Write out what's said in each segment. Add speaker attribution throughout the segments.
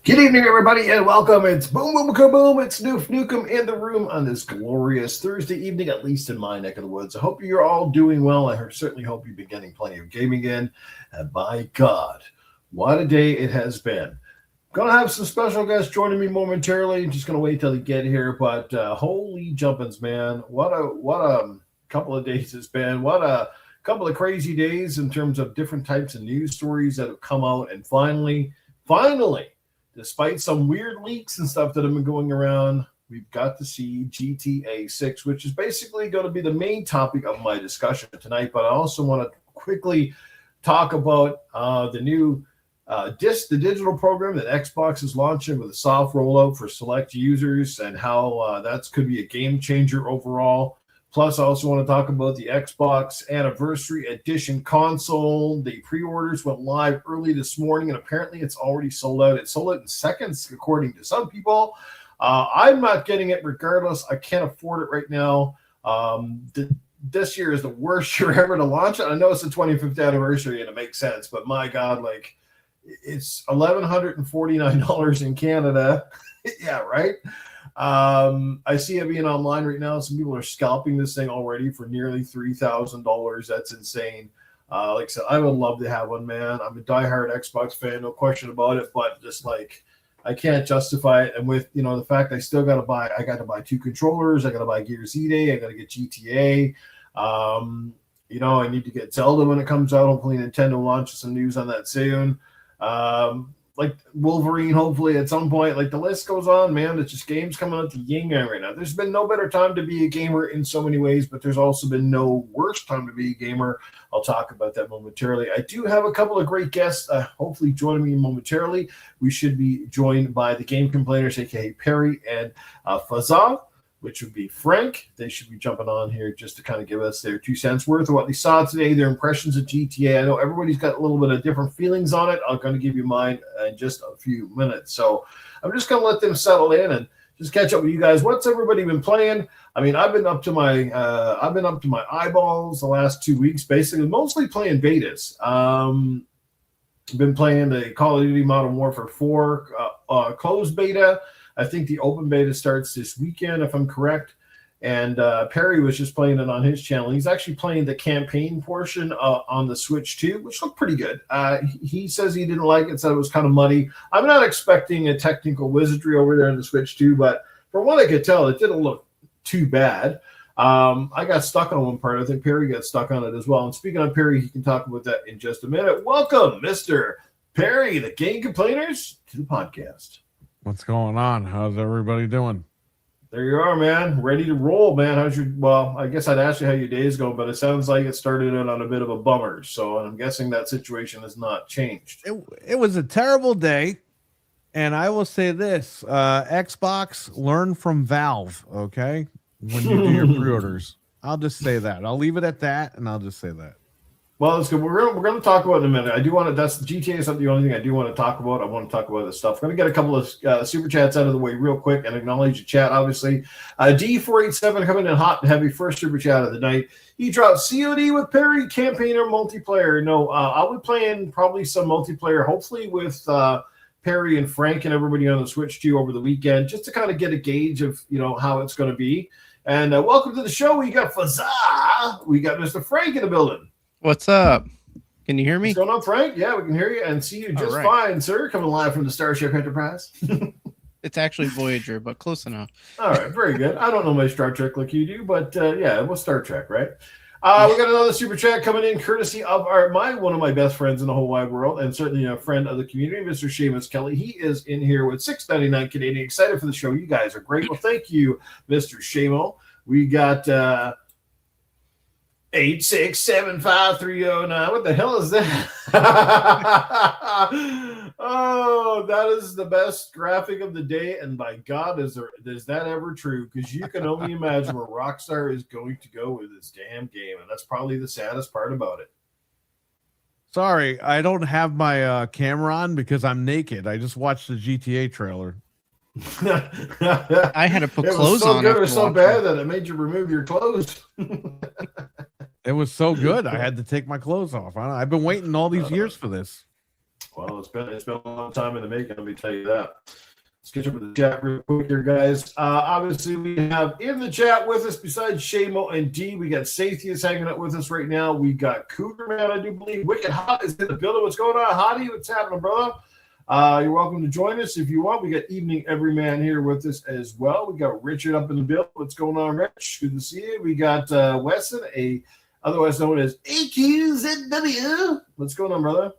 Speaker 1: Good evening, everybody, and welcome. It's Boom Boom Kaboom. It's Newf Nukem in the room on this glorious Thursday evening, at least in my neck of the woods. I hope you're all doing well. I certainly hope you've been getting plenty of gaming in. And by God, what a day it has been. Gonna have some special guests joining me momentarily. Just gonna wait till they get here. But holy jumpins, man! What a couple of days it's been. What a couple of crazy days in terms of different types of news stories that have come out. And finally, despite some weird leaks and stuff that have been going around, we've got to see GTA 6, which is basically going to be the main topic of my discussion tonight. But I also want to quickly talk about the new the digital program that Xbox is launching with a soft rollout for select users and how that could be a game changer overall. Plus, I also want to talk about the Xbox Anniversary Edition console. The pre-orders went live early this morning, and apparently it's already sold out. It sold out in seconds, according to some people. I'm not getting it regardless. I can't afford it right now. This year is the worst year ever to launch it. I know it's the 25th anniversary, and it makes sense, but my God, like, it's $1,149 in Canada. Yeah, right? I see it being online right now. Some people are scalping this thing already for nearly $3,000. That's insane. Like I said, I would love to have one, man. I'm a diehard Xbox fan, no question about it. But just like, I can't justify it. And with the fact I got to buy two controllers. I got to buy Gears E-Day. I got to get GTA. I need to get Zelda when it comes out. Hopefully, Nintendo launches some news on that soon. Like Wolverine, hopefully at some point. Like, the list goes on, man. It's just games coming out to yin yang right now. There's been no better time to be a gamer in so many ways, but there's also been no worse time to be a gamer. I'll talk about that momentarily. I do have a couple of great guests hopefully joining me momentarily. We should be joined by the Game Complainers, aka Perry and Fazal, which would be Frank. They should be jumping on here just to kind of give us their 2 cents worth of what they saw today, their impressions of GTA. I know everybody's got a little bit of different feelings on it. I'm going to give you mine in just a few minutes. So I'm just going to let them settle in and just catch up with you guys. What's everybody been playing? I mean, I've been up to my eyeballs the last 2 weeks, basically, mostly playing betas. Been playing the Call of Duty Modern Warfare 4 closed beta. I think the open beta starts this weekend, if I'm correct. And Perry was just playing it on his channel. He's actually playing the campaign portion on the Switch too, which looked pretty good. He says he didn't like it, said it was kind of muddy. I'm not expecting a technical wizardry over there on the Switch too, but from what I could tell, it didn't look too bad. I got stuck on one part. I think Perry got stuck on it as well. And speaking of Perry, he can talk about that in just a minute. Welcome, Mr. Perry, the Game Complainers, to the podcast.
Speaker 2: What's going on? How's everybody doing?
Speaker 1: There you are, man. Ready to roll, man. I guess I'd ask you how your day's going, but it sounds like it started out on a bit of a bummer. So I'm guessing that situation has not changed.
Speaker 2: It was a terrible day. And I will say this, Xbox, learn from Valve, okay? When you do your pre-orders. I'll just say that. I'll leave it at that, and I'll just say that.
Speaker 1: Well, it's good. We're going to talk about it in a minute. I do want to. That's GTA is not the only thing I do want to talk about. I want to talk about this stuff. I'm going to get a couple of super chats out of the way real quick and acknowledge the chat. Obviously, D487 coming in hot and heavy. First super chat of the night. He dropped COD with Perry, campaign or multiplayer. No, I'll be playing probably some multiplayer. Hopefully with Perry and Frank and everybody on the Switch too over the weekend, just to kind of get a gauge of how it's going to be. And welcome to the show. We got Fazza. We got Mr. Frank in the building.
Speaker 3: What's up? Can you hear me?
Speaker 1: What's going on, Frank? Yeah, we can hear you and see you just fine, sir. Coming live from the Starship Enterprise.
Speaker 3: It's actually Voyager, but close enough.
Speaker 1: All right, very good. I don't know my Star Trek like you do, but yeah, it was Star Trek, right? We got another super chat coming in, courtesy of one of my best friends in the whole wide world, and certainly a friend of the community, Mr. Seamus Kelly. He is in here with $6.99 Canadian. Excited for the show. You guys are great. Well, thank you, Mr. Shamo. We got 8675309. What the hell is that? Oh, that is the best graphic of the day. And by God, is that ever true? Because you can only imagine where Rockstar is going to go with this damn game. And that's probably the saddest part about it.
Speaker 2: Sorry, I don't have my camera on because I'm naked. I just watched the GTA trailer.
Speaker 3: I had to put clothes on.
Speaker 1: It was so bad that it made you remove your clothes.
Speaker 2: It was so good. I had to take my clothes off. I've been waiting all these years for this.
Speaker 1: Well, it's been a long time in the making. Let me tell you that. Let's get up with the chat real quick here, guys. Obviously, we have in the chat with us, besides Shamo and D, we got Sathius hanging out with us right now. We got Cougar Man, I do believe. Wicked Hot is in the building. What's going on, Hottie? What's happening, brother? You're welcome to join us if you want. We got Evening Everyman here with us as well. We got Richard up in the building. What's going on, Rich? Good to see you. We got Wesson, otherwise known as AQZW. What's going on, brother?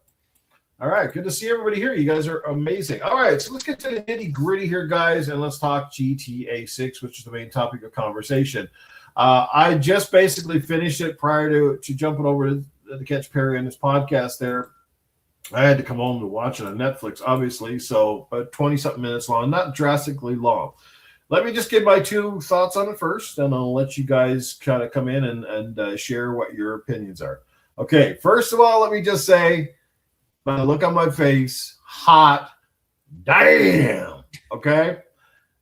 Speaker 1: All right, good to see everybody here. You guys are amazing. All right, so let's get to the nitty-gritty here, guys, and let's talk GTA 6, which is the main topic of conversation. I just basically finished it prior to jumping over to catch Perry on this podcast there. I had to come home to watch it on Netflix, obviously, so 20-something minutes long, not drastically long. Let me just give my two thoughts on it first, and I'll let you guys kind of come in and share what your opinions are. Okay, first of all, let me just say, by the look on my face, hot damn. Okay.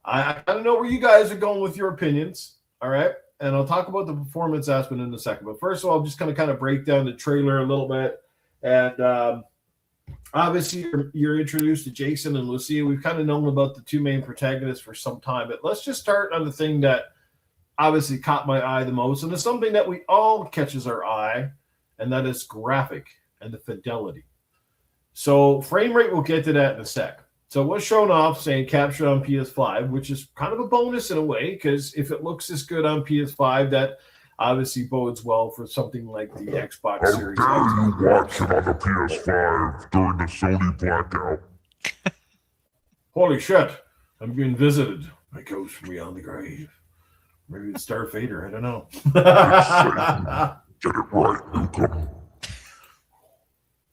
Speaker 1: I don't know where you guys are going with your opinions. All right. And I'll talk about the performance aspect in a second. But first of all, I'm just going to kind of break down the trailer a little bit. And obviously, you're introduced to Jason and Lucia. We've kind of known about the two main protagonists for some time. But let's just start on the thing that obviously caught my eye the most. And it's something that we all catches our eye, and that is graphic and the fidelity. So frame rate, we'll get to that in a sec. So it was shown off saying captured on PS5, which is kind of a bonus in a way, because if it looks this good on PS5, that obviously bodes well for something like the Xbox Series.
Speaker 4: How dare you watch it on the PS5 during the Sony blackout?
Speaker 1: Holy shit, I'm being visited by ghosts from beyond the grave. Maybe it's Darth Vader, I don't know.
Speaker 4: Get it right, Nukem.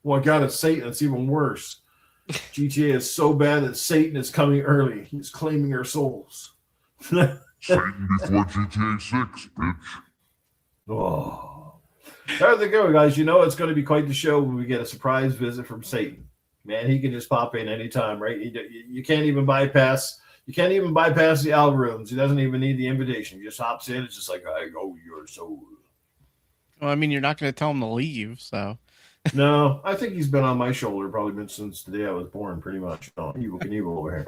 Speaker 1: Well, God, it's Satan. It's even worse. GTA is so bad that Satan is coming early. He's claiming our souls.
Speaker 4: Satan before GTA 6, bitch.
Speaker 1: Oh. How's it going, guys? You know it's going to be quite the show when we get a surprise visit from Satan. Man, he can just pop in anytime, right? You can't even bypass. You can't even bypass the algorithms. He doesn't even need the invitation. He just hops in. It's just like, I go your soul.
Speaker 3: Well, I mean, you're not going to tell him to leave, so.
Speaker 1: No, I think he's been on my shoulder probably been since the day I was born, pretty much. Oh, Evil Knievel over here.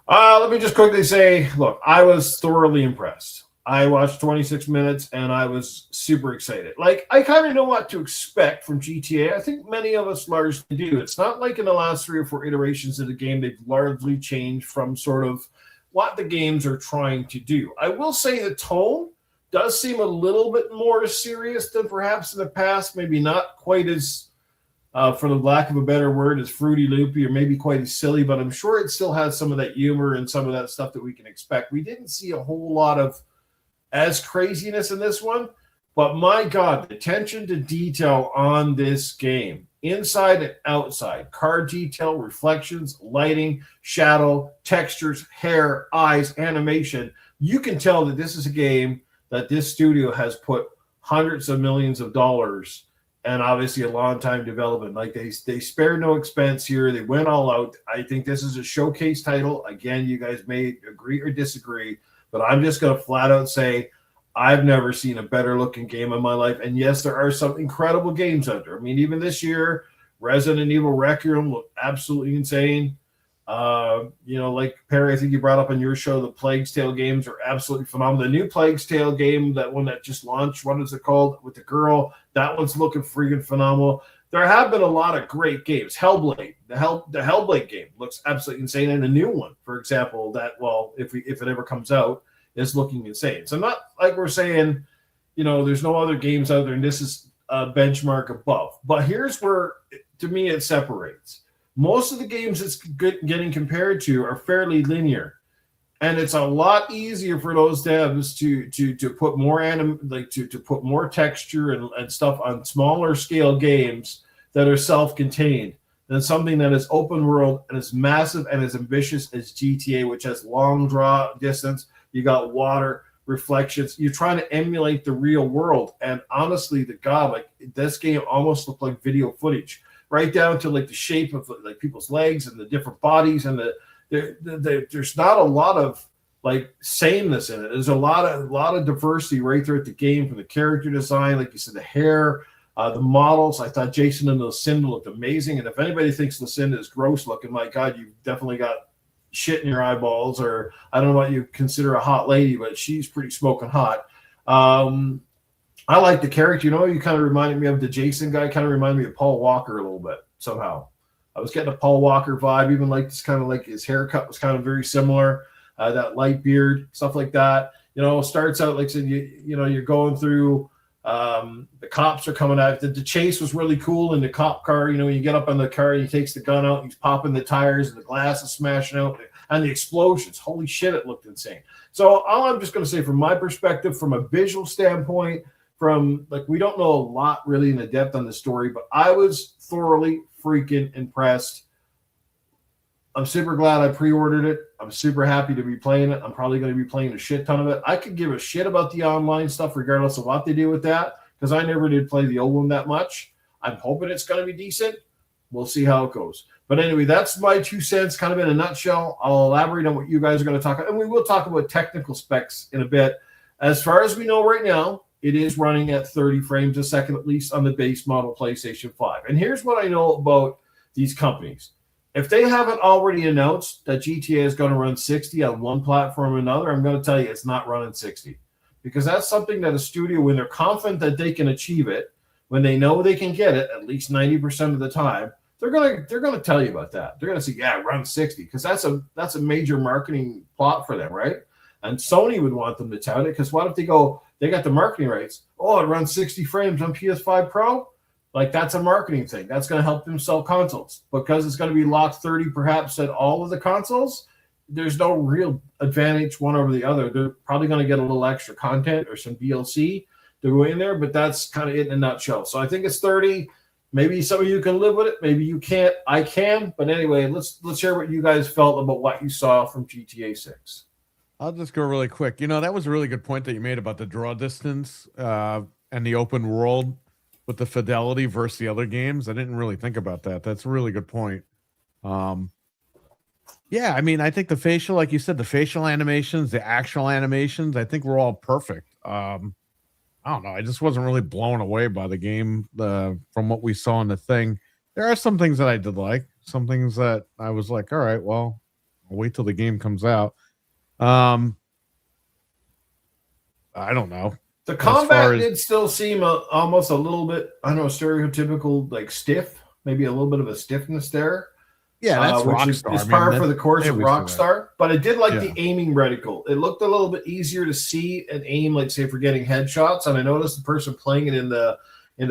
Speaker 1: Let me just quickly say, look, I was thoroughly impressed. I watched 26 minutes, and I was super excited. Like, I kind of know what to expect from GTA. I think many of us largely do. It's not like in the last 3 or 4 iterations of the game, they've largely changed from sort of what the games are trying to do. I will say the tone does seem a little bit more serious than perhaps in the past. Maybe not quite as, for the lack of a better word, as fruity loopy or maybe quite as silly, but I'm sure it still has some of that humor and some of that stuff that we can expect. We didn't see a whole lot of as craziness in this one, but my God, the attention to detail on this game, inside and outside, car detail, reflections, lighting, shadow, textures, hair, eyes, animation, you can tell that this is a game that this studio has put hundreds of millions of dollars and obviously a long time development. Like they spared no expense here. They went all out. I think this is a showcase title. Again, you guys may agree or disagree, but I'm just going to flat out say I've never seen a better looking game in my life. And yes, there are some incredible games out there. I mean, even this year, Resident Evil Requiem looked absolutely insane. Like Perry, I think you brought up on your show, the Plague's Tale games are absolutely phenomenal. The new Plague's Tale game, that one that just launched, what is it called? With the girl, that one's looking freaking phenomenal. There have been a lot of great games. Hellblade, the Hellblade game looks absolutely insane, and a new one, for example, that if it ever comes out, is looking insane. So not like we're saying, there's no other games out there, and this is a benchmark above. But here's where, to me, it separates. Most of the games it's getting compared to are fairly linear, and it's a lot easier for those devs to put more to put more texture and stuff on smaller scale games that are self-contained than something that is open world and as massive and as ambitious as GTA, which has long draw distance. You got water, reflections. You're trying to emulate the real world, and honestly, this game almost looked like video footage. Right down to like the shape of like people's legs and the different bodies, and there's not a lot of like sameness in it. There's a lot of diversity right there at the game, from the character design, like you said, the hair, The models, I thought Jason and Lucinda looked amazing. And if anybody thinks Lucinda is gross looking, my God, you've definitely got shit in your eyeballs, or I don't know what you consider a hot lady, but she's pretty smoking hot. I like the character. You kind of reminded me of the Jason guy, kind of reminded me of Paul Walker a little bit somehow. I was getting a Paul Walker vibe, even like this kind of like his haircut was kind of very similar, that light beard, stuff like that. Starts out like I said, you're going through, the cops are coming out. The chase was really cool in the cop car. When you get up on the car, he takes the gun out, he's popping the tires, and the glass is smashing out, and the explosions. Holy shit, it looked insane. So all I'm just going to say from my perspective, from a visual standpoint, we don't know a lot really in the depth on the story, but I was thoroughly freaking impressed. I'm super glad I pre-ordered it. I'm super happy to be playing it. I'm probably going to be playing a shit ton of it. I could give a shit about the online stuff regardless of what they do with that, because I never did play the old one that much. I'm hoping it's going to be decent. We'll see how it goes. But anyway, that's my 2 cents kind of in a nutshell. I'll elaborate on what you guys are going to talk about, and we will talk about technical specs in a bit. As far as we know right now, it is running at 30 frames a second, at least on the base model PlayStation 5. And here's what I know about these companies. If they haven't already announced that GTA is going to run 60 on one platform or another, I'm going to tell you it's not running 60. Because that's something that a studio, when they're confident that they can achieve it, when they know they can get it at least 90% of the time, they're going to tell you about that. They're going to say, yeah, run 60, because that's a major marketing plot for them, right? And Sony would want them to tout it, because what if they got the marketing rights? Oh, it runs 60 frames on PS5 Pro? Like, that's a marketing thing. That's going to help them sell consoles. Because it's going to be locked 30 perhaps at all of the consoles, there's no real advantage one over the other. They're probably going to get a little extra content or some DLC to go in there, but that's kind of it in a nutshell. So I think it's 30. Maybe some of you can live with it. Maybe you can't. I can. But anyway, let's hear what you guys felt about what you saw from GTA 6.
Speaker 2: I'll just go really quick. That was a really good point that you made about the draw distance and the open world with the fidelity versus the other games. I didn't really think about that. That's a really good point. Yeah, I mean, I think the facial, like you said, the facial animations, the actual animations, I think were all perfect. I don't know. I just wasn't really blown away by the game from what we saw in the thing. There are some things that I did like, some things that I was like, all right, well, I'll wait till the game comes out. I don't know.
Speaker 1: The combat did still seem almost a little bit, I don't know, stereotypical, like stiff, maybe a little bit of a stiffness there.
Speaker 2: Yeah, that's
Speaker 1: which
Speaker 2: Rockstar.
Speaker 1: is par for the course of Rockstar. But I did like
Speaker 2: Yeah.
Speaker 1: the aiming reticle. It looked a little bit easier to see and aim, like say for getting headshots. And I noticed the person playing it in the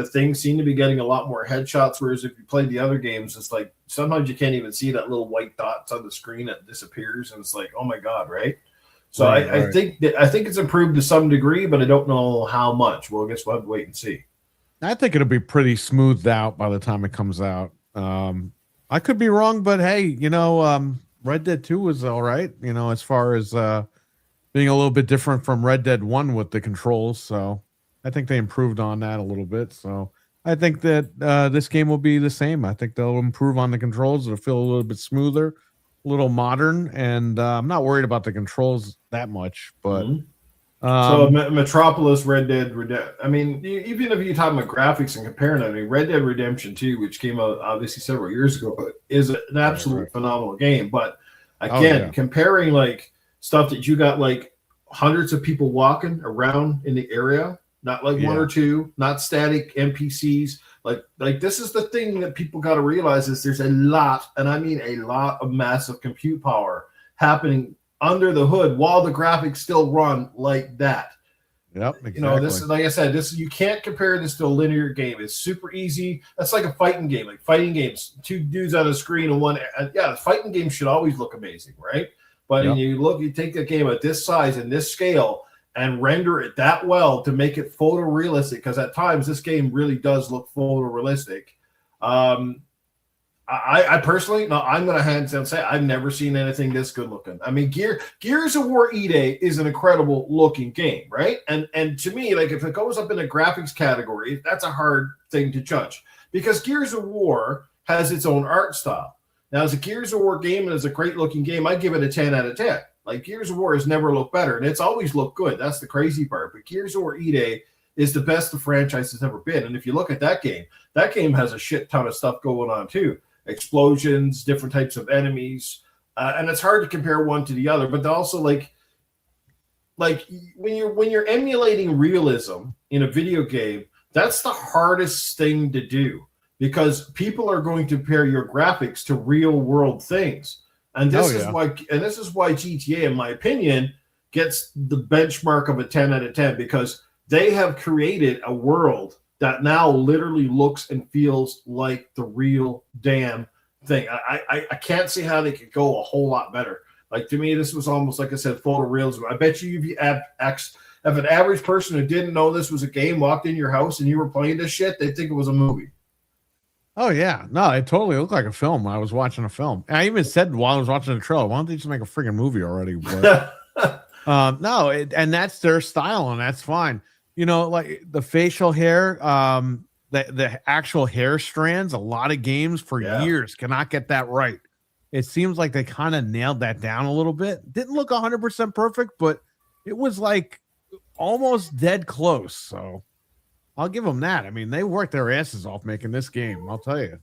Speaker 1: thing seemed to be getting a lot more headshots. Whereas if you played the other games, it's like sometimes you can't even see that little white dots on the screen that disappears, and it's like, oh my god, right? So
Speaker 2: Right,
Speaker 1: I think it's improved to some degree, but I don't know how much. Well, I guess we'll have to wait and see.
Speaker 2: I think it'll be pretty smoothed out by the time it comes out. I could be wrong, but hey, Red Dead 2 was all right, as far as being a little bit different from Red Dead 1 with the controls. So I think they improved on that a little bit. So I think that this game will be the same. I think they'll improve on the controls. It'll feel a little bit smoother, a little modern, and I'm not worried about the controls that much. But
Speaker 1: so Metropolis, Red Dead Redemption. I mean, even if you're talking about graphics and comparing it, I mean, Red Dead Redemption 2, which came out obviously several years ago, is an absolute phenomenal game. But again, comparing like stuff that you got like hundreds of people walking around in the area, not like one or two, not static NPCs. Like this is the thing that people got to realize is there's a lot, and I mean a lot of massive compute power happening under the hood while the graphics still run like that.
Speaker 2: Yep, exactly.
Speaker 1: This is, like I said, you can't compare this to a linear game. It's super easy. That's like a fighting game. Like fighting games, two dudes on a screen and one. Yeah, fighting games should always look amazing, right? But you take a game at this size and this scale and render it that well to make it photorealistic, because at times this game really does look photorealistic. I personally, no, I'm going to hands down say I've never seen anything this good looking. I mean, Gears of War E-Day is an incredible looking game, right? And to me, like if it goes up in the graphics category, that's a hard thing to judge, because Gears of War has its own art style. Now, as a Gears of War game and as a great looking game, I give it a 10 out of 10. Like Gears of War has never looked better, and it's always looked good. That's the crazy part. But Gears of War E-Day is the best the franchise has ever been. And if you look at that game has a shit ton of stuff going on too. Explosions, different types of enemies. And it's hard to compare one to the other, but also like when you're emulating realism in a video game, that's the hardest thing to do because people are going to compare your graphics to real world things. And this is why GTA, in my opinion, gets the benchmark of a 10 out of 10 because they have created a world that now literally looks and feels like the real damn thing. I can't see how they could go a whole lot better. Like, to me, this was almost, like I said, photorealism. I bet you if an average person who didn't know this was a game walked in your house and you were playing this shit, they'd think it was a movie.
Speaker 2: Oh, yeah. No, it totally looked like a film. I was watching a film. And I even said while I was watching the trailer, why don't they just make a freaking movie already? But, no, and that's their style, and that's fine. You know, like the facial hair, the actual hair strands, a lot of games for years cannot get that right. It seems like they kind of nailed that down a little bit. Didn't look 100% perfect, but it was like almost dead close. So I'll give them that. I mean, they worked their asses off making this game. I'll tell you.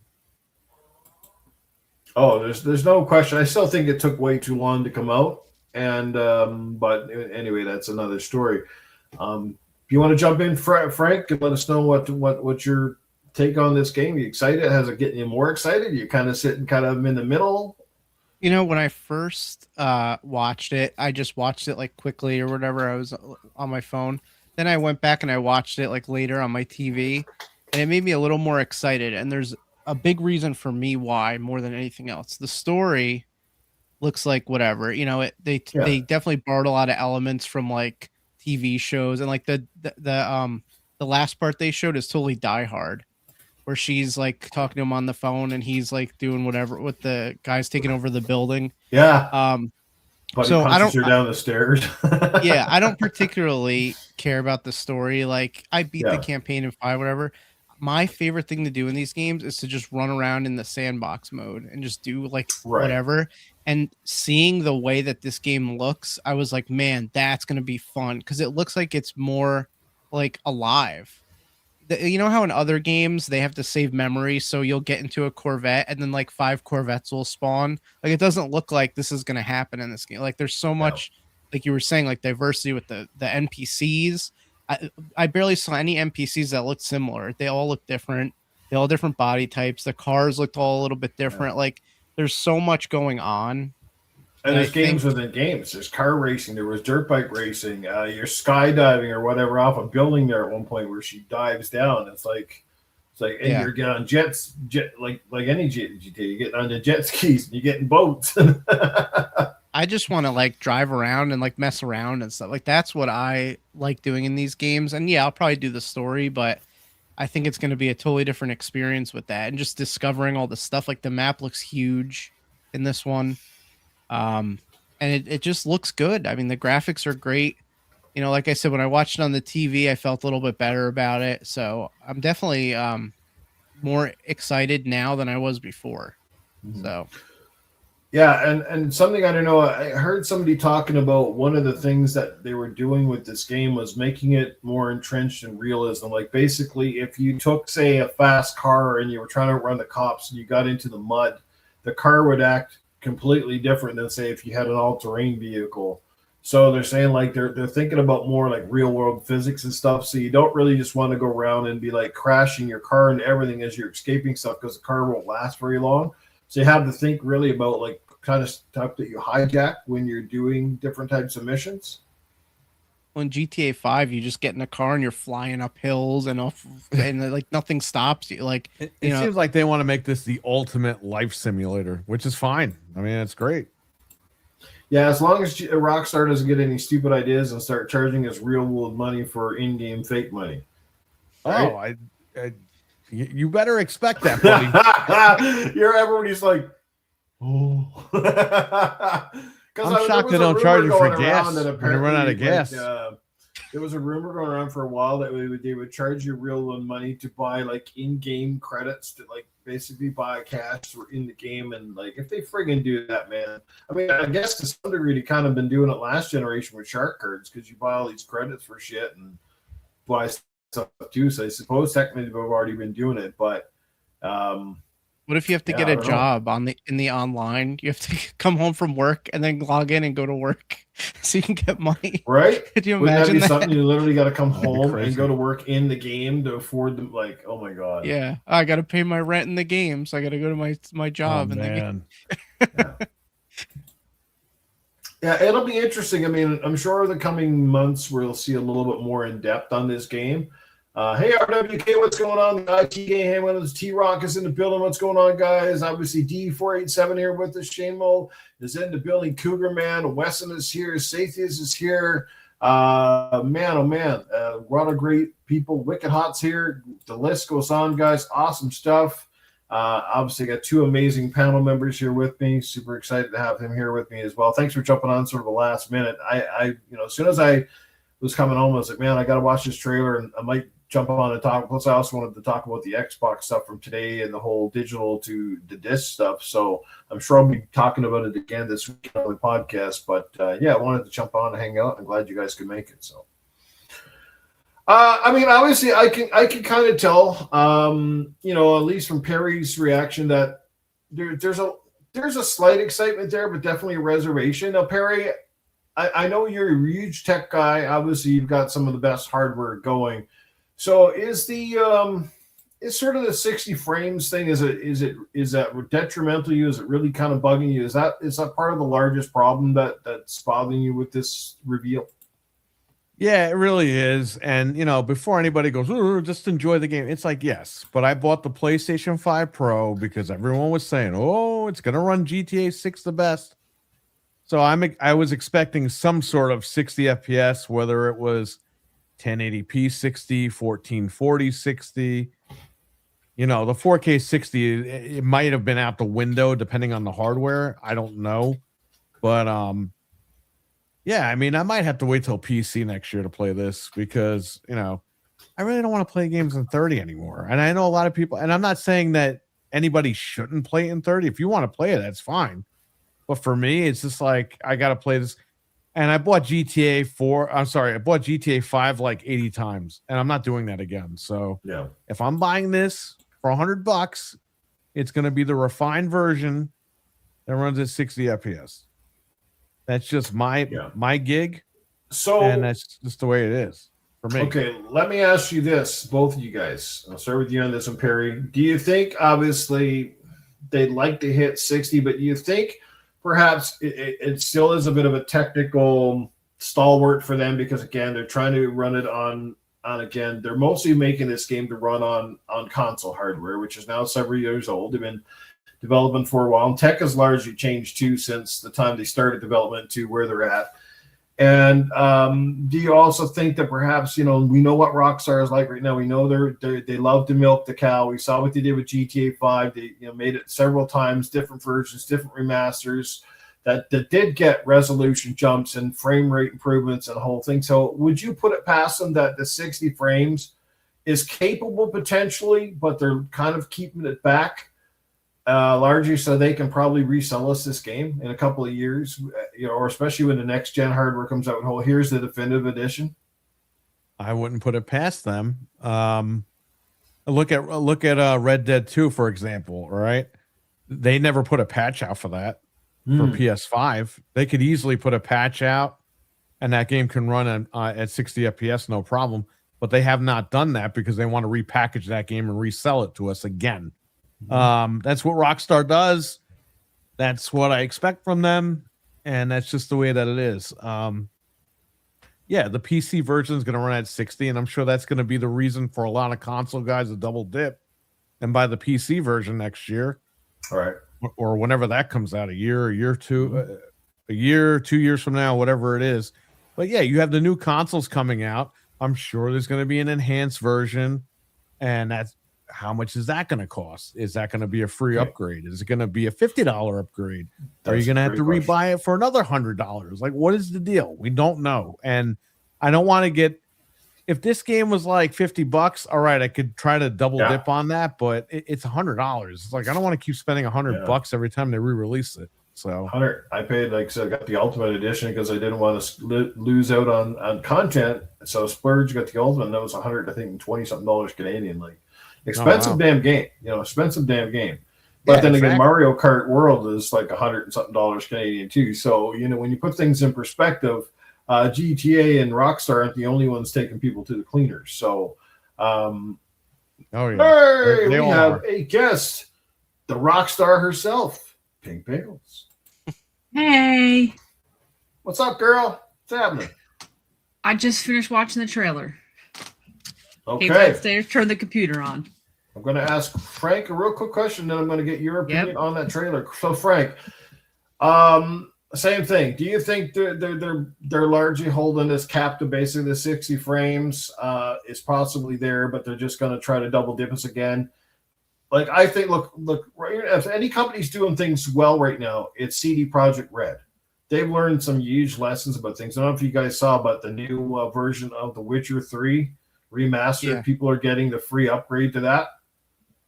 Speaker 1: Oh, there's no question. I still think it took way too long to come out, and but anyway, that's another story. If you want to jump in, Frank, and let us know what your take on this game. Are you excited? Has it getting you more excited? You kind of sitting kind of in the middle?
Speaker 3: You know, when I first watched it, I just watched it like quickly or whatever. I was on my phone. Then I went back and I watched it like later on my TV, and it made me a little more excited. And there's a big reason for me why more than anything else. The story looks like whatever. You know, they definitely borrowed a lot of elements from like TV shows, and like the last part they showed is totally Die Hard, where she's like talking to him on the phone and he's like doing whatever with the guys taking over the building.
Speaker 1: Yeah. But
Speaker 3: so
Speaker 1: he punches her down the stairs.
Speaker 3: Yeah, I don't particularly care about the story. Like, I beat the campaign in 5, whatever. My favorite thing to do in these games is to just run around in the sandbox mode and just do like whatever. And seeing the way that this game looks, I was like, man, that's going to be fun because it looks like it's more like alive. You know how in other games they have to save memory, so you'll get into a Corvette and then like 5 Corvettes will spawn. Like, it doesn't look like this is going to happen in this game. Like, there's so much, like you were saying, like diversity with the NPCs. I barely saw any NPCs that looked similar. They all look different. They all different body types. The cars looked all a little bit different. Like, there's so much going on.
Speaker 1: And there's games within games. There's car racing. There was dirt bike racing. You're skydiving or whatever off a building there at one point where she dives down. It's like, and you're getting on like any GTA. You get on the jet skis and you get in boats.
Speaker 3: I just want to like drive around and like mess around and stuff. Like, that's what I like doing in these games. And yeah, I'll probably do the story, but I think it's going to be a totally different experience with that and just discovering all the stuff. Like, the map looks huge in this one. And it just looks good. I mean, the graphics are great. You know, like I said, when I watched it on the TV, I felt a little bit better about it. So I'm definitely more excited now than I was before. So.
Speaker 1: Yeah, and something I don't know, I heard somebody talking about one of the things that they were doing with this game was making it more entrenched in realism. Like, basically, if you took, say, a fast car and you were trying to run the cops and you got into the mud, the car would act completely different than, say, if you had an all-terrain vehicle. So they're saying like they're thinking about more like real-world physics and stuff. So you don't really just want to go around and be like crashing your car and everything as you're escaping stuff because the car won't last very long. So you have to think really about like kind of stuff that you hijack when you're doing different types of missions.
Speaker 3: Well, in GTA 5, you just get in a car and you're flying up hills and off, and like nothing stops you. Like,
Speaker 2: it seems like they want to make this the ultimate life simulator, which is fine. I mean, it's great.
Speaker 1: Yeah, as long as Rockstar doesn't get any stupid ideas and start charging us real world money for in-game fake money.
Speaker 2: Right? Oh, you better expect that, buddy.
Speaker 1: Everybody's like, oh.
Speaker 2: I'm shocked they don't charge you for gas when they run out of gas.
Speaker 1: There was a rumor going around for a while that they would charge you real money to buy like in-game credits to like basically buy cash or in the game. And like, if they friggin' do that, man, I mean, I guess to some degree they kind of been doing it last generation with shark cards because you buy all these credits for shit and buy stuff too. So I suppose technically they've already been doing it, but
Speaker 3: what if you have to get
Speaker 1: I
Speaker 3: a
Speaker 1: don't know.
Speaker 3: job in the online? You have to come home from work and then log in and go to work so you can get money.
Speaker 1: Right?
Speaker 3: Could you
Speaker 1: Wouldn't that
Speaker 3: imagine
Speaker 1: be something you literally got to come
Speaker 2: That'd be
Speaker 1: home and
Speaker 2: crazy.
Speaker 1: go to work in the game to afford them? Like, oh my god.
Speaker 3: Yeah, I got to pay my rent in the game, so I got to go to my job
Speaker 2: Oh,
Speaker 3: in the game.
Speaker 2: man.
Speaker 1: Yeah, it'll be interesting. I mean, I'm sure the coming months we'll see a little bit more in depth on this game. Hey, RWK, what's going on? The IT game, hey, when is T-Rock is in the building. What's going on, guys? Obviously, D487 here with us. Shamo is in the building. Cougar Man, Wesson is here. Sathius is here. Man, oh man, a lot of great people. Wicked Hot's here. The list goes on, guys. Awesome stuff. Obviously, got two amazing panel members here with me. Super excited to have him here with me as well. Thanks for jumping on sort of the last minute. I as soon as I was coming home, I was like, man, I got to watch this trailer, and I might jump on and talk. Plus, I also wanted to talk about the Xbox stuff from today and the whole digital to the disc stuff. So I'm sure I'll be talking about it again this week on the podcast. But yeah, I wanted to jump on and hang out. I'm glad you guys could make it. So. I mean, obviously, I can kind of tell, at least from Perry's reaction, that there's a slight excitement there, but definitely a reservation. Now, Perry, I know you're a huge tech guy. Obviously, you've got some of the best hardware going. So, is sort of the 60 frames thing? Is that detrimental to you? Is it really kind of bugging you? Is that part of the largest problem that's bothering you with this reveal?
Speaker 2: Yeah, it really is. And, before anybody goes, "Ooh, just enjoy the game," it's like, yes, but I bought the PlayStation 5 Pro because everyone was saying, oh, it's going to run GTA 6 the best. So I was expecting some sort of 60 FPS, whether it was 1080p 60, 1440 60. The 4K 60, it might have been out the window depending on the hardware. I don't know. But, yeah, I mean, I might have to wait till PC next year to play this because, I really don't want to play games in 30 anymore. And I know a lot of people, and I'm not saying that anybody shouldn't play it in 30. If you want to play it, that's fine. But for me, it's just like, I got to play this. And I bought GTA 5 like 80 times, and I'm not doing that again. So
Speaker 1: yeah,
Speaker 2: if I'm buying this for $100, it's going to be the refined version that runs at 60 FPS. That's just my gig.
Speaker 1: So,
Speaker 2: and that's just the way it is for me.
Speaker 1: Okay, let me ask you this, both of you guys. I'll start with you on this one, Perry. Do you think, obviously, they'd like to hit 60, but do you think perhaps it still is a bit of a technical stalwart for them because, again, they're trying to run it on again, they're mostly making this game to run on console hardware, which is now several years old. They've been development for a while. And tech has largely changed too since the time they started development to where they're at. And do you also think that perhaps, we know what Rockstar is like right now. We know they love to milk the cow. We saw what they did with GTA 5. They made it several times, different versions, different remasters that did get resolution jumps and frame rate improvements and the whole thing. So would you put it past them that the 60 frames is capable potentially, but they're kind of keeping it back? Largely so they can probably resell us this game in a couple of years, or especially when the next gen hardware comes out. Oh, here's the definitive edition.
Speaker 2: I wouldn't put it past them. Look at Red Dead 2, for example. Right, they never put a patch out for that for PS5. They could easily put a patch out, and that game can run at 60 FPS, no problem. But they have not done that because they want to repackage that game and resell it to us again. That's what Rockstar does. That's what I expect from them, and that's just the way that it is. Yeah, the PC version is going to run at 60, and I'm sure that's going to be the reason for a lot of console guys to double dip and buy the PC version next year,
Speaker 1: all right,
Speaker 2: or whenever that comes out, a year, 2 years from now, whatever it is. But yeah, you have the new consoles coming out. I'm sure there's going to be an enhanced version, and that's how much is that going to cost? Is that going to be a free upgrade? Is it going to be a $50 upgrade? Are you going to have to rebuy it for another $100? Like, what is the deal? We don't know. And I don't want to get, if this game was like $50, all right, I could try to double dip on that, but it's $100. It's like, I don't want to keep spending $100 every time they re-release it. So
Speaker 1: 100. I paid, like I said, I got the ultimate edition because I didn't want to lose out on content. So Splurge got the ultimate, and that was 100, I think, $20-something Canadian. Like expensive
Speaker 2: wow.
Speaker 1: damn game, expensive damn game. But
Speaker 2: Yeah,
Speaker 1: then again,
Speaker 2: exactly.
Speaker 1: Mario Kart World is like 100 and something Canadian too. So when you put things in perspective, GTA and Rockstar aren't the only ones taking people to the cleaners. So,
Speaker 2: Oh yeah.
Speaker 1: hey,
Speaker 2: They
Speaker 1: we
Speaker 2: all
Speaker 1: have
Speaker 2: are.
Speaker 1: a guest, the Rockstar herself, Pink Pickles.
Speaker 5: Hey,
Speaker 1: What's up, girl? What's happening?
Speaker 5: I just finished watching the trailer. Came
Speaker 1: Okay,
Speaker 5: downstairs, turned the computer on.
Speaker 1: I'm going to ask Frank a real quick question, then I'm going to get your opinion on that trailer. So, Frank, same thing. Do you think they're largely holding this cap to basically the 60 frames? Is possibly there, but they're just going to try to double dip us again. Like I think, look. If any company's doing things well right now, it's CD Projekt Red. They've learned some huge lessons about things. I don't know if you guys saw, but the new version of The Witcher 3 remastered.
Speaker 3: Yeah.
Speaker 1: People are getting the free upgrade to that.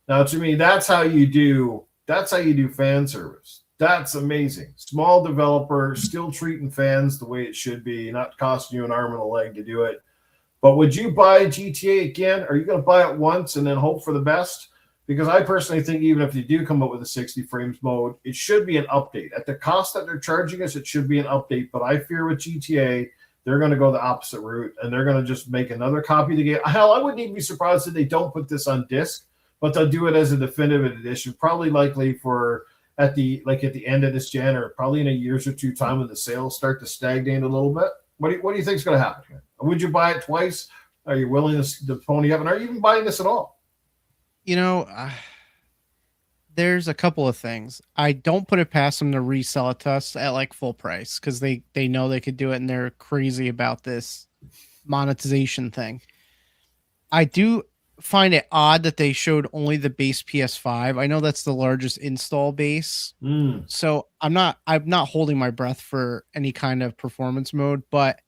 Speaker 1: Now, to me, that's how you do fan service. That's amazing. Small developer, still treating fans the way it should be, not costing you an arm and a leg to do it. But would you buy GTA again? Are you going to buy it once and then hope for the best? Because I personally think even if you do come up with a 60 frames mode, it should be an update. At the cost that they're charging us, it should be an update. But I fear with GTA, they're going to go the opposite route, and they're going to just make another copy of the game. Hell, I wouldn't even be surprised if they don't put this on disc, but they'll do it as a definitive edition, probably likely for at the end of this gen, or probably in a year's or two time when the sales start to stagnate a little bit. What do you think is going to happen here? Would you buy it twice? Are you willing to pony up? And are you even buying this at all?
Speaker 3: There's a couple of things. I don't put it past them to resell it to us at like full price because they know they could do it and they're crazy about this monetization thing. I do find it odd that they showed only the base PS5. I know that's the largest install base. So I'm not holding my breath for any kind of performance mode, but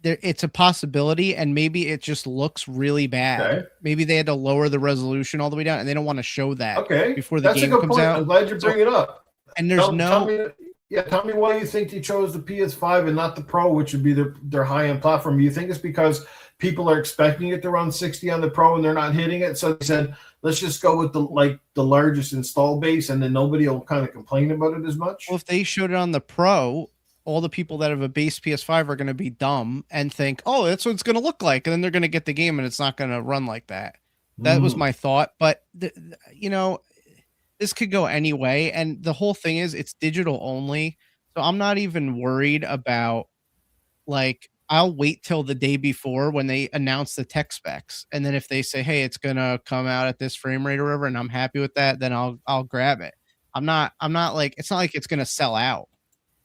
Speaker 3: it's a possibility, and maybe it just looks really bad.
Speaker 1: Okay.
Speaker 3: Maybe they had to lower the resolution all the way down, and they don't want to show that before the
Speaker 1: That's
Speaker 3: game
Speaker 1: a good
Speaker 3: comes
Speaker 1: point.
Speaker 3: out.
Speaker 1: I'm glad you bring it up.
Speaker 3: And there's
Speaker 1: tell me why you think they chose the PS5 and not the Pro, which would be their high-end platform. You think it's because people are expecting it to run 60 on the Pro and they're not hitting it, so they said, let's just go with the largest install base, and then nobody will kind of complain about it as much?
Speaker 3: Well, if they showed it on the Pro, all the people that have a base PS5 are going to be dumb and think, oh, that's what it's going to look like. And then they're going to get the game and it's not going to run like that. That was my thought. But, this could go any way. And the whole thing is it's digital only. So I'm not even worried about, like, I'll wait till the day before when they announce the tech specs. And then if they say, hey, it's going to come out at this frame rate or whatever, and I'm happy with that, then I'll grab it. I'm not like, it's not like it's going to sell out.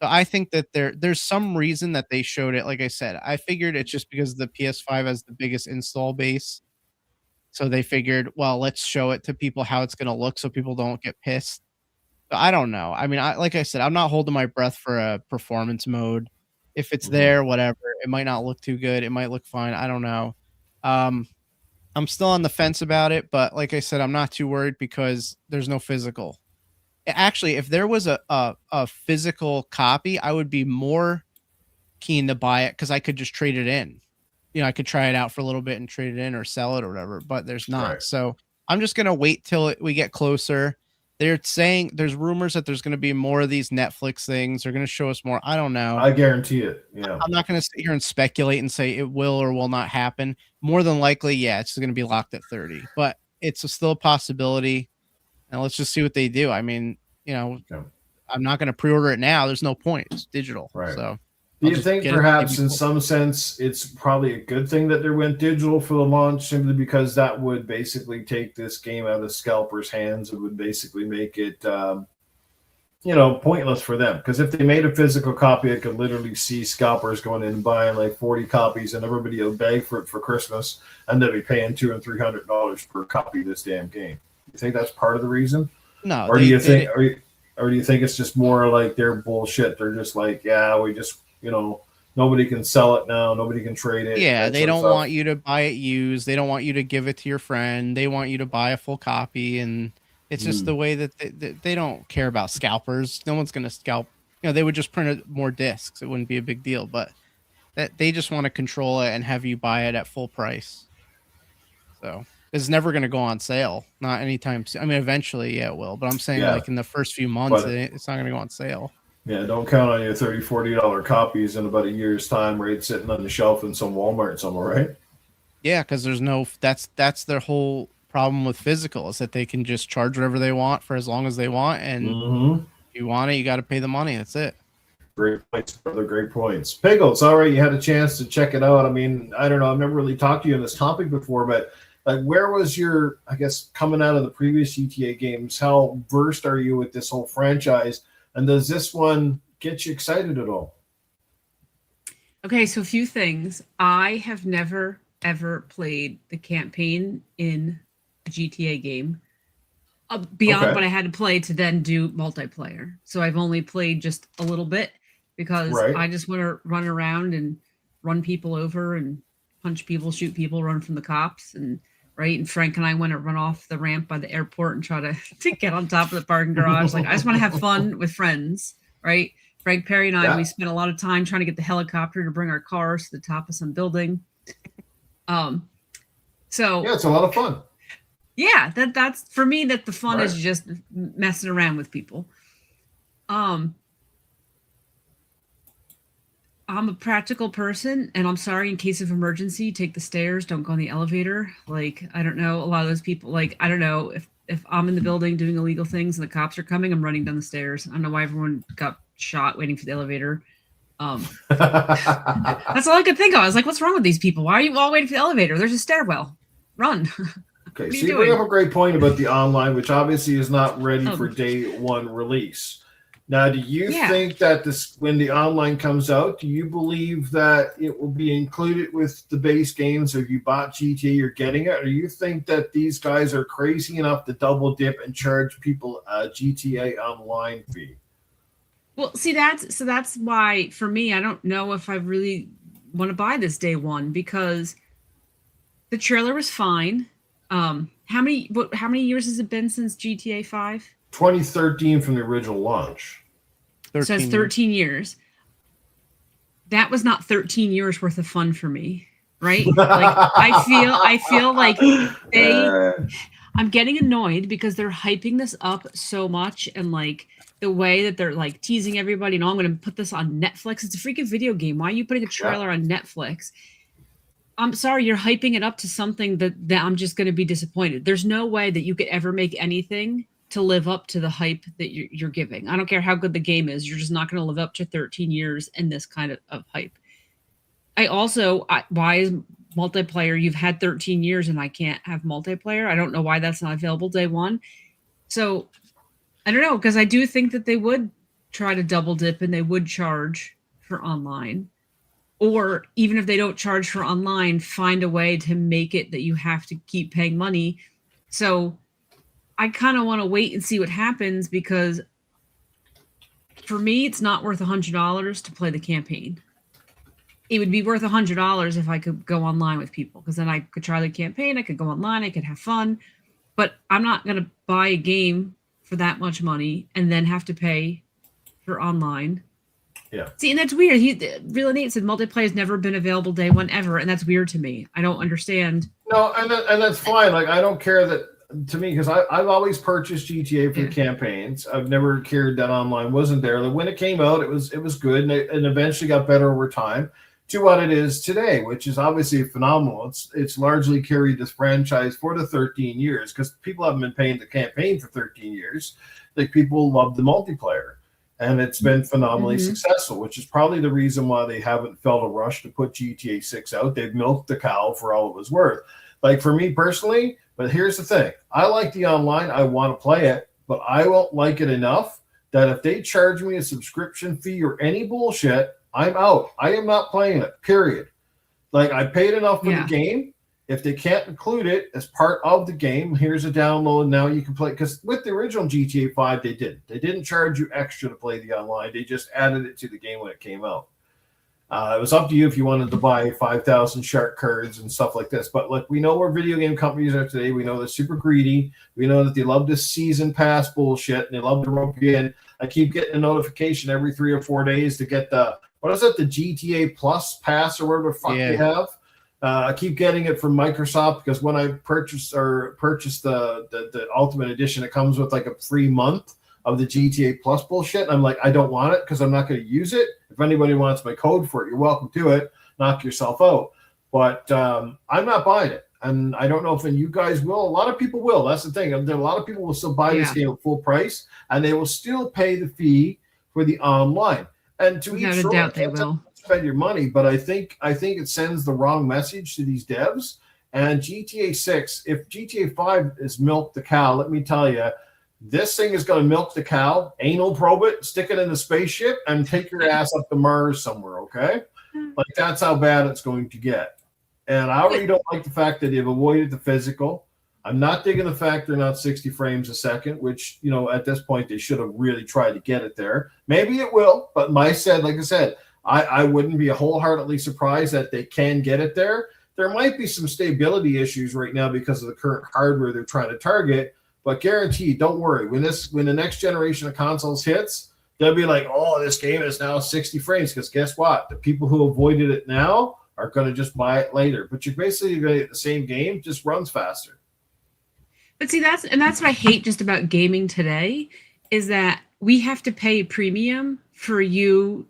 Speaker 3: So I think that there's some reason that they showed it. Like I said, I figured it's just because the PS5 has the biggest install base. So they figured, well, let's show it to people how it's going to look so people don't get pissed. But I don't know. I mean, like I said, I'm not holding my breath for a performance mode. If it's there, whatever. It might not look too good. It might look fine. I don't know. I'm still on the fence about it, but like I said, I'm not too worried because there's no physical. Actually, if there was a physical copy, I would be more keen to buy it because I could just trade it in. I could try it out for a little bit and trade it in or sell it or whatever, but there's not. Right. So I'm just going to wait till we get closer. They're saying there's rumors that there's going to be more of these Netflix things. They're going to show us more. I don't know.
Speaker 1: I guarantee it. Yeah.
Speaker 3: I'm not going to sit here and speculate and say it will or will not happen. More than likely, yeah, it's going to be locked at 30, but it's still a possibility. And let's just see what they do. I mean, I'm not going to pre-order it now. There's no point. It's digital.
Speaker 1: Right.
Speaker 3: So
Speaker 1: do you think perhaps in some sense it's probably a good thing that they went digital for the launch, simply because that would basically take this game out of scalpers' hands? It would basically make it, pointless for them. Because if they made a physical copy, I could literally see scalpers going in and buying like 40 copies, and everybody will beg for it for Christmas, and they'll be paying $200 and $300 per copy of this damn game. You think that's part of the reason?
Speaker 3: No.
Speaker 1: Or do you think it's just more like they're bullshit? They're just like, yeah, we just, nobody can sell it now, nobody can trade it.
Speaker 3: Yeah, they don't want you to buy it used. They don't want you to give it to your friend. They want you to buy a full copy, and It's just the way that they don't care about scalpers. No one's going to scalp. They would just print more discs. It wouldn't be a big deal, but that they just want to control it and have you buy it at full price. So it's never going to go on sale. Not anytime soon. I mean, eventually, yeah, it will. But I'm saying like in the first few months, it's not going to go on sale. Yeah,
Speaker 1: don't count on your $30, $40 copies in about a year's time where it's sitting on the shelf in some Walmart somewhere, right?
Speaker 3: Yeah, because there's no that's their whole problem with physical is that they can just charge whatever they want for as long as they want, and if you want it, you got to pay the money. That's it.
Speaker 1: Great points, brother. Great points. Piggles, all right, you had a chance to check it out. I mean, I don't know. I've never really talked to you on this topic before, but like, where was your, I guess, coming out of the previous GTA games? How versed are you with this whole franchise? And does this one get you excited at all?
Speaker 5: Okay, so a few things. I have never, ever played the campaign in a GTA game beyond what I had to play to then do multiplayer. So I've only played just a little bit because I just want to run around and run people over and punch people, shoot people, run from the cops. And Frank and I want to run off the ramp by the airport and try to get on top of the parking garage. Like, I just want to have fun with friends, right? Frank Perry and I, we spent a lot of time trying to get the helicopter to bring our cars to the top of some building. So
Speaker 1: yeah, it's a lot of fun.
Speaker 5: Yeah, that's for me, that the fun is just messing around with people. I'm a practical person, and I'm sorry, in case of emergency, take the stairs, don't go on the elevator. Like, I don't know, a lot of those people, like, I don't know, if I'm in the building doing illegal things and the cops are coming, I'm running down the stairs. I don't know why everyone got shot waiting for the elevator. That's all I could think of. I was like, what's wrong with these people? Why are you all waiting for the elevator? There's a stairwell. Run.
Speaker 1: Okay, so you bring up a great point about the online, which obviously is not ready for day one release. Now, do you think that when the online comes out, do you believe that it will be included with the base game? So if you bought GTA, you're getting it? Or do you think that these guys are crazy enough to double dip and charge people a GTA online fee?
Speaker 5: Well, see, that's why, for me, I don't know if I really want to buy this day one, because the trailer was fine. How many years has it been since GTA 5?
Speaker 1: 2013 from the original launch.
Speaker 5: It says 13 years. That was not 13 years worth of fun for me, right? Like, I feel like I'm getting annoyed because they're hyping this up so much, and like the way that they're like teasing everybody. I'm going to put this on Netflix. It's a freaking video game. Why are you putting a trailer on Netflix? I'm sorry, you're hyping it up to something that I'm just going to be disappointed. There's no way that you could ever make anything to live up to the hype that you're giving. I don't care how good the game is. You're just not going to live up to 13 years in this kind of hype. Why is multiplayer? You've had 13 years and I can't have multiplayer. I don't know why that's not available day one. So I don't know, because I do think that they would try to double dip and they would charge for online. Or even if they don't charge for online, find a way to make it that you have to keep paying money. So I kind of want to wait and see what happens, because for me, it's not worth $100 to play the campaign. It would be worth $100 if I could go online with people, because then I could try the campaign, I could go online, I could have fun. But I'm not going to buy a game for that much money and then have to pay for online.
Speaker 1: Yeah. See,
Speaker 5: and that's weird. Real Nate said multiplayer has never been available day one ever, and that's weird to me. I don't understand.
Speaker 1: No, and that's fine. Like, I don't care that, to me, because I've always purchased GTA for the campaigns. I've never cared that online wasn't there. Like, when it came out, it was good, and it eventually got better over time to what it is today, which is obviously phenomenal. It's largely carried this franchise for the 13 years, because people haven't been paying the campaign for 13 years. Like, people love the multiplayer. And it's been phenomenally successful, which is probably the reason why they haven't felt a rush to put GTA 6 out. They've milked the cow for all it was worth. Like, for me personally, but here's the thing. I like the online. I want to play it, but I won't like it enough that if they charge me a subscription fee or any bullshit, I'm out. I am not playing it, period. Like, I paid enough for the game. If they can't include it as part of the game, here's a download. Now you can play. Because with the original GTA 5, they didn't. They didn't charge you extra to play the online. They just added it to the game when it came out. It was up to you if you wanted to buy 5,000 shark cards and stuff like this. But like we know where video game companies are today. We know they're super greedy. We know that they love this season pass bullshit and they love to rope you in. I keep getting a notification every 3 or 4 days to get the the GTA Plus pass or whatever the fuck they have. I keep getting it from Microsoft because when I purchased the Ultimate Edition, it comes with like a free month of the GTA Plus bullshit. And I'm like, I don't want it because I'm not going to use it. If anybody wants my code for it, you're welcome to it. Knock yourself out. But I'm not buying it. And I don't know if you guys will. A lot of people will. That's the thing. A lot of people will still buy this game at full price, and they will still pay the fee for the online. And to each
Speaker 5: without a doubt, they will
Speaker 1: spend your money. But I think it sends the wrong message to these devs. And GTA 6, if GTA 5 is milk the cow, let me tell you, this thing is going to milk the cow, anal probe it, stick it in the spaceship, and take your ass up to Mars somewhere, okay? Like, that's how bad it's going to get. And I already don't like the fact that they've avoided the physical. I'm not digging the fact they're not 60 frames a second, which, at this point, they should have really tried to get it there. Maybe it will, but like I said, I wouldn't be wholeheartedly surprised that they can get it there. There might be some stability issues right now because of the current hardware they're trying to target, but guaranteed, don't worry. When the next generation of consoles hits, they'll be like, oh, this game is now 60 frames. Because guess what? The people who avoided it now are going to just buy it later. But you're basically going to get the same game, just runs faster.
Speaker 5: But see, that's what I hate just about gaming today is that we have to pay a premium for you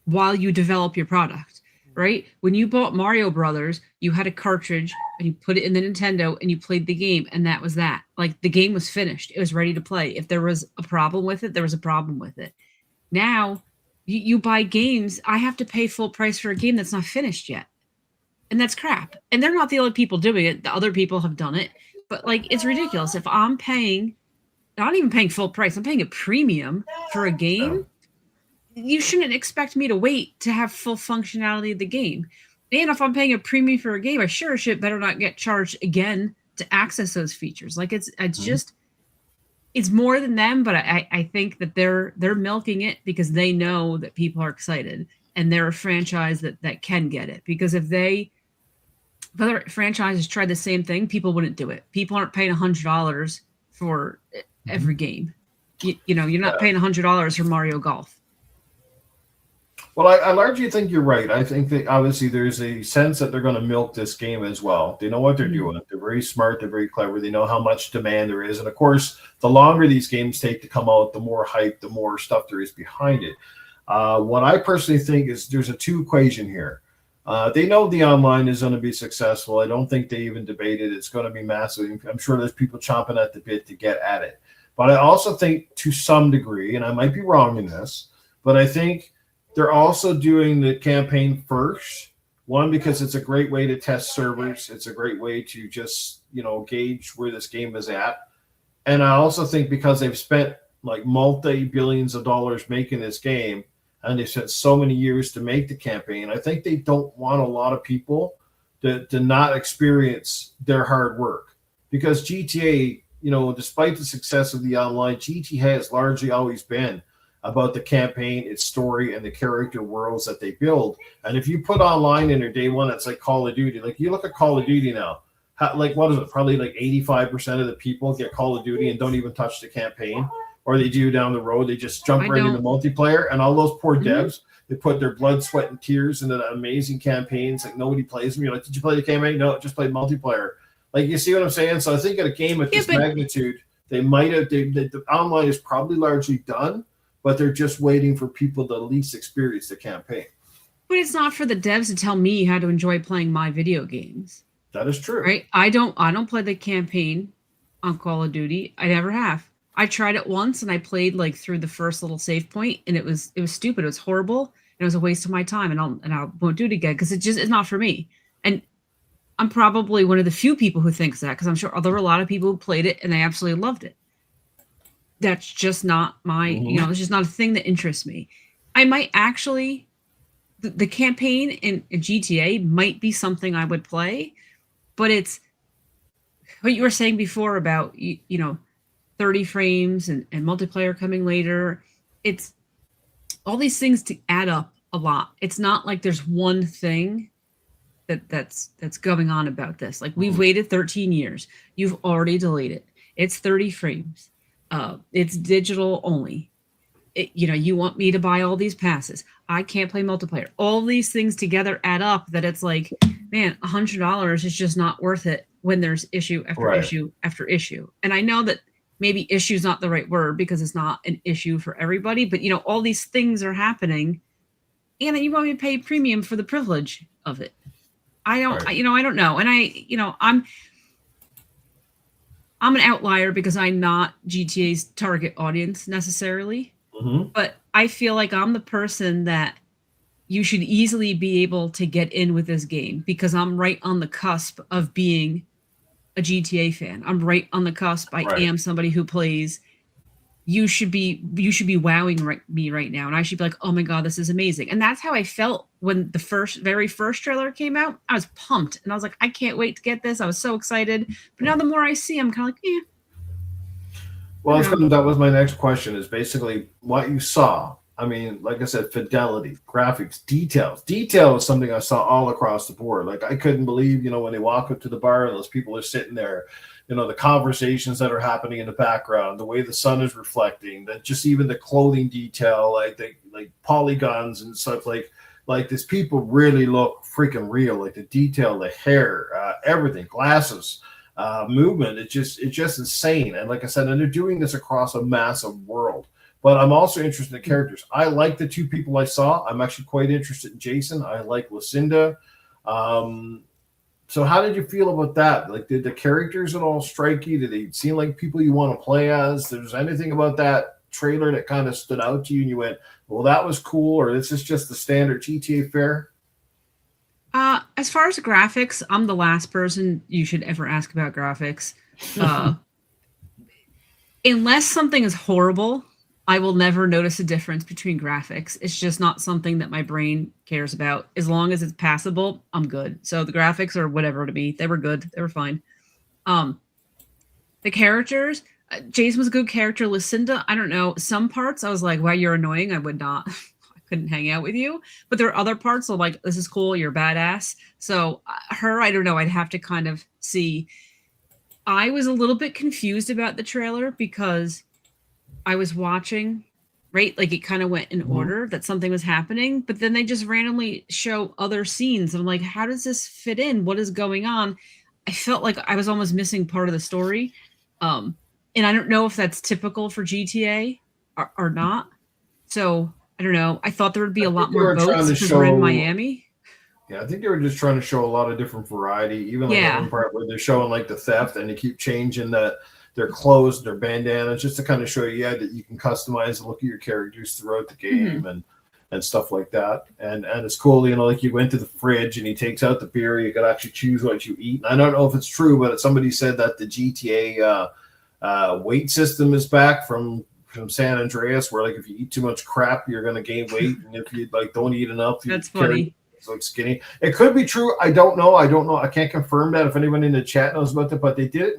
Speaker 5: while you develop your product, right? When you bought Mario Brothers, you had a cartridge and you put it in the Nintendo and you played the game, and that was that. Like, the game was finished. It was ready to play. If there was a problem with it, there was a problem with it. Now, you buy games, I have to pay full price for a game that's not finished yet. And that's crap. And they're not the only people doing it. The other people have done it. But, like, it's ridiculous. If I'm not even paying full price, I'm paying a premium for a game, you shouldn't expect me to wait to have full functionality of the game. And if I'm paying a premium for a game, I sure should better not get charged again to access those features. Like, it's just, it's more than them, but I think that they're milking it because they know that people are excited and they're a franchise that can get it. Because if other franchises tried the same thing, people wouldn't do it. People aren't paying $100 for every game. You're not paying $100 for Mario Golf.
Speaker 1: Well, I largely think you're right. I think that obviously there's a sense that they're going to milk this game as well. They know what they're doing. They're very smart. They're very clever. They know how much demand there is. And, of course, the longer these games take to come out, the more hype, the more stuff there is behind it. What I personally think is there's a two equation here. They know the online is going to be successful. I don't think they even debated it's going to be massive. I'm sure there's people chomping at the bit to get at it. But I also think to some degree, and I might be wrong in this, but I think they're also doing the campaign first. One, because it's a great way to test servers. It's a great way to just, gauge where this game is at. And I also think because they've spent like multi-billions of dollars making this game, and they spent so many years to make the campaign, I think they don't want a lot of people to not experience their hard work. Because GTA, despite the success of the online, GTA has largely always been about the campaign, its story, and the character worlds that they build. And if you put online in their day one, it's like Call of Duty. Like, you look at Call of Duty now, what is it? Probably like 85% of the people get Call of Duty and don't even touch the campaign. Or they do down the road. They just jump right into multiplayer. And all those poor devs, they put their blood, sweat, and tears into that amazing campaigns. Like, nobody plays them. You're like, did you play the campaign? No, just played multiplayer. Like, you see what I'm saying? So I think at a game of this magnitude, they might have, the online is probably largely done, but they're just waiting for people to at least experience the campaign.
Speaker 5: But it's not for the devs to tell me how to enjoy playing my video games.
Speaker 1: That is true.
Speaker 5: Right? I don't play the campaign on Call of Duty. I never have. I tried it once and I played like through the first little save point, and it was stupid. It was horrible. And it was a waste of my time, and I won't do it again because it's not for me. And I'm probably one of the few people who thinks that, because I'm sure there were a lot of people who played it and they absolutely loved it. That's just not my, it's just not a thing that interests me. I might actually, the campaign in GTA might be something I would play, but it's what you were saying before about, 30 frames and multiplayer coming later. It's all these things to add up a lot. It's not like there's one thing that's going on about this. Like we've waited 13 years. You've already deleted. It's 30 frames. It's digital only. You want me to buy all these passes. I can't play multiplayer. All these things together add up that it's like, man, $100 is just not worth it when there's issue after issue after issue. And I know that maybe issue is not the right word because it's not an issue for everybody, but all these things are happening and then you want me to pay premium for the privilege of it. I don't, I don't know. And I'm an outlier because I'm not GTA's target audience necessarily. But I feel like I'm the person that you should easily be able to get in with this game because I'm right on the cusp of being a GTA fan. I'm right on the cusp. I am somebody who plays. You should be wowing me right now, and I should be like, oh my god, this is amazing. And that's how I felt when the very first trailer came out. I was pumped, and I was like, I can't wait to get this. I was so excited. But now the more I see, I'm kind of like, eh.
Speaker 1: Well, that was my next question, is basically what you saw. I mean, like I said, fidelity, graphics, details. Detail is something I saw all across the board. Like I couldn't believe, when they walk up to the bar and those people are sitting there, the conversations that are happening in the background, the way the sun is reflecting, that just even the clothing detail, like polygons and stuff, like these people really look freaking real. Like the detail, the hair, everything, glasses. Movement, it's just insane. And like I said, and they're doing this across a massive world. But I'm also interested in the characters. I like the two people I saw. I'm actually quite interested in Jason. I like Lucinda. So how did you feel about that? Like, did the characters at all strike you? Did they seem like people you want to play as? There's anything about that trailer that kind of stood out to you and you went, well, that was cool, or this is just the standard GTA fare?
Speaker 5: As far as graphics, I'm the last person you should ever ask about graphics. Unless something is horrible, I will never notice a difference between graphics. It's just not something that my brain cares about. As long as it's passable, I'm good. So the graphics are whatever to me. They were good. They were fine. The characters, Jason was a good character. Lucinda, I don't know. Some parts I was like, wow, you're annoying. I would not. Couldn't hang out with you. But there are other parts of like, this is cool, you're badass. So her, I don't know, I'd have to kind of see. I was a little bit confused about the trailer because I was watching, right? Like it kind of went in order that something was happening, but then they just randomly show other scenes. I'm like, how does this fit in? What is going on? I felt like I was almost missing part of the story. And I don't know if that's typical for GTA or not. So I don't know. I thought there would be a lot more boats because we're in Miami.
Speaker 1: Yeah, I think they were just trying to show a lot of different variety. Even like one part where they're showing like the theft and they keep changing their clothes, their bandanas, just to kind of show you that you can customize and look at your characters throughout the game and stuff like that. And it's cool, like you went to the fridge and he takes out the beer. You could actually choose what you eat. And I don't know if it's true, but somebody said that the GTA weight system is back from San Andreas, where like if you eat too much crap, you're gonna gain weight, and if you like don't eat enough,
Speaker 5: that's funny.
Speaker 1: So skinny. It could be true. I don't know. I can't confirm that. If anyone in the chat knows about that, but they did it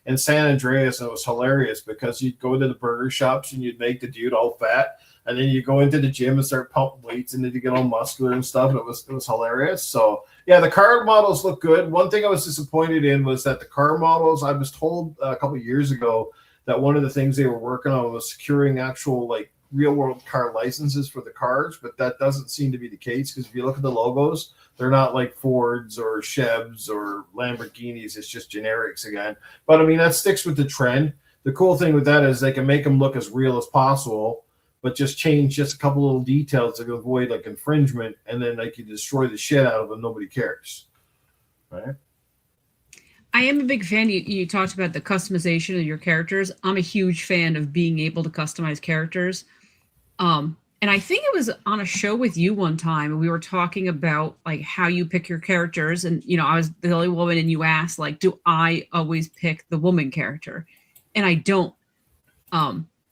Speaker 1: in San Andreas, and it was hilarious because you'd go to the burger shops and you'd make the dude all fat, and then you go into the gym and start pumping weights, and then you get all muscular and stuff. And it was hilarious. So yeah, the car models look good. One thing I was disappointed in was that the car models. I was told a couple of years ago that one of the things they were working on was securing actual like real world car licenses for the cars, but that doesn't seem to be the case because if you look at the logos, they're not like Fords or Chevs or Lamborghinis. It's just generics again. But I mean, that sticks with the trend. The cool thing with that is they can make them look as real as possible, but just change just a couple little details to avoid like infringement, and then like you destroy the shit out of them. Nobody cares, right?
Speaker 5: I am a big fan. You talked about the customization of your characters. I'm a huge fan of being able to customize characters. And I think it was on a show with you one time, and we were talking about like how you pick your characters. And, I was the only woman, and you asked, like, do I always pick the woman character? And I don't.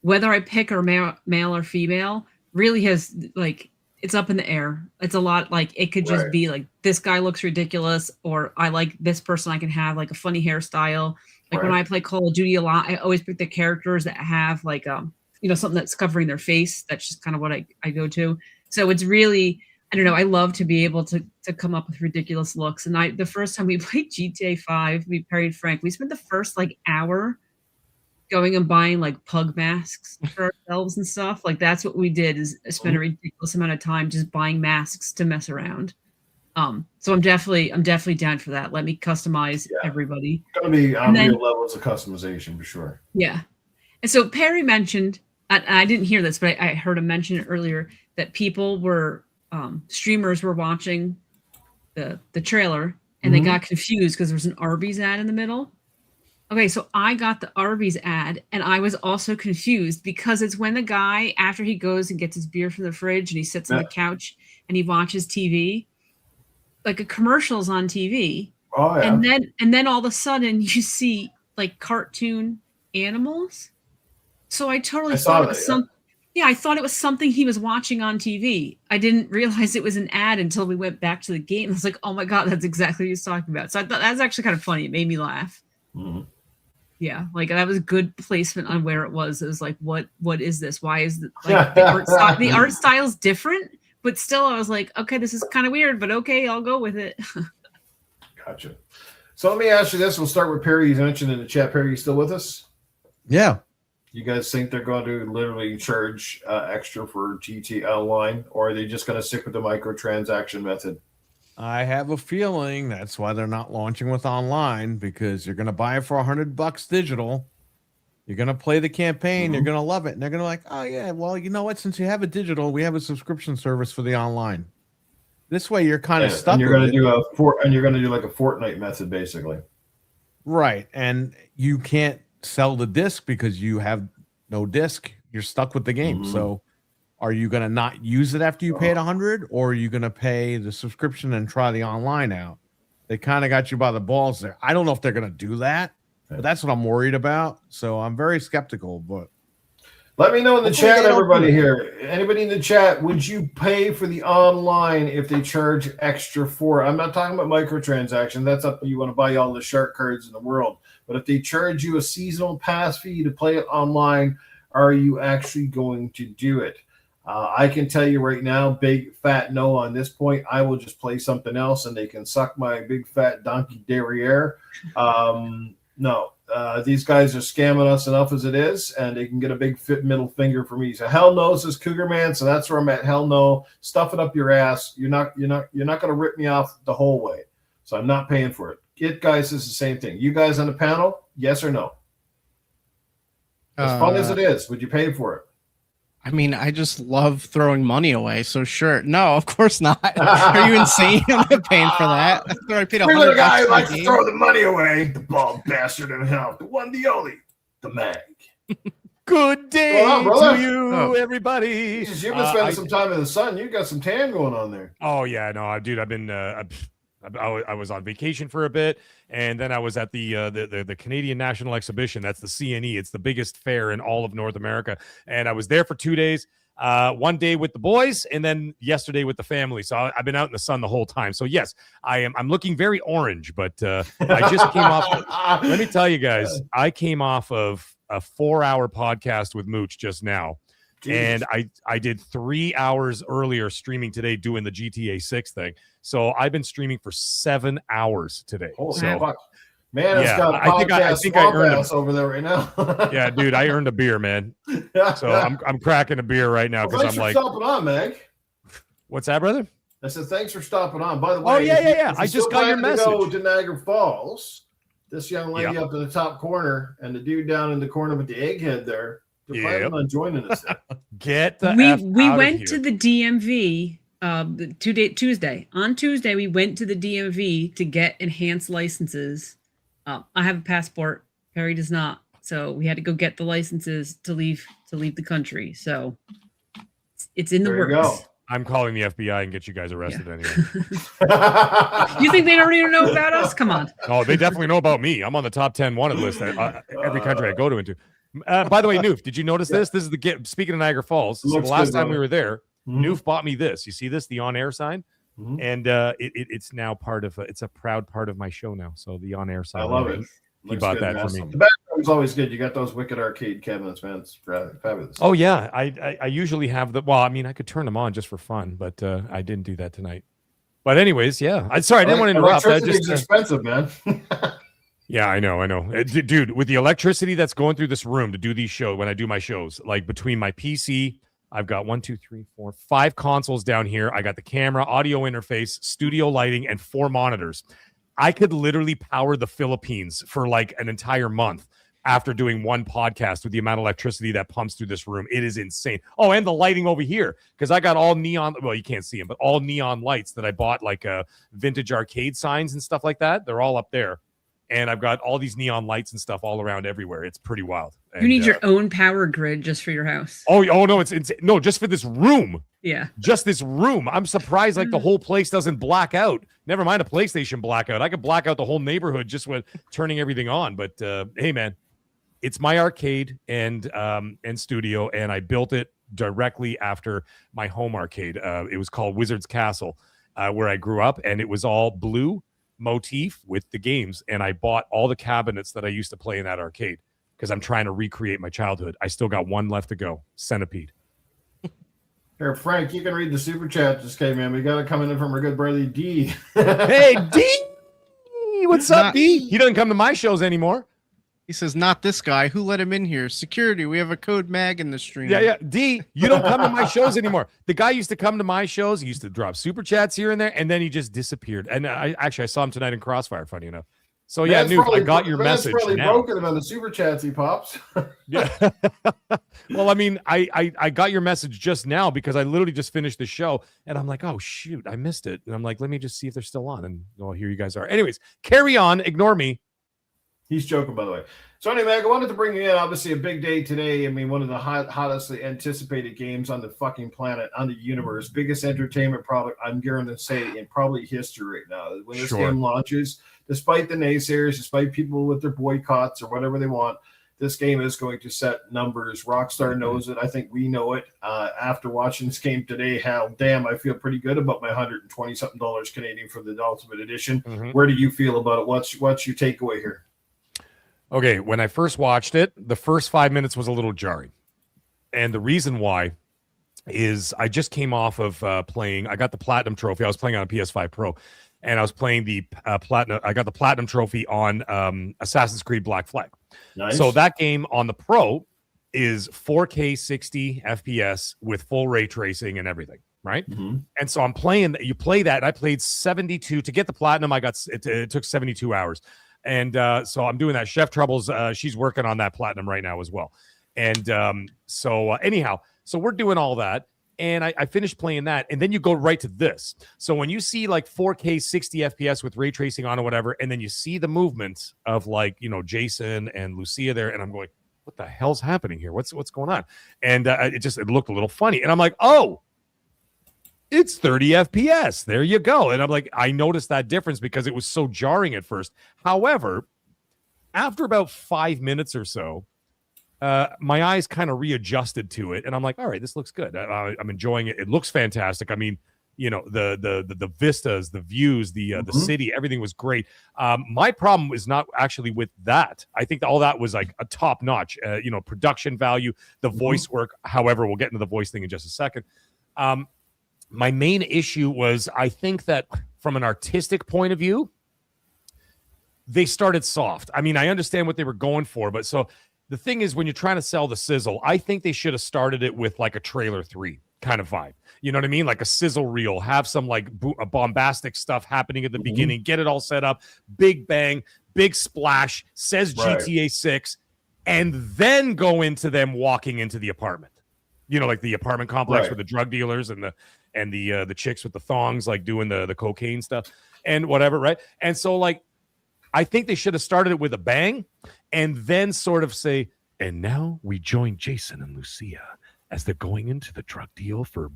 Speaker 5: Whether I pick or male or female really has like, it's up in the air. It's a lot. Like it could just be like, this guy looks ridiculous, or I like this person. I can have like a funny hairstyle. Like when I play Call of Duty a lot, I always pick the characters that have like, something that's covering their face. That's just kind of what I go to. So it's really, I don't know. I love to be able to come up with ridiculous looks. And the first time we played GTA 5, we parried Frank. We spent the first like hour going and buying like pug masks for ourselves and stuff. Like that's what we did, is spend a ridiculous amount of time just buying masks to mess around. So I'm definitely down for that. Let me customize everybody.
Speaker 1: It's gonna be on real levels of customization for sure.
Speaker 5: Yeah. And so Perry mentioned, I didn't hear this, but I heard him mention it earlier, that people were streamers were watching the trailer and they got confused because there was an Arby's ad in the middle. Okay, so I got the Arby's ad and I was also confused because it's when the guy, after he goes and gets his beer from the fridge and he sits on the couch and he watches TV, like a commercial's on TV.
Speaker 1: Oh yeah.
Speaker 5: And then all of a sudden you see like cartoon animals. So I totally thought it was I thought it was something he was watching on TV. I didn't realize it was an ad until we went back to the game. I was like, oh my God, that's exactly what he was talking about. So I thought that was actually kind of funny. It made me laugh.
Speaker 1: Mm-hmm.
Speaker 5: Yeah, like that was good placement on where it was. It was like, what is this? Why is it like the art style's different? But still, I was like, okay, this is kind of weird, but okay, I'll go with it.
Speaker 1: Gotcha. So let me ask you this. We'll start with Perry. You mentioned in the chat. Perry, you still with us?
Speaker 2: Yeah.
Speaker 1: You guys think they're going to literally charge extra for GT Online, or are they just going to stick with the microtransaction method?
Speaker 2: I have a feeling that's why they're not launching with online, because you're going to buy it for $100 digital. You're going to play the campaign. You're going to love it. And they're going to like, oh, yeah, well, you know what? Since you have a digital, we have a subscription service for the online. This way you're kind of stuck.
Speaker 1: And you're going to do like a Fortnite method, basically.
Speaker 2: Right. And you can't sell the disc because you have no disc. You're stuck with the game. So are you going to not use it after you paid $100, or are you going to pay the subscription and try the online out? They kind of got you by the balls there. I don't know if they're going to do that, but that's what I'm worried about. So I'm very skeptical, but
Speaker 1: let me know in the chat, everybody here. Anybody in the chat, would you pay for the online if they charge extra for it? I'm not talking about microtransactions. That's up to you. Want to buy all the shark cards in the world. But if they charge you a seasonal pass fee to play it online, are you actually going to do it? I can tell you right now, big fat no on this point. I will just play something else and they can suck my big fat donkey derriere. No, these guys are scamming us enough as it is, and they can get a big fit middle finger from me. So hell no, says Cougar Man. So that's where I'm at. Hell no, stuff it up your ass. You're not going to rip me off the whole way. So I'm not paying for it. It guys is the same thing. You guys on the panel, yes or no? As fun as it is, would you pay for it?
Speaker 3: I mean, I just love throwing money away. So sure, no, of course not. Are you insane? I'm not paying for that. I paid $100.
Speaker 1: Guy who likes to throw the money away. The bald bastard in hell. The one, the only, the mag.
Speaker 2: Good day to you, everybody.
Speaker 1: Jesus, you've been spending some time in the sun. You got some tan going on there.
Speaker 6: Oh yeah, no, dude, I've been. I was on vacation for a bit, and then I was at the Canadian National Exhibition. That's the CNE. It's the biggest fair in all of North America, and I was there for 2 days. One day with the boys, and then yesterday with the family. So I've been out in the sun the whole time. So yes, I'm looking very orange, but I just came off. Let me tell you guys, I came off of a 4-hour podcast with Mooch just now. Jeez. And I did 3 hours earlier streaming today doing the GTA 6 thing. So I've been streaming for 7 hours today.
Speaker 1: Holy
Speaker 6: so,
Speaker 1: fuck. Man, it's got
Speaker 6: I think I earned
Speaker 1: over there right now.
Speaker 6: Yeah, dude, I earned a beer, man. So I'm cracking a beer right now because I'm like,
Speaker 1: stopping on, Meg.
Speaker 6: What's that, brother?
Speaker 1: I said thanks for stopping on. By the way,
Speaker 6: oh yeah. I just got your message.
Speaker 1: To go to Niagara Falls. This young lady up in the top corner and the dude down in the corner with the egghead there. They're planning on joining us there.
Speaker 6: Get the
Speaker 5: we went to the DMV Tuesday. On Tuesday, we went to the DMV to get enhanced licenses. I have a passport. Perry does not. So we had to go get the licenses to leave the country. So it's in the works.
Speaker 1: Go.
Speaker 6: I'm calling the FBI and get you guys arrested anyway.
Speaker 5: You think they don't even know about us? Come on.
Speaker 6: Oh, they definitely know about me. I'm on the top 10 wanted list every country I go to into. By the way, Newf, did you notice this? This is speaking of Niagara Falls. So the last time we were there, Newf bought me this. You see this, the on-air sign? And it's now part of it's a proud part of my show now. So the on-air sign.
Speaker 1: I love it.
Speaker 6: He bought that for me.
Speaker 1: The background's always good. You got those wicked arcade cabinets, man. It's fabulous.
Speaker 6: Oh yeah, I usually have the. Well, I mean, I could turn them on just for fun, but I didn't do that tonight. But anyways, yeah. I didn't want to interrupt.
Speaker 1: Electricity's expensive, man.
Speaker 6: Yeah, I know. Dude, with the electricity that's going through this room to do these shows, when I do my shows, like between my PC, I've got 5 consoles down here. I got the camera, audio interface, studio lighting, and 4 monitors. I could literally power the Philippines for like an entire month after doing one podcast with the amount of electricity that pumps through this room. It is insane. Oh, and the lighting over here, because I got all neon. Well, you can't see them, but all neon lights that I bought, like vintage arcade signs and stuff like that. They're all up there. And I've got all these neon lights and stuff all around everywhere. It's pretty wild. And,
Speaker 5: you need your own power grid just for your house.
Speaker 6: Oh no, it's no, just for this room.
Speaker 5: Yeah.
Speaker 6: Just this room. I'm surprised like the whole place doesn't black out. Never mind a PlayStation blackout. I could black out the whole neighborhood just with turning everything on. But hey man, it's my arcade and studio, and I built it directly after my home arcade. It was called Wizard's Castle, where I grew up, and it was all blue motif with the games, and I bought all the cabinets that I used to play in that arcade because I'm trying to recreate my childhood. I still got one left to go. Centipede.
Speaker 1: Here, Frank, you can read the super chat just came in. We got it coming in from our good brother D.
Speaker 6: Hey D, what's up, D? He doesn't come to my shows anymore.
Speaker 3: He says, not this guy. Who let him in here? Security. We have a code mag in the stream.
Speaker 6: Yeah. D, you don't come to my shows anymore. The guy used to come to my shows. He used to drop super chats here and there, and then he just disappeared. And I saw him tonight in Crossfire, funny enough. So yeah, Newf, I got your message.
Speaker 1: Probably
Speaker 6: now.
Speaker 1: Broken him on the super chats he pops.
Speaker 6: Yeah. Well, I mean, I got your message just now because I literally just finished the show, and I'm like, oh shoot, I missed it. And I'm like, let me just see if they're still on. And oh, here you guys are. Anyways, carry on. Ignore me.
Speaker 1: He's joking, by the way. So anyway, I wanted to bring you in. Obviously, a big day today. I mean, one of the hottest anticipated games on the fucking planet, on the universe, biggest entertainment product, I'm going to say, in probably history right now. When this game launches, despite the naysayers, despite people with their boycotts or whatever they want, this game is going to set numbers. Rockstar knows it. I think we know it. After watching this game today, hell damn, I feel pretty good about my $120-something Canadian for the Ultimate Edition. Mm-hmm. Where do you feel about it? What's your takeaway here?
Speaker 6: Okay, when I first watched it, the first 5 minutes was a little jarring. And the reason why is I just came off of playing. I got the Platinum Trophy. I was playing on a PS5 Pro. And I was playing the Platinum. I got the Platinum Trophy on Assassin's Creed Black Flag. Nice. So that game on the Pro is 4K 60 FPS with full ray tracing and everything, right? Mm-hmm. And so I'm playing. You play that. And I played 72 to get the Platinum. It took 72 hours. And so I'm doing that. Chef Troubles, she's working on that Platinum right now as well. And anyhow, so we're doing all that. And I finished playing that. And then you go right to this. So when you see like 4K 60 FPS with ray tracing on or whatever, and then you see the movement of like, Jason and Lucia there. And I'm going, what the hell's happening here? What's going on? And it looked a little funny. And I'm like, oh, it's 30 FPS. There you go. And I'm like, I noticed that difference because it was so jarring at first. However, after about 5 minutes or so, my eyes kind of readjusted to it. And I'm like, all right, this looks good. I'm enjoying it. It looks fantastic. I mean, the vistas, the views, the city, everything was great. My problem is not actually with that. I think all that was like a top notch, production value, the voice work. However, we'll get into the voice thing in just a second. My main issue was, I think that from an artistic point of view, they started soft. I mean, I understand what they were going for, but so the thing is, when you're trying to sell the sizzle, I think they should have started it with like a trailer 3 kind of vibe. You know what I mean? Like a sizzle reel, have some like bombastic stuff happening at the beginning, get it all set up, big bang, big splash, says GTA 6, and then go into them walking into the apartment. Like the apartment complex with the drug dealers and the chicks with the thongs, like doing the cocaine stuff and whatever, right? And so, like, I think they should have started it with a bang and then sort of say, and now we join Jason and Lucia as they're going into the drug deal for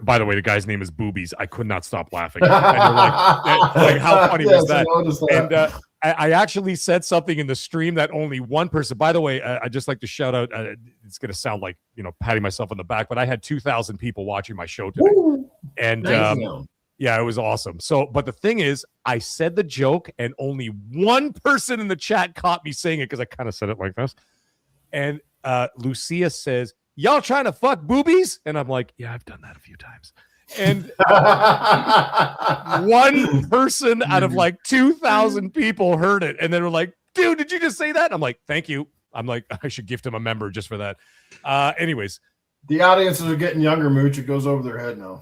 Speaker 6: by the way, the guy's name is Boobies. I could not stop laughing. And you're like how funny was that? And I actually said something in the stream that only one person, by the way, I'd just like to shout out, it's going to sound like, patting myself on the back, but I had 2,000 people watching my show today. Woo! And Yeah, it was awesome. So, but the thing is, I said the joke, and only one person in the chat caught me saying it because I kind of said it like this. And Lucia says, "Y'all trying to fuck boobies?" And I'm like, "Yeah, I've done that a few times." And one person out of like 2,000 people heard it, and they were like, "Dude, did you just say that?" I'm like, "Thank you." I'm like, I should gift him a member just for that. Anyways.
Speaker 1: The audiences are getting younger, Mooch. It goes over their head now.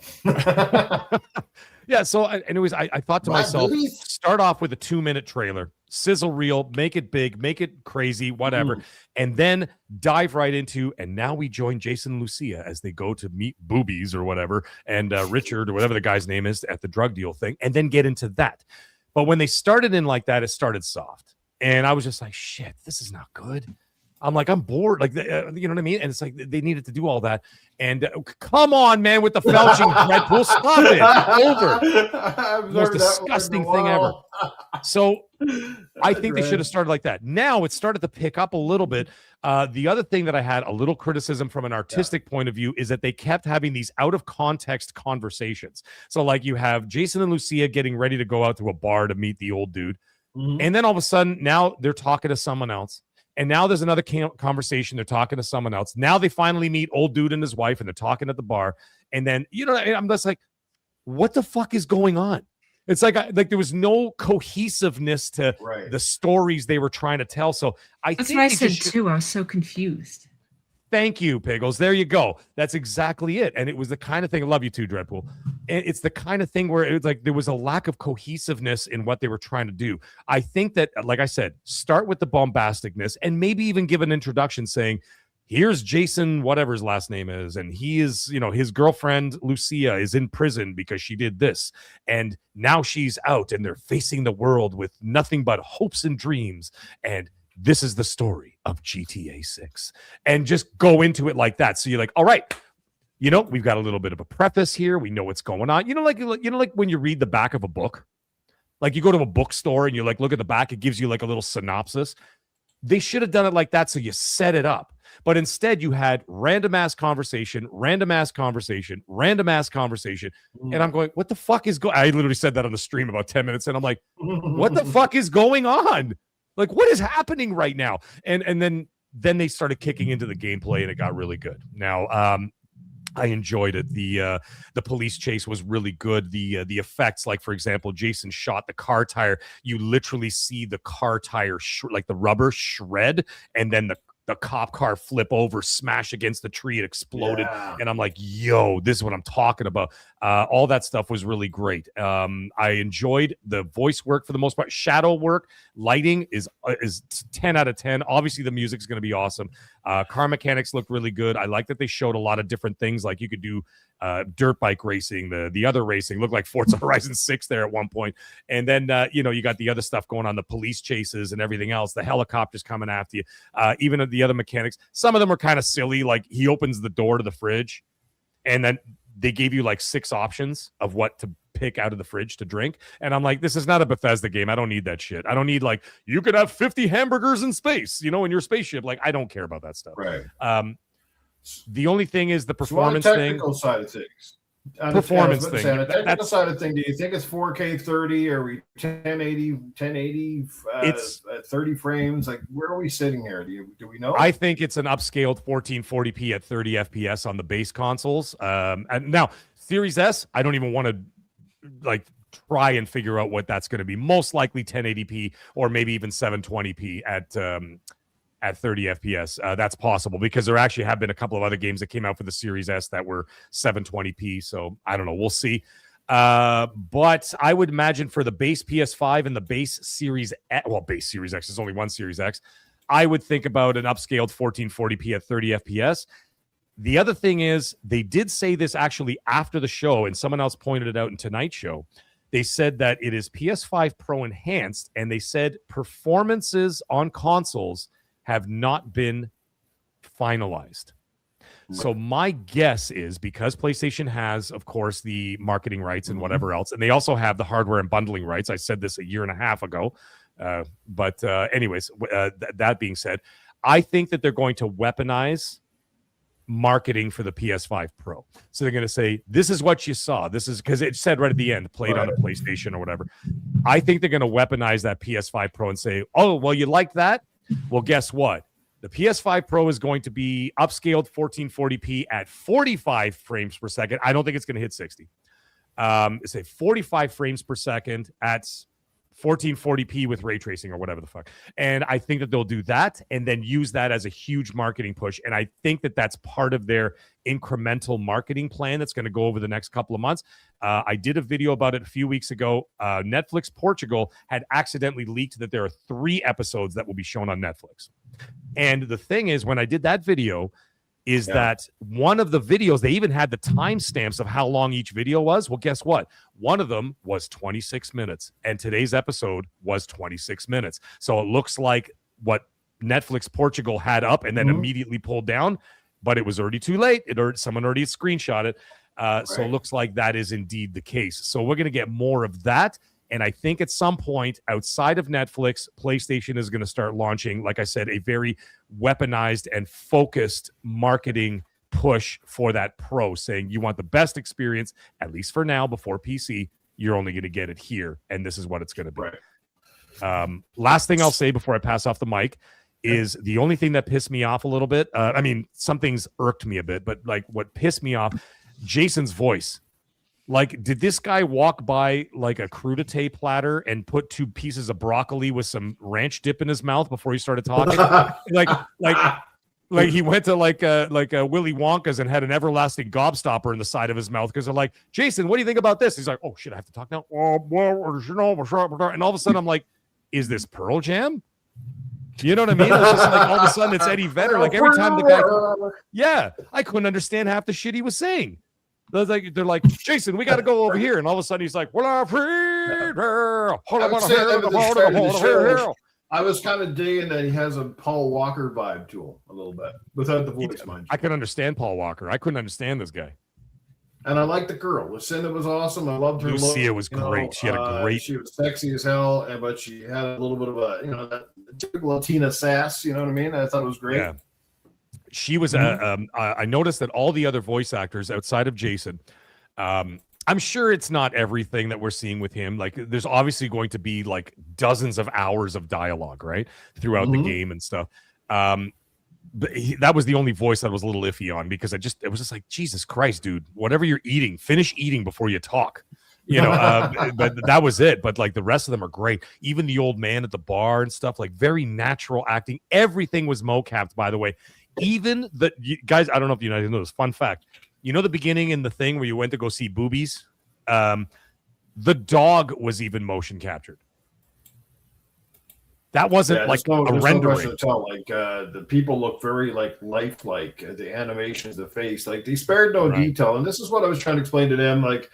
Speaker 6: Yeah. So, anyways, I thought to myself, start off with a 2-minute trailer, sizzle reel, make it big, make it crazy, whatever, and then dive right into. And now we join Jason and Lucia as they go to meet boobies or whatever, and Richard or whatever the guy's name is at the drug deal thing, and then get into that. But when they started in like that, it started soft, and I was just like, shit, this is not good. I'm like, I'm bored. Like, you know what I mean? And it's like they needed to do all that. And come on, man, with the felching Deadpool. Stop it. Over. Most disgusting thing ever. So I think they should have started like that. Now it started to pick up a little bit. The other thing that I had a little criticism from an artistic point of view is that they kept having these out of context conversations. So like you have Jason and Lucia getting ready to go out to a bar to meet the old dude. And then all of a sudden now they're talking to someone else. And now there's another conversation. They're talking to someone else. Now they finally meet old dude and his wife, and they're talking at the bar. And then, you know, I'm just like, what the fuck is going on? It's like there was no cohesiveness to the stories they were trying to tell. So
Speaker 5: that's what I said too. I was so confused.
Speaker 6: Thank you, Piggles. There you go. That's exactly it. And it was the kind of thing. I love you too, Dreadpool. And it's the kind of thing where it was like there was a lack of cohesiveness in what they were trying to do. I think that, like I said, start with the bombasticness and maybe even give an introduction saying, here's Jason, whatever his last name is, and he is, you know, his girlfriend Lucia is in prison because she did this, and now she's out, and they're facing the world with nothing but hopes and dreams, and this is the story of GTA 6, and just go into it like that. So you're like, all right, you know, we've got a little bit of a preface here. We know what's going on. Like when you read the back of a book, like you go to a bookstore and you like look at the back, it gives you like a little synopsis. They should have done it like that. So you set it up, but instead you had random ass conversation. And I'm going, what the fuck is going? I literally said that on the stream about 10 minutes. And I'm like, what the fuck is going on? Like, what is happening right now? And then they started kicking into the gameplay, and it got really good. Now, I enjoyed it. The police chase was really good. The effects, like for example, Jason shot the car tire. You literally see the car tire, like the rubber shred, and then the cop car flip over, smash against the tree, it exploded. Yeah. And I'm like, yo, this is what I'm talking about. All that stuff was really great. I enjoyed the voice work for the most part. Shadow work, lighting is 10 out of 10. Obviously, the music's going to be awesome. Car mechanics looked really good. I like that they showed a lot of different things. Like you could do dirt bike racing. The other racing looked like Forza Horizon 6 there at one point. And then, you got the other stuff going on, the police chases and everything else, the helicopters coming after you. Even the other mechanics, some of them are kind of silly. Like he opens the door to the fridge and then they gave you like 6 options of what to pick out of the fridge to drink. And I'm like, this is not a Bethesda game. I don't need that shit. I don't need like, you could have 50 hamburgers in space, in your spaceship. Like, I don't care about that stuff.
Speaker 1: Right.
Speaker 6: The only thing is the performance
Speaker 1: thing. Technical side of things.
Speaker 6: Performance thing.
Speaker 1: On the technical side of thing, do you think it's 4K 30 or 1080
Speaker 6: it's
Speaker 1: 30 frames? Like, where are we sitting here? Do we know?
Speaker 6: I think it's an upscaled 1440p at 30 FPS on the base consoles. And now Series S, I don't even want to like try and figure out what that's going to be. Most likely 1080p or maybe even 720p at 30 FPS. That's possible because there actually have been a couple of other games that came out for the Series S that were 720p. So I don't know. We'll see. But I would imagine for the base PS5 and the base Series X, base Series X, there's only one Series X. I would think about an upscaled 1440p at 30 FPS. The other thing is they did say this actually after the show, and someone else pointed it out in tonight's show. They said that it is PS5 Pro enhanced, and they said performances on consoles have not been finalized. Right. So my guess is because PlayStation has, of course, the marketing rights and whatever else, and they also have the hardware and bundling rights. I said this a year and a half ago. Anyways, that being said, I think that they're going to weaponize marketing for the PS5 Pro. So they're going to say, this is what you saw. This is because it said right at the end, played on a PlayStation or whatever. I think they're going to weaponize that PS5 Pro and say, oh, well, you like that? Well, guess what? The PS5 Pro is going to be upscaled 1440p at 45 frames per second. I don't think it's going to hit 60. Say 45 frames per second at 1440p with ray tracing or whatever the fuck. And I think that they'll do that and then use that as a huge marketing push. And I think that that's part of their incremental marketing plan that's going to go over the next couple of months. I did a video about it a few weeks ago. Netflix Portugal had accidentally leaked that there are 3 episodes that will be shown on Netflix. And the thing is, when I did that video, is that one of the videos, they even had the timestamps of how long each video was. Well, guess what? One of them was 26 minutes, and today's episode was 26 minutes. So it looks like what Netflix Portugal had up and then immediately pulled down, but it was already too late. Someone already screenshot it. So it looks like that is indeed the case. So we're going to get more of that. And I think at some point outside of Netflix, PlayStation is going to start launching, like I said, a very weaponized and focused marketing push for that Pro, saying you want the best experience, at least for now, before PC, you're only going to get it here. And this is what it's going to be. Right. Last thing I'll say before I pass off the mic is the only thing that pissed me off a little bit. I mean, some things irked me a bit, but like what pissed me off, Jason's voice. Like, did this guy walk by like a crudité platter and put 2 pieces of broccoli with some ranch dip in his mouth before he started talking? like he went to like a Willy Wonka's and had an everlasting gobstopper in the side of his mouth because they're like, Jason, what do you think about this? He's like, oh shit, I have to talk now. And all of a sudden I'm like, is this Pearl Jam? You know what I mean? It's just like all of a sudden it's Eddie Vedder. Like every time the guy, I couldn't understand half the shit he was saying. They're like, Jason, we got to go over here. And all of a sudden he's like, I
Speaker 1: was kind of digging that he has a Paul Walker vibe to him a little bit without the voice, mind you.
Speaker 6: I can understand Paul Walker. I couldn't understand this guy.
Speaker 1: And I like the girl. Lucinda was awesome. I loved her look.
Speaker 6: Lucia was great. She had a great.
Speaker 1: She was sexy as hell, but she had a little bit of a, that typical Latina sass. You know what I mean? I thought it was great. Yeah.
Speaker 6: She was. I noticed that all the other voice actors outside of Jason, I'm sure it's not everything that we're seeing with him. Like, there's obviously going to be like dozens of hours of dialogue, right, throughout the game and stuff. But that was the only voice that I was a little iffy on because it was just like, Jesus Christ, dude, whatever you're eating, finish eating before you talk. But that was it. But like the rest of them are great. Even the old man at the bar and stuff, like very natural acting. Everything was mocapped, by the way. Even guys, I don't know if you guys know this. Fun fact. You know the beginning in the thing where you went to go see boobies? The dog was even motion captured. That wasn't like a rendering.
Speaker 1: To tell. Like the people look very like lifelike. The animations, the face, like they spared no detail. And this is what I was trying to explain to them. Like,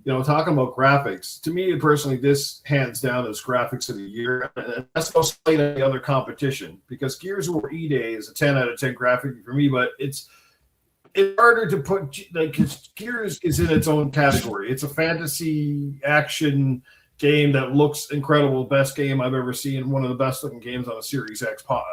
Speaker 1: talking about graphics. To me personally, this hands down is graphics of the year. And that's no slight of the other competition because Gears of War E-Day is a 10 out of 10 graphic for me, but it's harder to put, like, because Gears is in its own category. It's a fantasy action game that looks incredible. Best game I've ever seen. One of the best looking games on a Series X bar.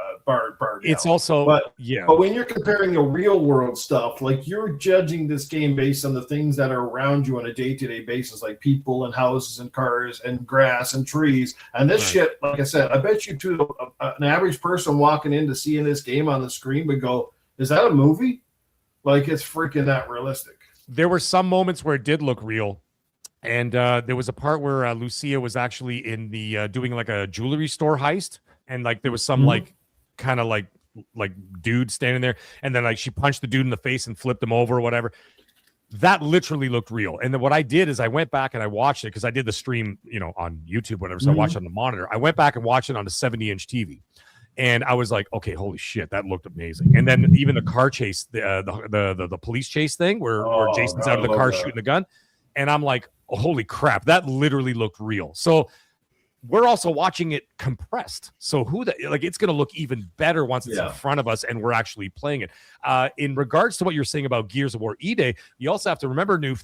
Speaker 6: It's also,
Speaker 1: but when you're comparing the real world stuff, like you're judging this game based on the things that are around you on a day-to-day basis, like people and houses and cars and grass and trees. And this shit, like I said, I bet you to an average person walking in to seeing this game on the screen would go, is that a movie? Like, it's freaking that realistic.
Speaker 6: There were some moments where it did look real. And there was a part where Lucia was actually in the doing like a jewelry store heist, and like there was some like kind of like dude standing there, and then like she punched the dude in the face and flipped him over or whatever. That literally looked real. And then what I did is I went back and I watched it because I did the stream, on YouTube, whatever. So I watched it on the monitor. I went back and watched it on a 70-inch TV. And I was like, okay, holy shit, that looked amazing. And then even the car chase, the police chase thing where Jason's out of the car shooting the gun. And I'm like, holy crap, that literally looked real. So we're also watching it compressed. So it's going to look even better once it's in front of us and we're actually playing it. In regards to what you're saying about Gears of War E-Day, you also have to remember, Newf,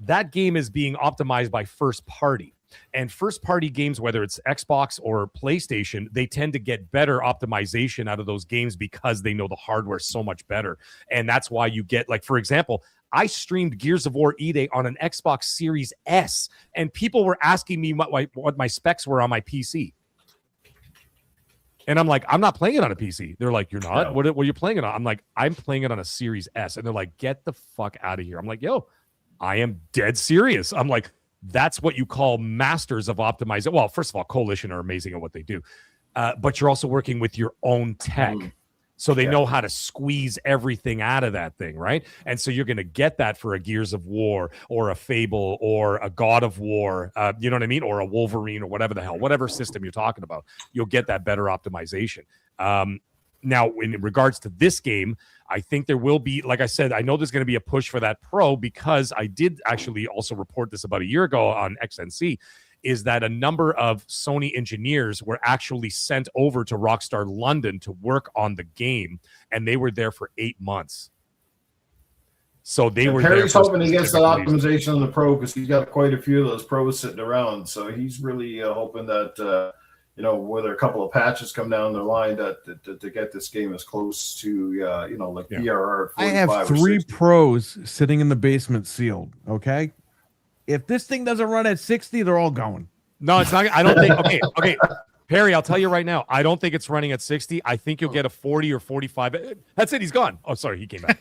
Speaker 6: that game is being optimized by first party. And first-party games, whether it's Xbox or PlayStation, they tend to get better optimization out of those games because they know the hardware so much better. And that's why you get, like, for example, I streamed Gears of War E-Day on an Xbox Series S, and people were asking me what my specs were on my PC. And I'm like, I'm not playing it on a PC. They're like, you're not? No. What are you playing it on? I'm like, I'm playing it on a Series S. And they're like, get the fuck out of here. I'm like, yo, I am dead serious. I'm like, that's what you call masters of optimizing. Well, first of all, Coalition are amazing at what they do. But you're also working with your own tech. So they know how to squeeze everything out of that thing, right? And so you're going to get that for a Gears of War or a Fable or a God of War, you know what I mean? Or a Wolverine or whatever the hell, whatever system you're talking about, you'll get that better optimization. Now, in regards to this game, I think there will be, like I said, I know there's going to be a push for that Pro, because I did actually also report this about a year ago on XNC, is that a number of Sony engineers were actually sent over to Rockstar London to work on the game, and they were there for 8 months. So they were
Speaker 1: Perry's
Speaker 6: there.
Speaker 1: hoping he gets that optimization on the Pro, because he's got quite a few of those Pros sitting around. So he's really hoping that, whether a couple of patches come down the line to get this game as close to, like VRR.
Speaker 2: I have 3 Pros sitting in the basement sealed, okay? If this thing doesn't run at 60, they're all going.
Speaker 6: No, it's not. I don't think. Okay. Perry, I'll tell you right now, I don't think it's running at 60. I think you'll get a 40 or 45. That's it. He's gone. Oh, sorry. He came back.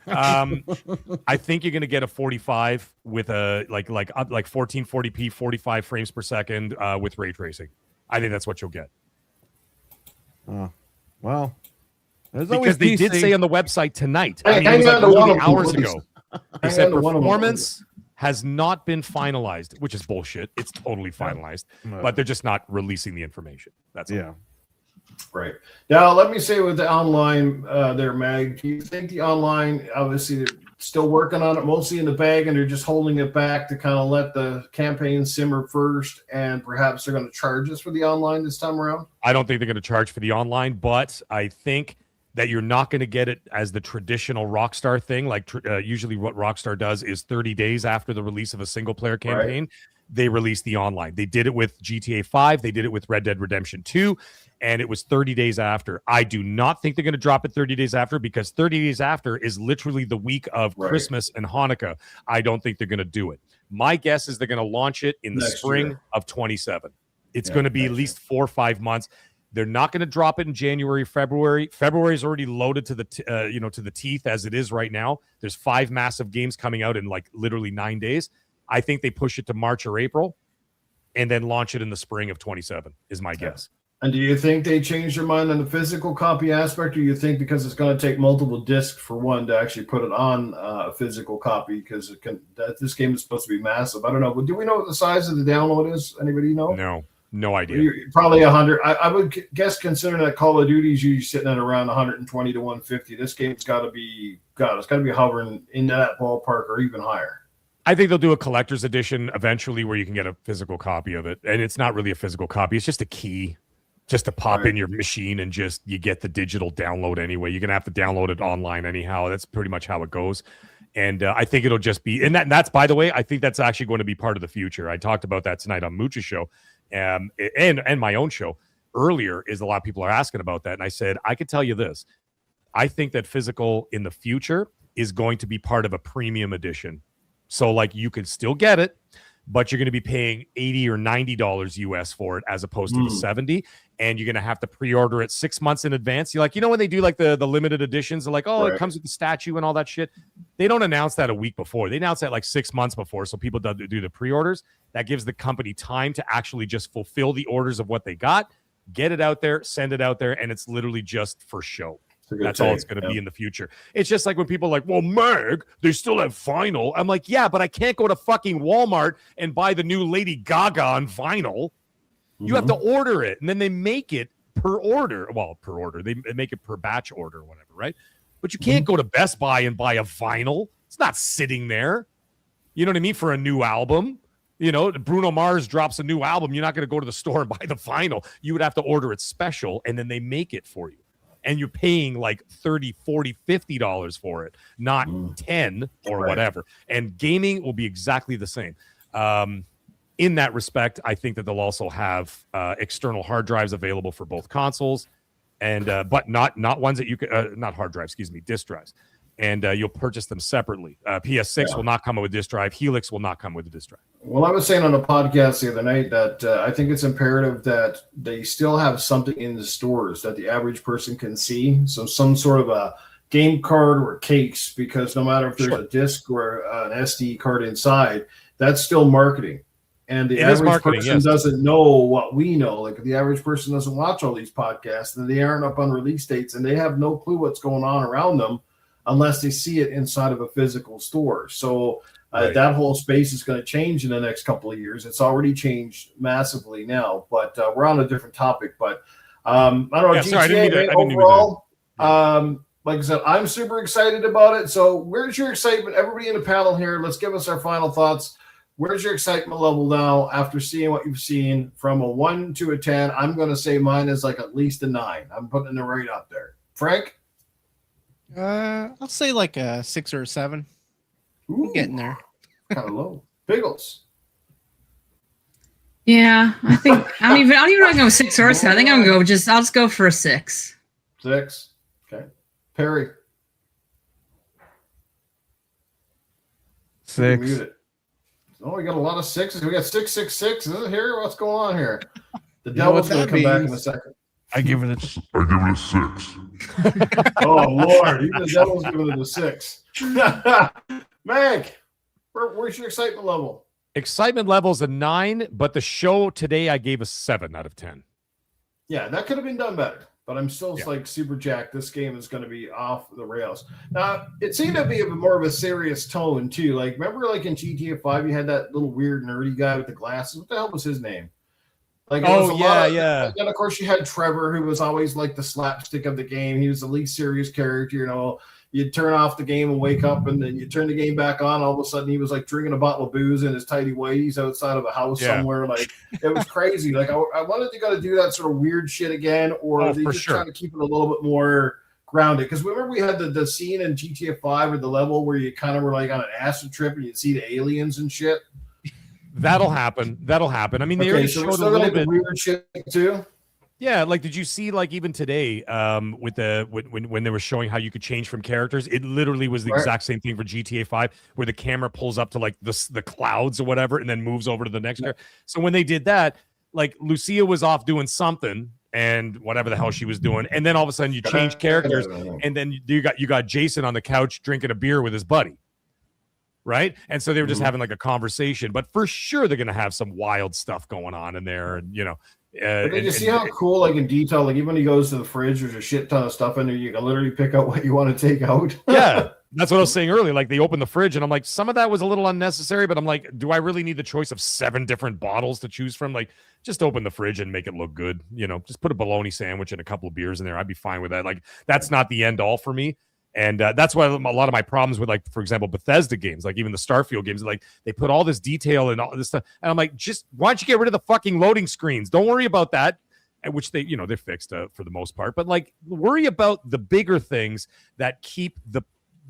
Speaker 6: I think you're going to get a 45 with a like 1440p, 45 frames per second with ray tracing. I think that's what you'll get.
Speaker 2: Well,
Speaker 6: because they did say on the website tonight, hours ago, they said performance has not been finalized, which is bullshit. It's totally finalized, but they're just not releasing the information. That's all.
Speaker 1: Right. Now, let me say with the online there, Mag, do you think the online, obviously they're still working on it, mostly in the bag, and they're just holding it back to kind of let the campaign simmer first, and perhaps they're going to charge us for the online this time around?
Speaker 6: I don't think they're going to charge for the online, but I think that you're not going to get it as the traditional Rockstar thing. Like usually what Rockstar does is 30 days after the release of a single player campaign, they release the online. They did it with GTA 5. They did it with Red Dead Redemption 2, and it was 30 days after. I do not think they're going to drop it 30 days after, because 30 days after is literally the week of Christmas and Hanukkah. I don't think they're going to do it. My guess is they're going to launch it in the spring of 27. It's going to be at least 4 or 5 months. They're not going to drop it in January, February. February is already loaded to the to the teeth as it is right now. There's 5 massive games coming out in like literally 9 days. I think they push it to March or April, and then launch it in the spring of 27 is my guess.
Speaker 1: And do you think they changed their mind on the physical copy aspect, or you think because it's going to take multiple discs for one to actually put it on a physical copy, because this game is supposed to be massive? I don't know. But do we know what the size of the download is? Anybody know?
Speaker 6: No idea.
Speaker 1: Probably 100. I would guess, considering that Call of Duty is usually sitting at around 120 to 150. This game's got to be hovering in that ballpark or even higher.
Speaker 6: I think they'll do a collector's edition eventually where you can get a physical copy of it. And it's not really a physical copy. It's just a key just to pop in your machine, and just you get the digital download anyway. You're going to have to download it online anyhow. That's pretty much how it goes. And I think it'll just be, and that's, by the way, I think that's actually going to be part of the future. I talked about that tonight on Mooch's show and my own show earlier. Is a lot of people are asking about that. And I said, I could tell you this. I think that physical in the future is going to be part of a premium edition. So like you can still get it, but you're going to be paying $80 or $90 US for it as opposed to the 70. And you're going to have to pre-order it 6 months in advance. You're like, when they do like the limited editions, they're like, it comes with the statue and all that shit. They don't announce that a week before. They announce that like 6 months before. So people do the pre-orders. That gives the company time to actually just fulfill the orders of what they got, get it out there, send it out there. And it's literally just for show. That's all it's going to be in the future. It's just like when people are like, well, Meg, they still have vinyl. I'm like, yeah, but I can't go to fucking Walmart and buy the new Lady Gaga on vinyl. You have to order it, and then they make it per order. Well, per order. They make it per batch order or whatever, right? But you can't go to Best Buy and buy a vinyl. It's not sitting there. You know what I mean? For a new album. Bruno Mars drops a new album. You're not going to go to the store and buy the vinyl. You would have to order it special, and then they make it for you. And you're paying like $30, $40, $50 for it, not 10 or whatever. And gaming will be exactly the same. in that respect, I think that they'll also have external hard drives available for both consoles, and but not ones that you can not hard drives, excuse me, disk drives, and you'll purchase them separately. PS6 will not come with a disk drive. Helix will not come with a disk drive.
Speaker 1: Well, I was saying on a podcast the other night that I think it's imperative that they still have something in the stores that the average person can see. So some sort of a game card or case, because no matter if there's a disc or an SD card inside, that's still marketing. And the average person doesn't know what we know. Like if the average person doesn't watch all these podcasts, then they aren't up on release dates and they have no clue what's going on around them unless they see it inside of a physical store. So that whole space is going to change in the next couple of years. It's already changed massively now, but we're on a different topic. But I don't know, GTA overall, like I said, I'm super excited about it. So where's your excitement? Everybody in the panel here, let's give us our final thoughts. Where's your excitement level now after seeing what you've seen from a 1 to a 10? I'm going to say mine is like at least a 9. I'm putting it right up there. Frank?
Speaker 3: I'll say like a 6 or a 7.
Speaker 1: Ooh,
Speaker 3: getting there.
Speaker 1: Kind of low. Piggles.
Speaker 5: Yeah, I think I don't even know if I'm going 6 or 7. I think I'm going to go I'll just go for a 6.
Speaker 1: 6. Okay. Perry.
Speaker 2: 6.
Speaker 1: Oh, we got a lot of 6s. We got 666. Is it here? What's going on here? The devil's going to come back in a second.
Speaker 2: I give it a
Speaker 4: 6.
Speaker 1: Oh, Lord. Even the devil's giving it a 6. Meg, where's your excitement level?
Speaker 6: Excitement level is a 9, but the show today I gave a 7 out of 10.
Speaker 1: Yeah, that could have been done better, but I'm still like super jacked. This game is going to be off the rails. Now, it seemed to be more of a serious tone, too. Like, remember, like, in GTA 5, you had that little weird nerdy guy with the glasses? What the hell was his name? Like,
Speaker 6: yeah.
Speaker 1: And, of course, you had Trevor, who was always, like, the slapstick of the game. He was the least serious character, you know. You'd turn off the game and wake up, and then you turn the game back on. All of a sudden, he was like drinking a bottle of booze in his tidy whities outside of a house somewhere. Like it was crazy. Like I wanted to go to do that sort of weird shit again, or they just trying to keep it a little bit more grounded. Because remember we had the scene in GTA 5 or the level where you kind of were like on an acid trip and you'd see the aliens and shit.
Speaker 6: That'll happen. I mean, they already showed a little bit
Speaker 1: weird shit too.
Speaker 6: Yeah, like did you see like even today with when they were showing how you could change from characters, it literally was the exact same thing for GTA 5 where the camera pulls up to like the clouds or whatever and then moves over to the next character. So when they did that, like Lucia was off doing something and whatever the hell she was doing, and then all of a sudden you change characters and then you got Jason on the couch drinking a beer with his buddy. Right. And so they were just having like a conversation, but for sure they're going to have some wild stuff going on in there. And, you know,
Speaker 1: did you see how cool, like in detail, like even when he goes to the fridge, there's a shit ton of stuff in there. You can literally pick out what you want to take out.
Speaker 6: Yeah. That's what I was saying earlier. Like they opened the fridge and I'm like, some of that was a little unnecessary, but I'm like, do I really need the choice of 7 different bottles to choose from? Like just open the fridge and make it look good. You know, just put a bologna sandwich and a couple of beers in there. I'd be fine with that. Like that's not the end all for me. And that's why a lot of my problems with, like, for example, Bethesda games, like even the Starfield games, like they put all this detail and all this stuff. And I'm like, just why don't you get rid of the fucking loading screens? Don't worry about that, which they, you know, they're fixed for the most part. But like, worry about the bigger things that keep the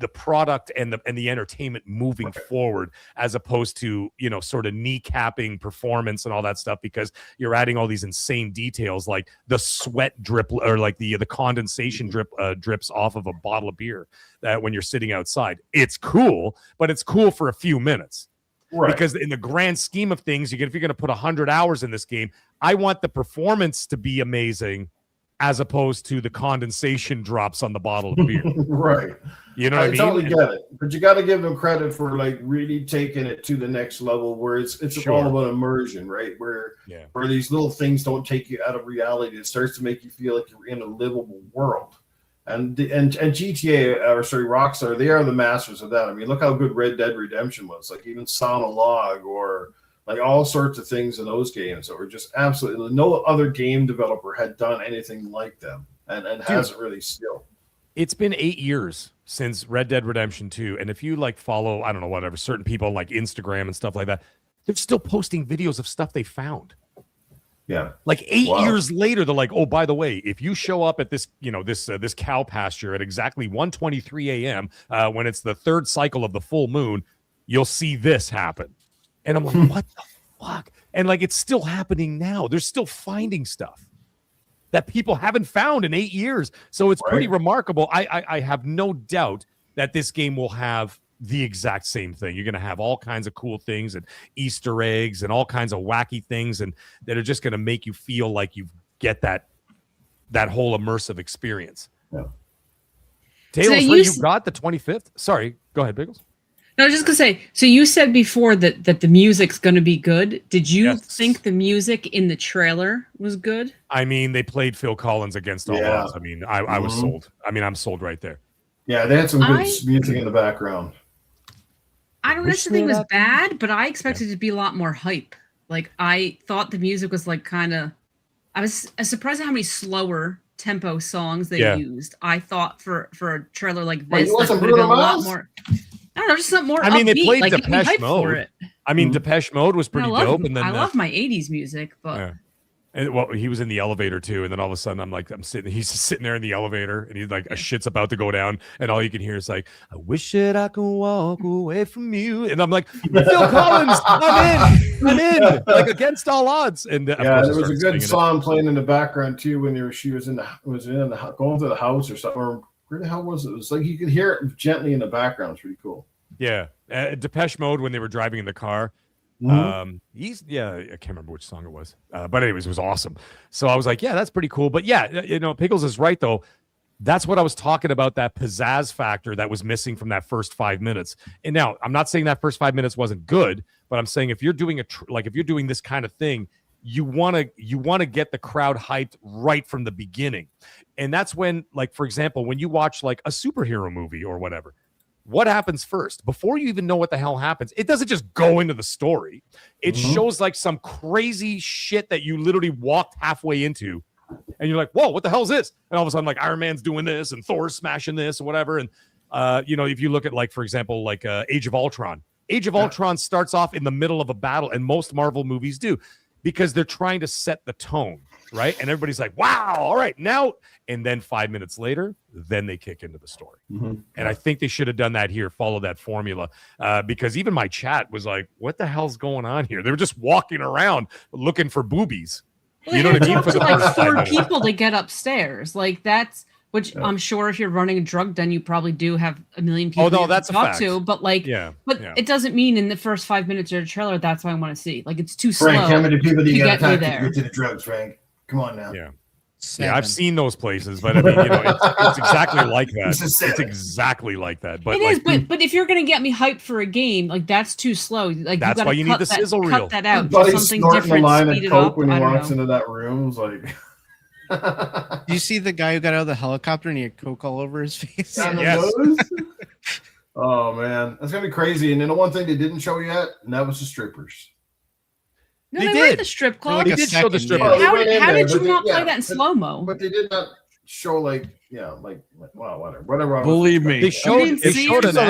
Speaker 6: product and the entertainment moving forward, as opposed to, you know, sort of kneecapping performance and all that stuff, because you're adding all these insane details like the sweat drip or like the condensation drips off of a bottle of beer that when you're sitting outside. It's cool, but it's cool for a few minutes. Right. Because in the grand scheme of things, if you're going to put 100 hours in this game, I want the performance to be amazing as opposed to the condensation drops on the bottle of beer.
Speaker 1: Right.
Speaker 6: You know what I mean?
Speaker 1: Totally get it. But you got to give them credit for like really taking it to the next level where it's all about immersion, right? Where these little things don't take you out of reality. It starts to make you feel like you're in a livable world. And GTA, Rockstar, they are the masters of that. I mean, look how good Red Dead Redemption was. Like even Sauna Log or like all sorts of things in those games that were just absolutely, no other game developer had done anything like them and hasn't really still.
Speaker 6: It's been 8 years since Red Dead Redemption 2. And if you like follow, I don't know, whatever, certain people like Instagram and stuff like that, they're still posting videos of stuff they found.
Speaker 1: Yeah.
Speaker 6: Like 8 years later, they're like, oh, by the way, if you show up at this, you know, this cow pasture at exactly 1:23 a.m. When it's the third cycle of the full moon, you'll see this happen. And I'm like, what the fuck? And like, it's still happening now. They're still finding stuff that people haven't found in 8 years. So it's pretty remarkable. I have no doubt that this game will have the exact same thing. You're going to have all kinds of cool things and Easter eggs and all kinds of wacky things, and that are just going to make you feel like you get that whole immersive experience. Yeah. Taylor, you got the 25th? Sorry, go ahead, Biggles.
Speaker 5: No, I was just gonna say. So you said before that the music's gonna be good. Did you think the music in the trailer was good?
Speaker 6: I mean, they played Phil Collins Against All Odds. I mean, I was sold. I mean, I'm sold right there.
Speaker 1: Yeah, they had some good music in the background.
Speaker 5: I don't necessarily think it was bad, but I expected it to be a lot more hype. Like, I thought the music was like kind of. I was surprised at how many slower tempo songs they used. I thought for a trailer like this, that would have been a lot more. I don't know, just something more.
Speaker 6: I mean,
Speaker 5: upbeat,
Speaker 6: they played
Speaker 5: like,
Speaker 6: Depeche Mode. I mean, Depeche Mode was pretty dope. And then
Speaker 5: I love my 80s music, but
Speaker 6: and well, he was in the elevator too. And then all of a sudden, he's just sitting there in the elevator, and he's like, a shit's about to go down, and all you can hear is like, "I wish that I could walk away from you," and I'm like, Phil Collins, I'm in, like Against All Odds. And
Speaker 1: there was a good song playing in the background too when she was going to the house or something. Or where the hell was it? It was like you could hear it gently in the background. It's pretty cool.
Speaker 6: Yeah, Depeche Mode when they were driving in the car. I can't remember which song it was, but anyways, it was awesome. So I was like, yeah, that's pretty cool. But yeah, Pickles is right though. That's what I was talking about, that pizzazz factor that was missing from that first 5 minutes. And now I'm not saying that first 5 minutes wasn't good, but I'm saying if you're doing if you're doing this kind of thing, you want to get the crowd hyped right from the beginning. And that's when, like, for example, when you watch like a superhero movie or whatever, what happens first? Before you even know what the hell happens, it doesn't just go into the story. It shows like some crazy shit that you literally walked halfway into, and you're like, whoa, what the hell is this? And all of a sudden, like, Iron Man's doing this and Thor's smashing this or whatever. And, if you look at, like, for example, like Age of Ultron. Age of Ultron starts off in the middle of a battle, and most Marvel movies do, because they're trying to set the tone, right? And everybody's like, wow, all right, now. And then 5 minutes later, then they kick into the story. And I think they should have done that here, follow that formula, because even my chat was like, what the hell's going on here? They were just walking around looking for boobies.
Speaker 5: Well,
Speaker 6: you know what I mean?
Speaker 5: For the like 4 people to get upstairs. Like, that's, which I'm sure if you're running a drug den, you probably do have a million people
Speaker 6: that's
Speaker 5: to talk to. But like, it doesn't mean in the first 5 minutes of the trailer, that's what I want to see. Like, it's too slow.
Speaker 1: Frank, how many people do you got to
Speaker 5: get
Speaker 1: to the drugs, Frank? Come on now.
Speaker 6: Yeah. 7. Yeah, I've seen those places, but I mean, it's exactly like that. It's exactly like that. But
Speaker 5: it is, but if you're gonna get me hyped for a game, like, that's too slow. Like,
Speaker 6: that's why you need the sizzle reel.
Speaker 5: Cut that out. Something different. Speed it up.
Speaker 1: When he walks into that room, it's like.
Speaker 3: Do you see the guy who got out of the helicopter and he had Coke all over his face?
Speaker 6: Yes.
Speaker 1: Oh man, that's gonna be crazy. And then the one thing they didn't show yet, and that was the strippers.
Speaker 5: No, they were at the strip club.
Speaker 6: They did show the strip
Speaker 5: club. How did you not play that in slow mo?
Speaker 1: But they did not show like wow, whatever.
Speaker 2: Believe me,
Speaker 5: they showed
Speaker 2: the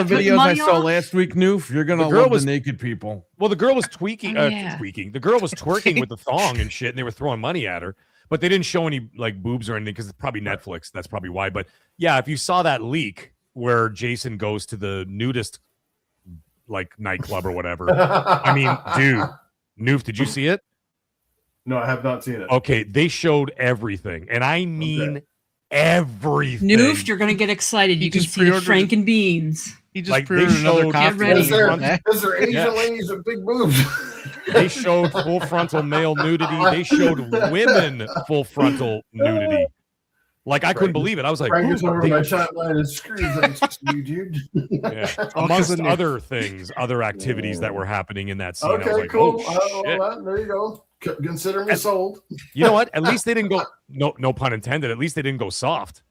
Speaker 2: videos I saw last week. Newf, you're gonna love the naked people.
Speaker 6: Well, the girl was tweaking. The girl was twerking with the thong and shit, and they were throwing money at her. But they didn't show any like boobs or anything because it's probably Netflix. That's probably why. But yeah, if you saw that leak where Jason goes to the nudist like nightclub or whatever, I mean, dude. Newf, did you see it?
Speaker 1: No, I have not seen it.
Speaker 6: Okay, they showed everything, and I mean everything.
Speaker 5: Newf, you're gonna get excited. You can see Frank and Beans.
Speaker 3: He just pre-ordered another copy.
Speaker 1: Is there Asian ladies with big boobs?
Speaker 6: They showed full frontal male nudity. They showed women full frontal nudity. Like, I couldn't believe it. I was like,
Speaker 1: Frank is over my chat line and screws you, dude.
Speaker 6: Yeah. Amongst other things, other activities that were happening in that scene.
Speaker 1: Okay,
Speaker 6: I was like,
Speaker 1: cool.
Speaker 6: Oh, shit.
Speaker 1: There you go. Consider me sold.
Speaker 6: You know what? At least they didn't go, no pun intended, at least they didn't go soft.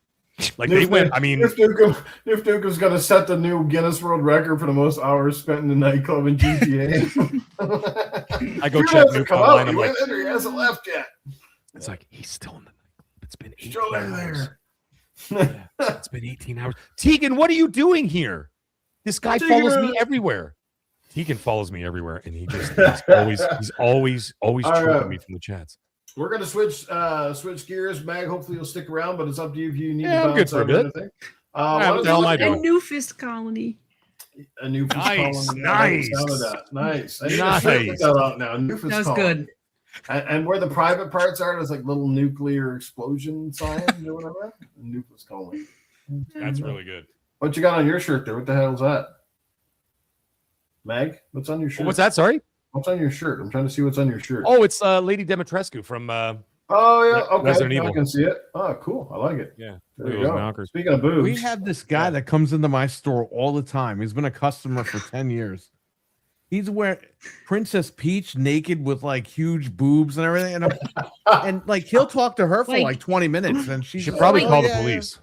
Speaker 6: Like, they went, I mean.
Speaker 1: If Newcom's going to set the new Guinness World Record for the most hours spent in the nightclub in GTA.
Speaker 6: I go check Newcom online. I'm like,
Speaker 1: he hasn't left yet.
Speaker 6: It's like, he's still in the It's been 18
Speaker 1: hours.
Speaker 6: It's been 18 hours. Tegan, what are you doing here? This guy follows me everywhere. Tegan follows me everywhere, and he's always choking me from the chats.
Speaker 1: We're gonna switch gears. Mag, hopefully you'll stick around, but it's up to you if you need to
Speaker 6: I'm good for a bit.
Speaker 1: What the hell am I doing?
Speaker 5: A new fist colony.
Speaker 1: Newf was
Speaker 6: Nice,
Speaker 1: calling.
Speaker 6: nice.
Speaker 1: Sound of that. Nice. I need
Speaker 6: Nice.
Speaker 1: to check that out now. Newf is
Speaker 5: That was
Speaker 1: calling.
Speaker 5: good.
Speaker 1: And where the private parts are, there's like little nuclear explosion signs or whatever. Newf was calling.
Speaker 6: That's really good.
Speaker 1: What you got on your shirt there? What the hell is that? Mag, what's on your shirt?
Speaker 6: What's that? Sorry.
Speaker 1: What's on your shirt? I'm trying to see what's on your shirt.
Speaker 6: Oh, it's Lady Demetrescu from.
Speaker 1: Oh yeah, okay.
Speaker 6: Resident
Speaker 1: I
Speaker 6: Evil.
Speaker 1: can see it. Oh, cool. I like it.
Speaker 6: Yeah.
Speaker 1: There you
Speaker 6: Those
Speaker 1: go.
Speaker 6: knockers.
Speaker 1: Speaking of boobs,
Speaker 2: We have this guy that comes into my store all the time. He's been a customer for 10 years. He's wearing Princess Peach naked with like huge boobs and everything. And like he'll talk to her for like 20 minutes and she
Speaker 6: should probably
Speaker 2: like,
Speaker 6: call
Speaker 2: "Oh,
Speaker 6: the
Speaker 2: yeah,
Speaker 6: police.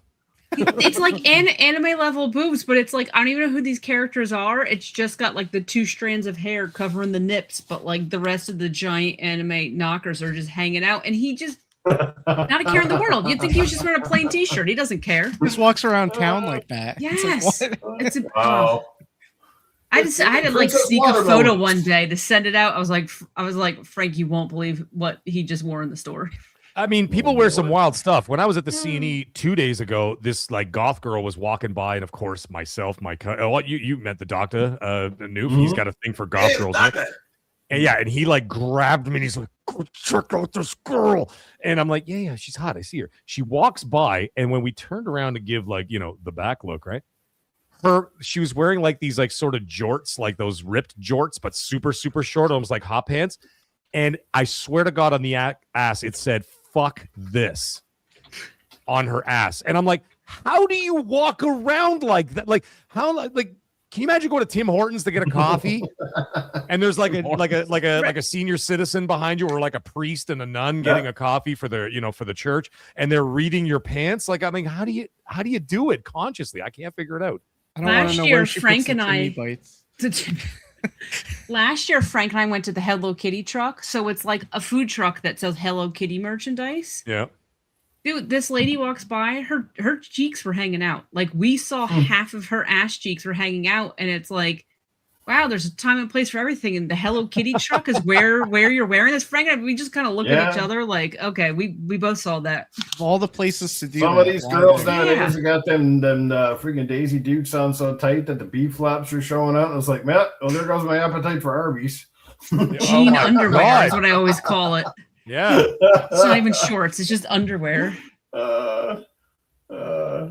Speaker 5: It's like anime level boobs, but it's like I don't even know who these characters are. It's just got like the 2 strands of hair covering the nips, but like the rest of the giant anime knockers are just hanging out. And he just not a care in the world. You'd think he was just wearing a plain t-shirt. He doesn't care.
Speaker 3: Just walks around town like that.
Speaker 5: Yes. It's a
Speaker 1: Wow.
Speaker 5: I had to like
Speaker 1: Princess
Speaker 5: sneak a photo
Speaker 1: Watermelon.
Speaker 5: one day to send it out. I was like, Frank, you won't believe what he just wore in the store.
Speaker 6: I mean, people wear some wild stuff. When I was at the CNE 2 days ago, this like goth girl was walking by, and of course, myself, my what you met the doctor, Newf. He's got a thing for goth girls, right? And yeah, and he like grabbed me, and he's like, "Go check out this girl." And I'm like, "Yeah, she's hot. I see her." She walks by, and when we turned around to give like the back look, right? She was wearing like these like sort of jorts, like those ripped jorts, but super short, almost like hot pants. And I swear to God, on the ass, it said "fuck this" on her ass. And I'm like, how do you walk around like that? Like how? Like, can you imagine going to Tim Hortons to get a coffee, and there's like a senior citizen behind you, or like a priest and a nun getting a coffee for their for the church, and they're reading your pants? Like, I mean, how do you do it consciously? I can't figure it out.
Speaker 3: I don't want
Speaker 5: Last
Speaker 3: to know
Speaker 5: year,
Speaker 3: where she
Speaker 5: Frank
Speaker 3: puts
Speaker 5: and
Speaker 3: the
Speaker 5: I-
Speaker 3: Timmy bites.
Speaker 5: Last year, Frank and I went to the Hello Kitty truck. So it's like a food truck that sells Hello Kitty merchandise.
Speaker 6: Yeah.
Speaker 5: Dude, this lady walks by, her cheeks were hanging out. Like we saw half of her ass cheeks were hanging out, and it's like, wow, there's a time and place for everything. And the Hello Kitty truck is where you're wearing this. Frank and I, we just kind of look at each other like, okay, we both saw that.
Speaker 3: Of all the places to do
Speaker 1: Some
Speaker 3: that,
Speaker 1: of these
Speaker 3: why
Speaker 1: girls
Speaker 3: not?
Speaker 1: nowadays have got them freaking Daisy Dukes sound so tight that the B flaps are showing out. And it's like, man, well, there goes my appetite for Arby's.
Speaker 5: Jean underwear is what I always call it.
Speaker 6: Yeah.
Speaker 5: It's not even shorts, it's just underwear.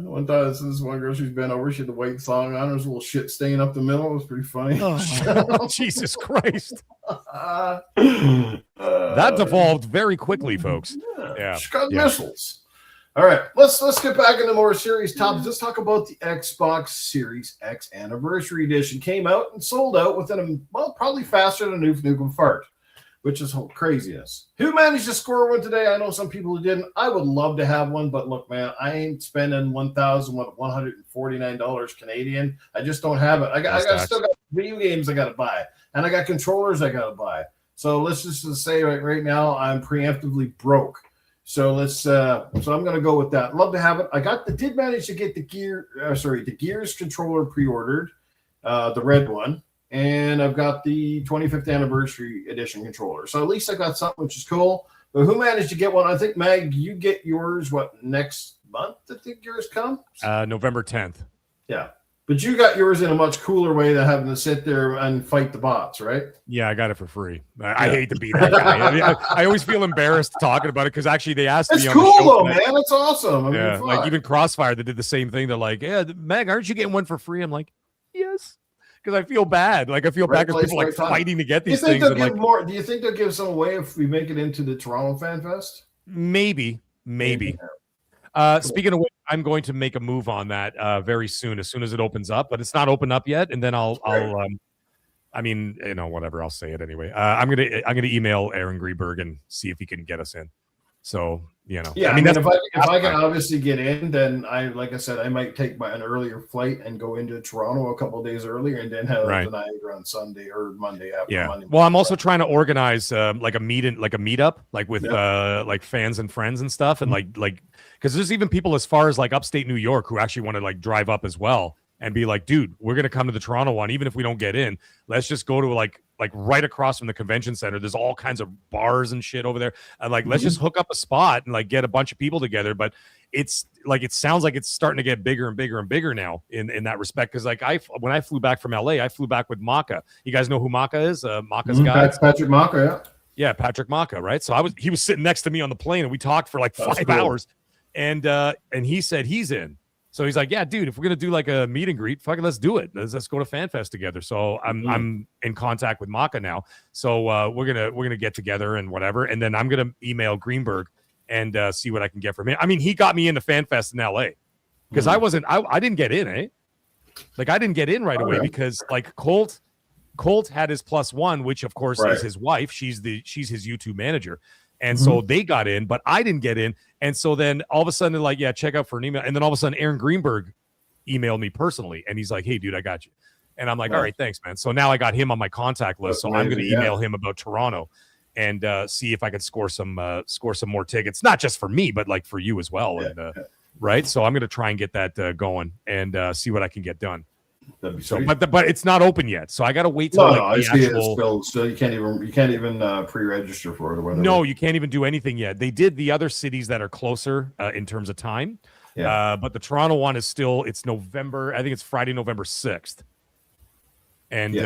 Speaker 1: One time, this one girl, she's bent over. She had the white thong on. There's a little shit stain up the middle. It was pretty funny.
Speaker 6: Jesus Christ.
Speaker 1: That
Speaker 6: That devolved very quickly, folks. Yeah.
Speaker 1: She got missiles. All right, let's get back into more serious topics. Let's talk about the Xbox Series X Anniversary Edition. Came out and sold out within probably faster than Newf Nukem fart, which is craziness. Who managed to score one today? I know some people who didn't. I would love to have one, but look, man, I ain't spending $1,149 Canadian. I just don't have it. I still got video games I got to buy, and I got controllers I got to buy. So let's just say right now I'm preemptively broke. So so I'm gonna go with that. Love to have it. Did manage to get the Gears controller pre-ordered, the red one. And I've got the 25th anniversary edition controller. So at least I got something, which is cool. But who managed to get one? I think, Mag, you get yours, next month? I think yours comes?
Speaker 6: November 10th.
Speaker 1: Yeah. But you got yours in a much cooler way than having to sit there and fight the bots, right?
Speaker 6: Yeah, I got it for free. I hate to be that guy. I mean, I always feel embarrassed talking about it because actually they asked
Speaker 1: It's
Speaker 6: me on
Speaker 1: cool,
Speaker 6: the show
Speaker 1: though,
Speaker 6: tonight.
Speaker 1: man. It's awesome. I mean,
Speaker 6: Yeah,
Speaker 1: fuck.
Speaker 6: like even Crossfire, they did the same thing. They're like, "Yeah, Meg, aren't you getting one for free?" I'm like, "Yes," because I feel bad. Like I feel bad because people are like fighting to get these things.
Speaker 1: Do
Speaker 6: And like,
Speaker 1: you think they'll give some away if we make it into the Toronto Fan Fest?
Speaker 6: maybe. Speaking of which, I'm going to make a move on that very soon, as soon as it opens up. But it's not open up yet, and then I'll I mean, whatever. I'll say it anyway. I'm gonna email Aaron Greenberg and see if he can get us in. So
Speaker 1: Yeah,
Speaker 6: I mean,
Speaker 1: if I can obviously get in, then like I said, I might take an earlier flight and go into Toronto a couple of days earlier, and then head out to Niagara on Sunday or Monday after.
Speaker 6: Yeah.
Speaker 1: Monday.
Speaker 6: Well, I'm also trying to organize like a meetup, like with like fans and friends and stuff, and like because there's even people as far as like upstate New York who actually want to like drive up as well and be like, dude, we're gonna come to the Toronto one, even if we don't get in. Let's just go to like right across from the convention center. There's all kinds of bars and shit over there, and like let's just hook up a spot and like get a bunch of people together. But it's like it sounds like it's starting to get bigger and bigger and bigger now in that respect. Because like when I flew back from LA, I flew back with Maka. You guys know who Maka is? Maka's guy.
Speaker 1: Patrick Maka,
Speaker 6: yeah, Patrick Maka, right? So he was sitting next to me on the plane, and we talked for like 5
Speaker 1: cool.
Speaker 6: hours, and he said he's in. So he's like, yeah, dude, if we're gonna do like a meet and greet, fucking let's do it. Let's go to FanFest together. So I'm in contact with Maka now. So we're gonna get together and whatever, and then I'm gonna email Greenberg and see what I can get from him. I mean, he got me into FanFest in LA because I didn't get in, eh? Like I didn't get in right away because like Colt had his +1, which of course is his wife. She's his YouTube manager. And so they got in, but I didn't get in. And so then all of a sudden, they're like, yeah, check out for an email. And then all of a sudden, Aaron Greenberg emailed me personally. And he's like, hey, dude, I got you. And I'm like, all right, thanks, man. So now I got him on my contact list. So I'm going to email him about Toronto and see if I can score some more tickets, not just for me, but like for you as well. And right. So I'm going to try and get that going and see what I can get done. So, but it's not open yet, so I got to wait till
Speaker 1: I see it's still you can't even pre-register for it or whatever.
Speaker 6: No, you can't even do anything yet. They did the other cities that are closer in terms of time, but the Toronto one is still it's November. I think it's Friday, November 6th. And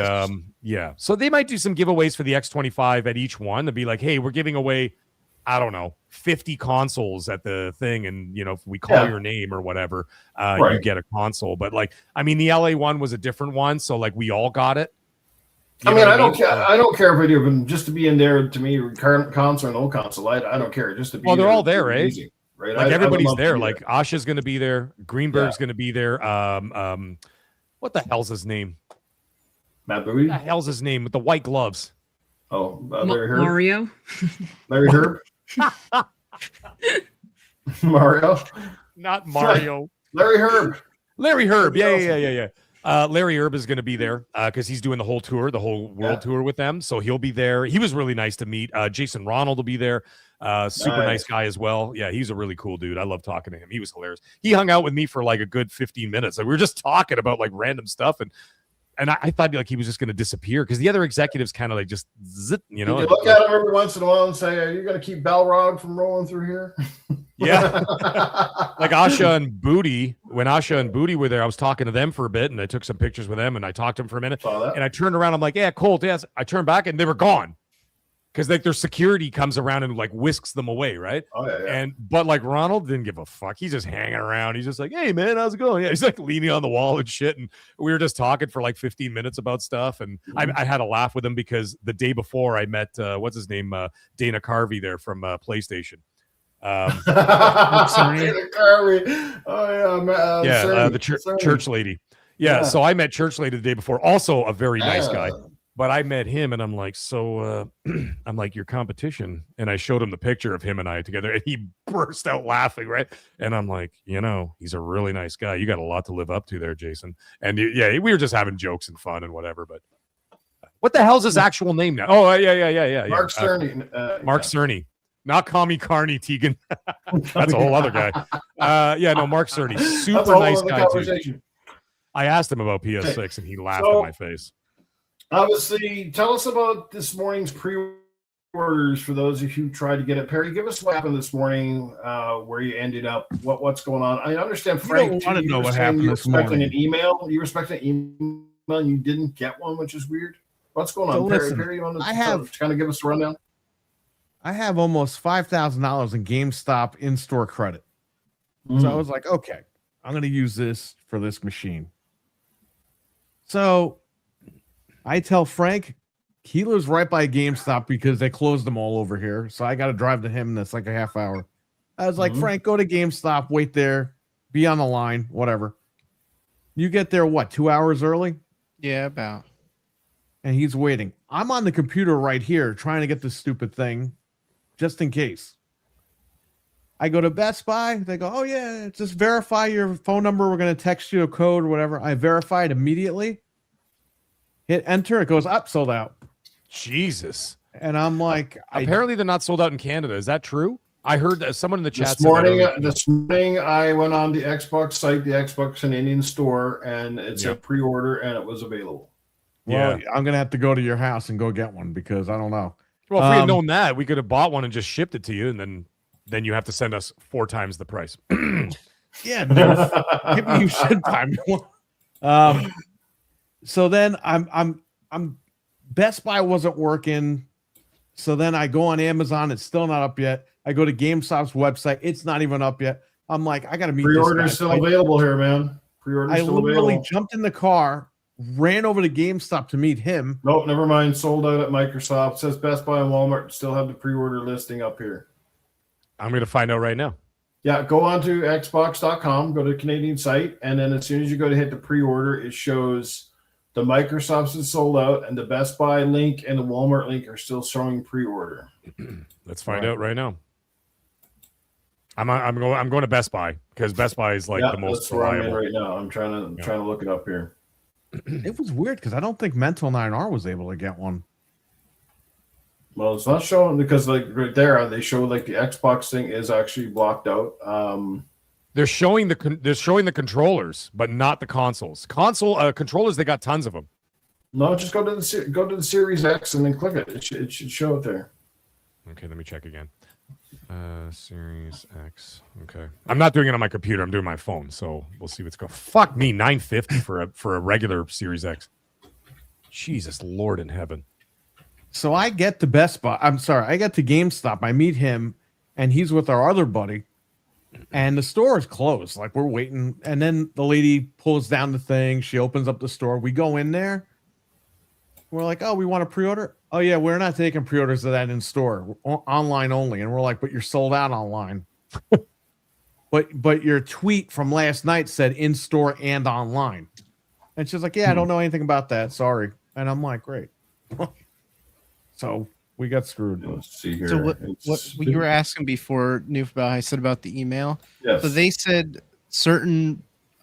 Speaker 6: so they might do some giveaways for the X25 at each one to be like, hey, we're giving away, I don't know, 50 consoles at the thing. And, you know, if we call your name or whatever, you get a console. But like, I mean, the LA one was a different one. So like we all got it.
Speaker 1: I mean, I don't care if I do, but just to be in there to me, current console and old console, I don't care. Just to be
Speaker 6: they're all there, right?
Speaker 1: Easy, right?
Speaker 6: Like everybody's there. Like Asha's going to be there. Greenberg's going to be there. What the hell's his name?
Speaker 1: Matt Bowie?
Speaker 6: What the hell's his name with the white gloves?
Speaker 1: Oh, Larry Herb.
Speaker 5: Mario.
Speaker 1: Larry Herb. Mario,
Speaker 6: not Mario.
Speaker 1: Larry Herb.
Speaker 6: Larry Herb. Yeah. Larry Herb is going to be there because he's doing the whole tour, the whole world tour with them. So he'll be there. He was really nice to meet. Jason Ronald will be there. Super nice guy as well. Yeah, he's a really cool dude. I love talking to him. He was hilarious. He hung out with me for like a good 15 minutes. Like, we were just talking about like random stuff and I thought like he was just going to disappear because the other executives kind of like just zip, you know.
Speaker 1: You look at him every once in a while and say, "Are you going to keep Balrog from rolling through here?"
Speaker 6: Yeah, like Asha and Booty. When Asha and Booty were there, I was talking to them for a bit, and I took some pictures with them, and I talked to them for a minute. And I turned around, I'm like, "Yeah, Colt." Yes, I turned back, and they were gone. Because like their security comes around and like whisks them away, right?
Speaker 1: Oh yeah.
Speaker 6: But like Ronald didn't give a fuck. He's just hanging around. He's just like, hey man, how's it going? Yeah, he's like leaning on the wall and shit. And we were just talking for like 15 minutes about stuff. And I had a laugh with him because the day before I met what's his name, Dana Carvey there from PlayStation.
Speaker 1: Dana Carvey. Oh yeah,
Speaker 6: the church lady. Yeah, so I met Church Lady the day before. Also a very nice guy. But I met him and I'm like, so I'm like, your competition. And I showed him the picture of him and I together and he burst out laughing, right? And I'm like, you know, he's a really nice guy. You got a lot to live up to there, Jason. And yeah, we were just having jokes and fun and whatever. But what the hell's his actual name now? Oh, yeah.
Speaker 1: Mark Cerny.
Speaker 6: Mark Cerny. Not Kami Carney, Tegan. That's a whole other guy. Mark Cerny. Super nice guy, too. I asked him about PS6 and he laughed in my face.
Speaker 1: Obviously, tell us about this morning's pre-orders for those of you who tried to get it. Perry, give us what happened this morning, where you ended up, what's going on. I understand, Frank,
Speaker 2: you don't want to know what happened this morning.
Speaker 1: You were expecting an email and you didn't get one, which is weird. What's going on, Perry?
Speaker 2: Listen,
Speaker 1: Perry, you want to kind of give us a rundown?
Speaker 2: I have almost $5,000 in GameStop in-store credit. So I was like, okay, I'm going to use this for this machine. So I tell Frank, he lives right by GameStop because they closed them all over here. So I got to drive to him. And that's like a half hour. I was like, Frank, go to GameStop, wait there, be on the line, whatever. You get there, 2 hours early?
Speaker 3: Yeah, about.
Speaker 2: And he's waiting. I'm on the computer right here trying to get this stupid thing just in case. I go to Best Buy. They go, oh, yeah, just verify your phone number. We're going to text you a code or whatever. I verified immediately. Hit enter. It goes up, sold out.
Speaker 6: Jesus.
Speaker 2: And I'm like,
Speaker 6: apparently they're not sold out in Canada. Is that true? I heard someone in the chat
Speaker 1: this morning I went on the Xbox site, the Xbox Canadian store, and it said pre-order and it was available.
Speaker 2: Well, I'm going to have to go to your house and go get one because I don't know.
Speaker 6: Well, if we had known that, we could have bought one and just shipped it to you, and then you have to send us 4 times the price.
Speaker 2: Yeah, Newf, maybe you should buy me one. So then I'm Best Buy wasn't working. So then I go on Amazon. It's still not up yet. I go to GameStop's website. It's not even up yet. I'm like, I got to meet this
Speaker 1: Pre-order
Speaker 2: guy.
Speaker 1: still available here, man. Pre-order
Speaker 2: I
Speaker 1: still
Speaker 2: literally
Speaker 1: available.
Speaker 2: jumped in the car, ran over to GameStop to meet him.
Speaker 1: Nope, never mind. Sold out at Microsoft. It says Best Buy and Walmart still have the pre-order listing up here.
Speaker 6: I'm going to find out right now.
Speaker 1: Yeah, go on to Xbox.com, go to the Canadian site, and then as soon as you go to hit the pre-order, it shows the Microsoft's is sold out, and the Best Buy link and the Walmart link are still showing pre-order.
Speaker 6: Let's find out right now. I'm going to Best Buy because Best Buy is like the most
Speaker 1: that's where I'm in
Speaker 6: reliable.
Speaker 1: right now. I'm trying to look it up here.
Speaker 2: It was weird because I don't think Mental 9R was able to get one.
Speaker 1: Well, it's not showing because like right there they show like the Xbox thing is actually blocked out.
Speaker 6: They're showing the controllers, but not the consoles. Controllers, they got tons of them.
Speaker 1: No, just go to the Series X and then click it. It should show it there.
Speaker 6: Okay, let me check again. Series X. Okay, I'm not doing it on my computer. I'm doing my phone, so we'll see what's going. Fuck me, $950 for a regular Series X. Jesus Lord in heaven.
Speaker 2: So I get to Best Buy. I get to GameStop. I meet him, and he's with our other buddy. And the store is closed. Like we're waiting, and then the lady pulls down the thing. She opens up the store. We go in there. We're like, oh, we want to pre-order. Oh yeah, we're not taking pre-orders of that in store. We're online only. And we're like, but you're sold out online. but your tweet from last night said in store and online. And she's like, yeah, I don't know anything about that. Sorry. And I'm like, great. So we got screwed.
Speaker 1: Let's see here.
Speaker 3: So what you were asking before, Newf, about I said about the email.
Speaker 1: Yes.
Speaker 3: So they said certain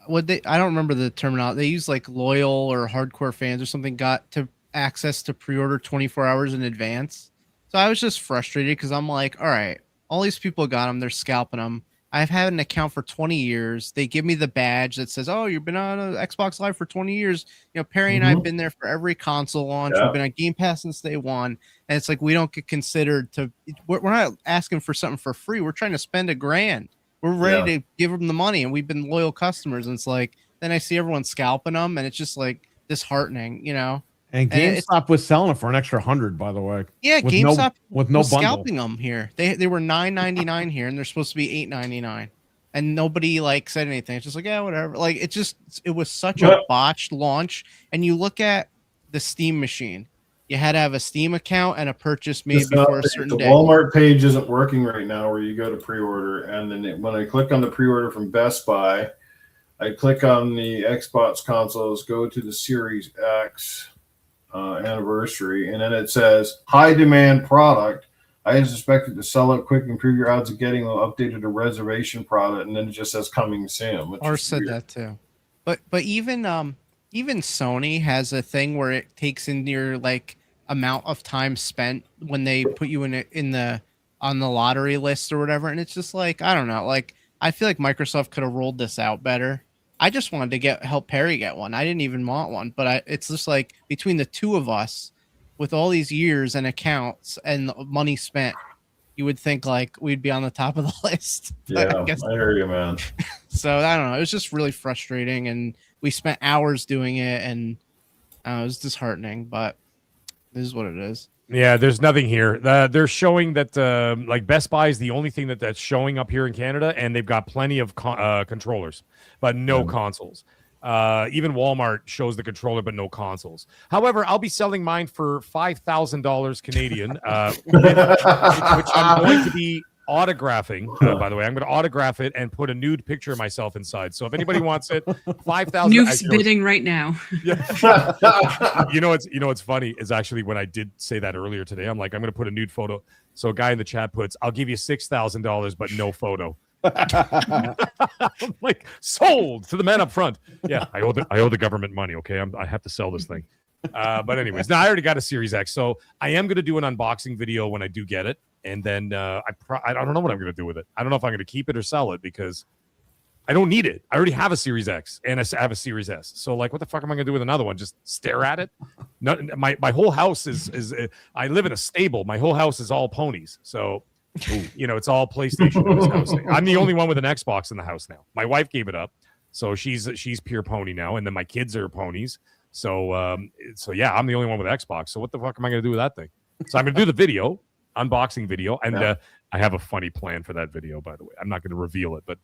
Speaker 3: I don't remember the terminology. They use like loyal or hardcore fans or something got to access to pre-order 24 hours in advance. So I was just frustrated because I'm like, all right, all these people got them, they're scalping them. I've had an account for 20 years. They give me the badge that says, oh, you've been on Xbox Live for 20 years. You know, Perry and I have been there for every console launch.
Speaker 1: Yeah.
Speaker 3: We've been on Game Pass since day one. And it's like, we don't get considered to, we're not asking for something for free. We're trying to spend $1,000. We're ready to give them the money, and we've been loyal customers. And it's like, then I see everyone scalping them, and it's just like disheartening, you know?
Speaker 2: And GameStop was selling it for an extra $100, by the way.
Speaker 3: Yeah,
Speaker 2: with
Speaker 3: GameStop
Speaker 2: with no
Speaker 3: was
Speaker 2: bundle.
Speaker 3: scalping them here. They were $9.99 here, and they're supposed to be $8.99. And nobody like said anything. It's just like, yeah, whatever. Like it was such a botched launch. And you look at the Steam machine. You had to have a Steam account and a purchase made before a certain day.
Speaker 1: The Walmart page isn't working right now where you go to pre-order. And then when I click on the pre-order from Best Buy, I click on the Xbox consoles, go to the Series X anniversary, and then it says high demand product. I is expected to sell out quick, improve your odds of getting an updated a reservation product, and then it just says coming soon.
Speaker 3: Or said weird. That too. But even Sony has a thing where it takes in your like amount of time spent when they put you on the lottery list or whatever, and it's just like, I don't know, like I feel like Microsoft could have rolled this out better. I just wanted to help Perry get one. I didn't even want one, but it's just like between the two of us, with all these years and accounts and money spent, you would think like we'd be on the top of the list.
Speaker 1: Yeah, I hear you, man.
Speaker 3: So I don't know. It was just really frustrating, and we spent hours doing it, and it was disheartening. But this is what it is.
Speaker 6: Yeah, there's nothing here. They're showing that like Best Buy is the only thing that's showing up here in Canada, and they've got plenty of controllers, but no consoles. Even Walmart shows the controller, but no consoles. However, I'll be selling mine for $5,000 Canadian, which I'm going to be autographing. By the way, I'm going to autograph it and put a nude picture of myself inside. So if anybody wants it, $5,000.
Speaker 5: Newf's bidding right now.
Speaker 6: Yeah. You know what's funny is actually when I did say that earlier today, I'm like, I'm going to put a nude photo. So a guy in the chat puts, I'll give you $6,000, but no photo. I'm like, sold to the man up front. Yeah, I owe the government money. Okay, I have to sell this thing. But anyways, now I already got a Series X, so I am going to do an unboxing video when I do get it, and then I don't know what I'm going to do with it. I don't know if I'm going to keep it or sell it because I don't need it. I already have a Series X and I have a Series S. So like, what the fuck am I going to do with another one? Just stare at it? No, my whole house is I live in a stable. My whole house is all ponies. So You know, it's all PlayStation in this house. I'm the only one with an Xbox in the house now. My wife gave it up, so she's pure pony now, and then my kids are ponies. So yeah, I'm the only one with Xbox. So what the fuck am I going to do with that thing? So I'm going to do the video, unboxing video, and I have a funny plan for that video, by the way. I'm not going to reveal it, but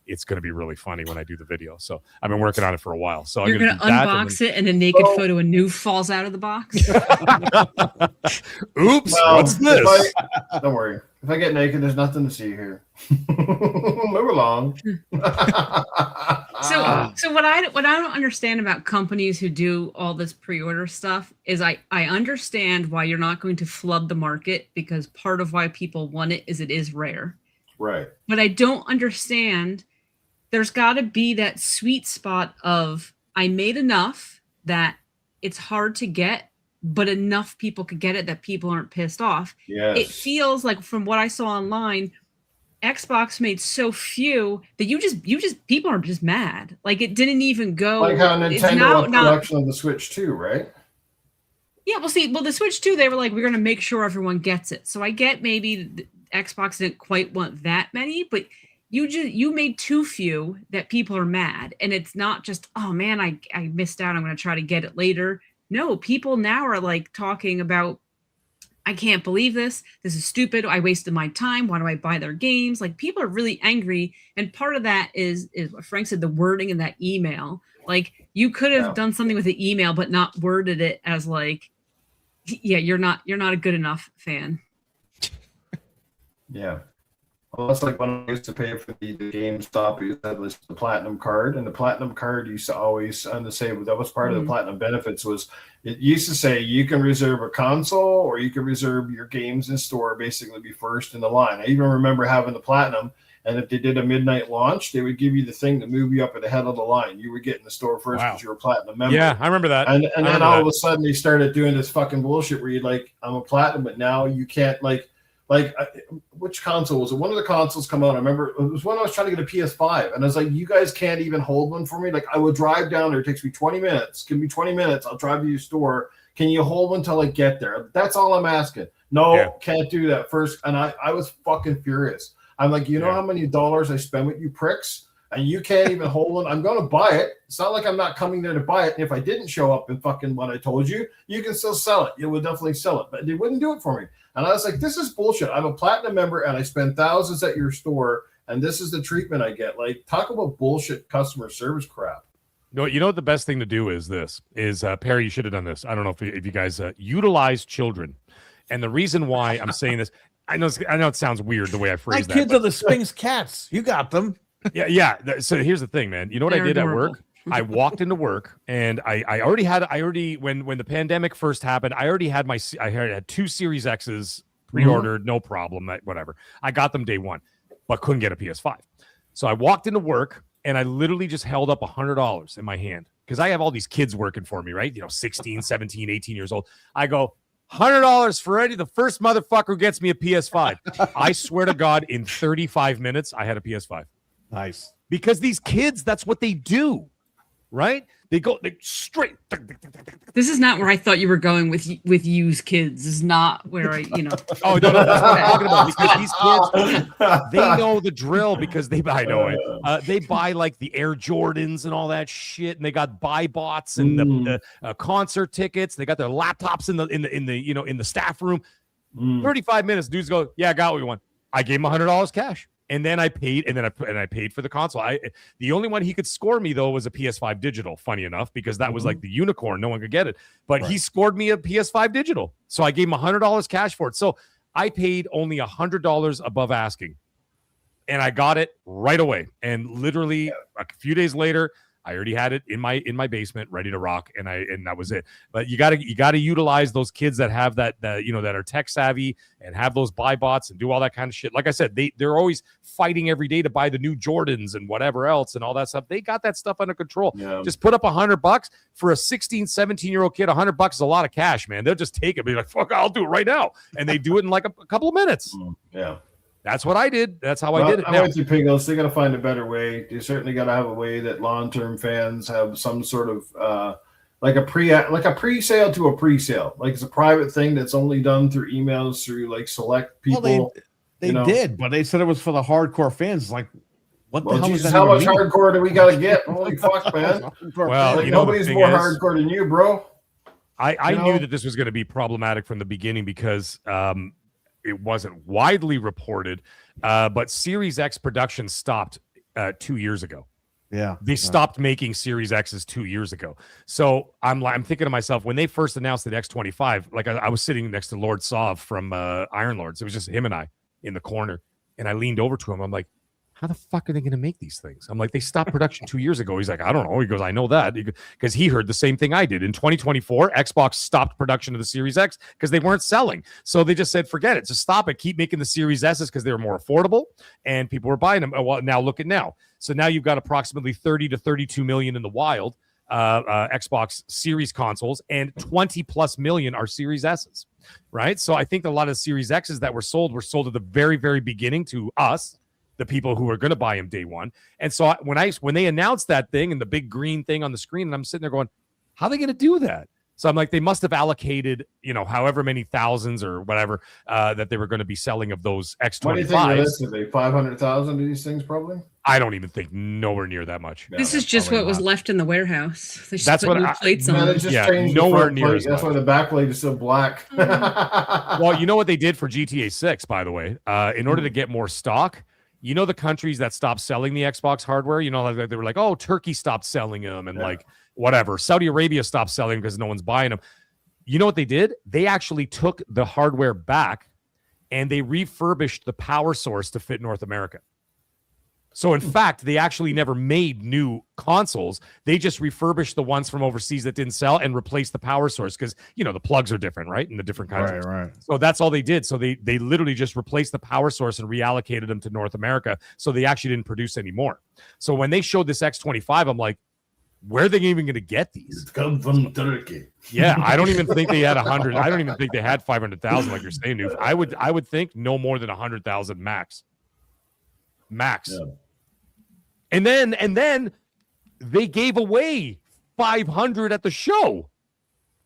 Speaker 6: it's going to be really funny when I do the video. So I've been working on it for a while. So
Speaker 5: you're going to unbox it, and a naked photo of Newf falls out of the box.
Speaker 6: Oops, what's this?
Speaker 1: Don't worry. If I get naked, there's nothing to see here. Move along.
Speaker 5: So what I don't understand about companies who do all this pre-order stuff is I understand why you're not going to flood the market, because part of why people want it is rare.
Speaker 1: Right.
Speaker 5: But I don't understand. There's got to be that sweet spot of I made enough that it's hard to get, but enough people could get it that people aren't pissed off.
Speaker 1: Yes.
Speaker 5: It feels like, from what I saw online, Xbox made so few that you just people are just mad. Like, it didn't even go.
Speaker 1: Like how Nintendo had production of the Switch 2, right?
Speaker 5: Yeah, the Switch 2, they were like, we're going to make sure everyone gets it. So I get maybe the Xbox didn't quite want that many, but you made too few that people are mad. And it's not just, oh man, I missed out, I'm going to try to get it later. No, people now are like talking about, I can't believe this. This is stupid. I wasted my time. Why do I buy their games? Like, people are really angry. And part of that is what Frank said, the wording in that email. Like, you could have done something with the email, but not worded it as like, yeah, you're not a good enough fan.
Speaker 1: Yeah. Well, that's like when I used to pay for the GameStop. You said was the Platinum card, and the Platinum card used to always, on the same, that was part of the Platinum benefits, was it used to say you can reserve a console or you can reserve your games in store, basically be first in the line. I even remember having the Platinum, and if they did a midnight launch, they would give you the thing to move you up at the head of the line. You would get in the store first because you were a Platinum member.
Speaker 6: Yeah, I remember that.
Speaker 1: And then all of a sudden they started doing this fucking bullshit where you're like, I'm a Platinum, but now you can't, like which console was it? One of the consoles come out. I remember it was when I was trying to get a PS5, and I was like, you guys can't even hold one for me. Like, I will drive down there. It takes me 20 minutes. Give me 20 minutes. I'll drive to your store. Can you hold one until I get there? That's all I'm asking. No, can't do that first. And I was fucking furious. I'm like, you know how many dollars I spend with you pricks? And you can't even hold one. I'm going to buy it. It's not like I'm not coming there to buy it. And if I didn't show up and fucking what I told you, you can still sell it. You would definitely sell it. But they wouldn't do it for me. And I was like, this is bullshit. I'm a Platinum member and I spend thousands at your store, and this is the treatment I get. Like, talk about bullshit customer service crap.
Speaker 6: No, you know what the best thing to do is this is Perry, you should have done this. I don't know if you guys utilize children. And the reason why I'm saying this, I know it sounds weird the way I phrase that.
Speaker 2: My kids are the Sphinx cats. You got them.
Speaker 6: Yeah. So here's the thing, man. You know what I did at work? I walked into work, and I already when the pandemic first happened, I had 2 Series X's pre-ordered, no problem, whatever. I got them day one, but couldn't get a PS5. So I walked into work, and I literally just held up $100 in my hand, because I have all these kids working for me, right? 16, 17, 18 years old. I go, $100 for Eddie, the first motherfucker who gets me a PS5. I swear to God, in 35 minutes, I had a PS5.
Speaker 2: Nice.
Speaker 6: Because these kids, that's what they do, right? They straight.
Speaker 5: This is not where I thought you were going with used kids. This is not where
Speaker 6: Oh, no, that's what I'm talking about. Because these kids, they know the drill, because they buy like the Air Jordans and all that shit, and they got buy bots and the concert tickets. They got their laptops in the staff room. 35 minutes, dudes go, yeah, I got what we want. I gave him $100 cash. And then I paid, and I paid for the console. The only one he could score me, though, was a PS5 digital, funny enough, because that was like the unicorn. No one could get it. But he scored me a PS5 digital. So I gave him $100 cash for it. So I paid only $100 above asking. And I got it right away. And literally a few days later, I already had it in my basement, ready to rock, and that was it. But you gotta utilize those kids that have that are tech savvy and have those buy bots and do all that kind of shit. Like I said, they're always fighting every day to buy the new Jordans and whatever else and all that stuff. They got that stuff under control. Yeah. Just put up $100 for a 16, 17-year-old kid. $100 is a lot of cash, man. They'll just take it, be like, fuck, I'll do it right now, and they do it in like a couple of minutes.
Speaker 1: Yeah.
Speaker 6: That's what I did. That's how I did it.
Speaker 1: I'm with you, Pingles. They got to find a better way. You certainly got to have a way that long-term fans have some sort of like a pre-sale to a pre-sale. Like, it's a private thing that's only done through emails, through like select people.
Speaker 2: They did, but they said it was for the hardcore fans. Like, what the hell
Speaker 1: Jesus,
Speaker 2: does that
Speaker 1: how
Speaker 2: even
Speaker 1: much
Speaker 2: mean?
Speaker 1: hardcore do we got to get? Holy fuck, man.
Speaker 6: Well,
Speaker 1: Like,
Speaker 6: you know,
Speaker 1: nobody's
Speaker 6: the
Speaker 1: more
Speaker 6: thing is-
Speaker 1: hardcore than you, bro.
Speaker 6: I
Speaker 1: You know?
Speaker 6: knew that this was going to be problematic from the beginning because it wasn't widely reported, but Series X production stopped 2 years ago.
Speaker 2: Yeah,
Speaker 6: They stopped making Series X's 2 years ago. So I'm thinking to myself, when they first announced the X25, like I was sitting next to Lord Sov from Iron Lords. It was just him and I in the corner. And I leaned over to him. I'm like, how the fuck are they going to make these things? I'm like, they stopped production 2 years ago. He's like, I don't know. He goes, I know that, because he heard the same thing I did. In 2024, Xbox stopped production of the Series X because they weren't selling. So they just said, forget it. Just stop it. Keep making the Series S's because they were more affordable and people were buying them. Well, now look at now. So now you've got approximately 30 to 32 million in the wild Xbox Series consoles, and 20 plus million are Series S's, right? So I think a lot of Series X's that were sold at the very, very beginning to us, the people who are going to buy them day one. And so when they announced that thing and the big green thing on the screen, and I'm sitting there going, how are they going to do that? So I'm like, they must have allocated, however many thousands or whatever that they were going to be selling of those X25s.
Speaker 1: What do you think realistically? 500,000 of these things, probably?
Speaker 6: I don't even think nowhere near that much.
Speaker 5: This is just what was left in the warehouse. They just
Speaker 6: That's
Speaker 5: put
Speaker 6: what
Speaker 5: new plates on.
Speaker 1: They just changed the
Speaker 6: nowhere
Speaker 1: front
Speaker 6: near
Speaker 1: plate.
Speaker 6: as
Speaker 1: That's
Speaker 6: much.
Speaker 1: why the back plate is so black.
Speaker 6: Well, you know what they did for GTA 6, by the way? In order to get more stock, the countries that stopped selling the Xbox hardware, like they were like, oh, Turkey stopped selling them and like whatever. Saudi Arabia stopped selling because no one's buying them. You know what they did? They actually took the hardware back and they refurbished the power source to fit North America. So in fact, they actually never made new consoles. They just refurbished the ones from overseas that didn't sell and replaced the power source because, the plugs are different, right? In the different countries.
Speaker 2: Right.
Speaker 6: So that's all they did. So they literally just replaced the power source and reallocated them to North America. So they actually didn't produce any more. So when they showed this X25, I'm like, where are they even going to get these?
Speaker 1: It's come from Turkey.
Speaker 6: Yeah, I don't even think they had 100. I don't even think they had 500,000 like you're saying, Newf. I would think no more than 100,000 max. Yeah. And then they gave away 500 at the show.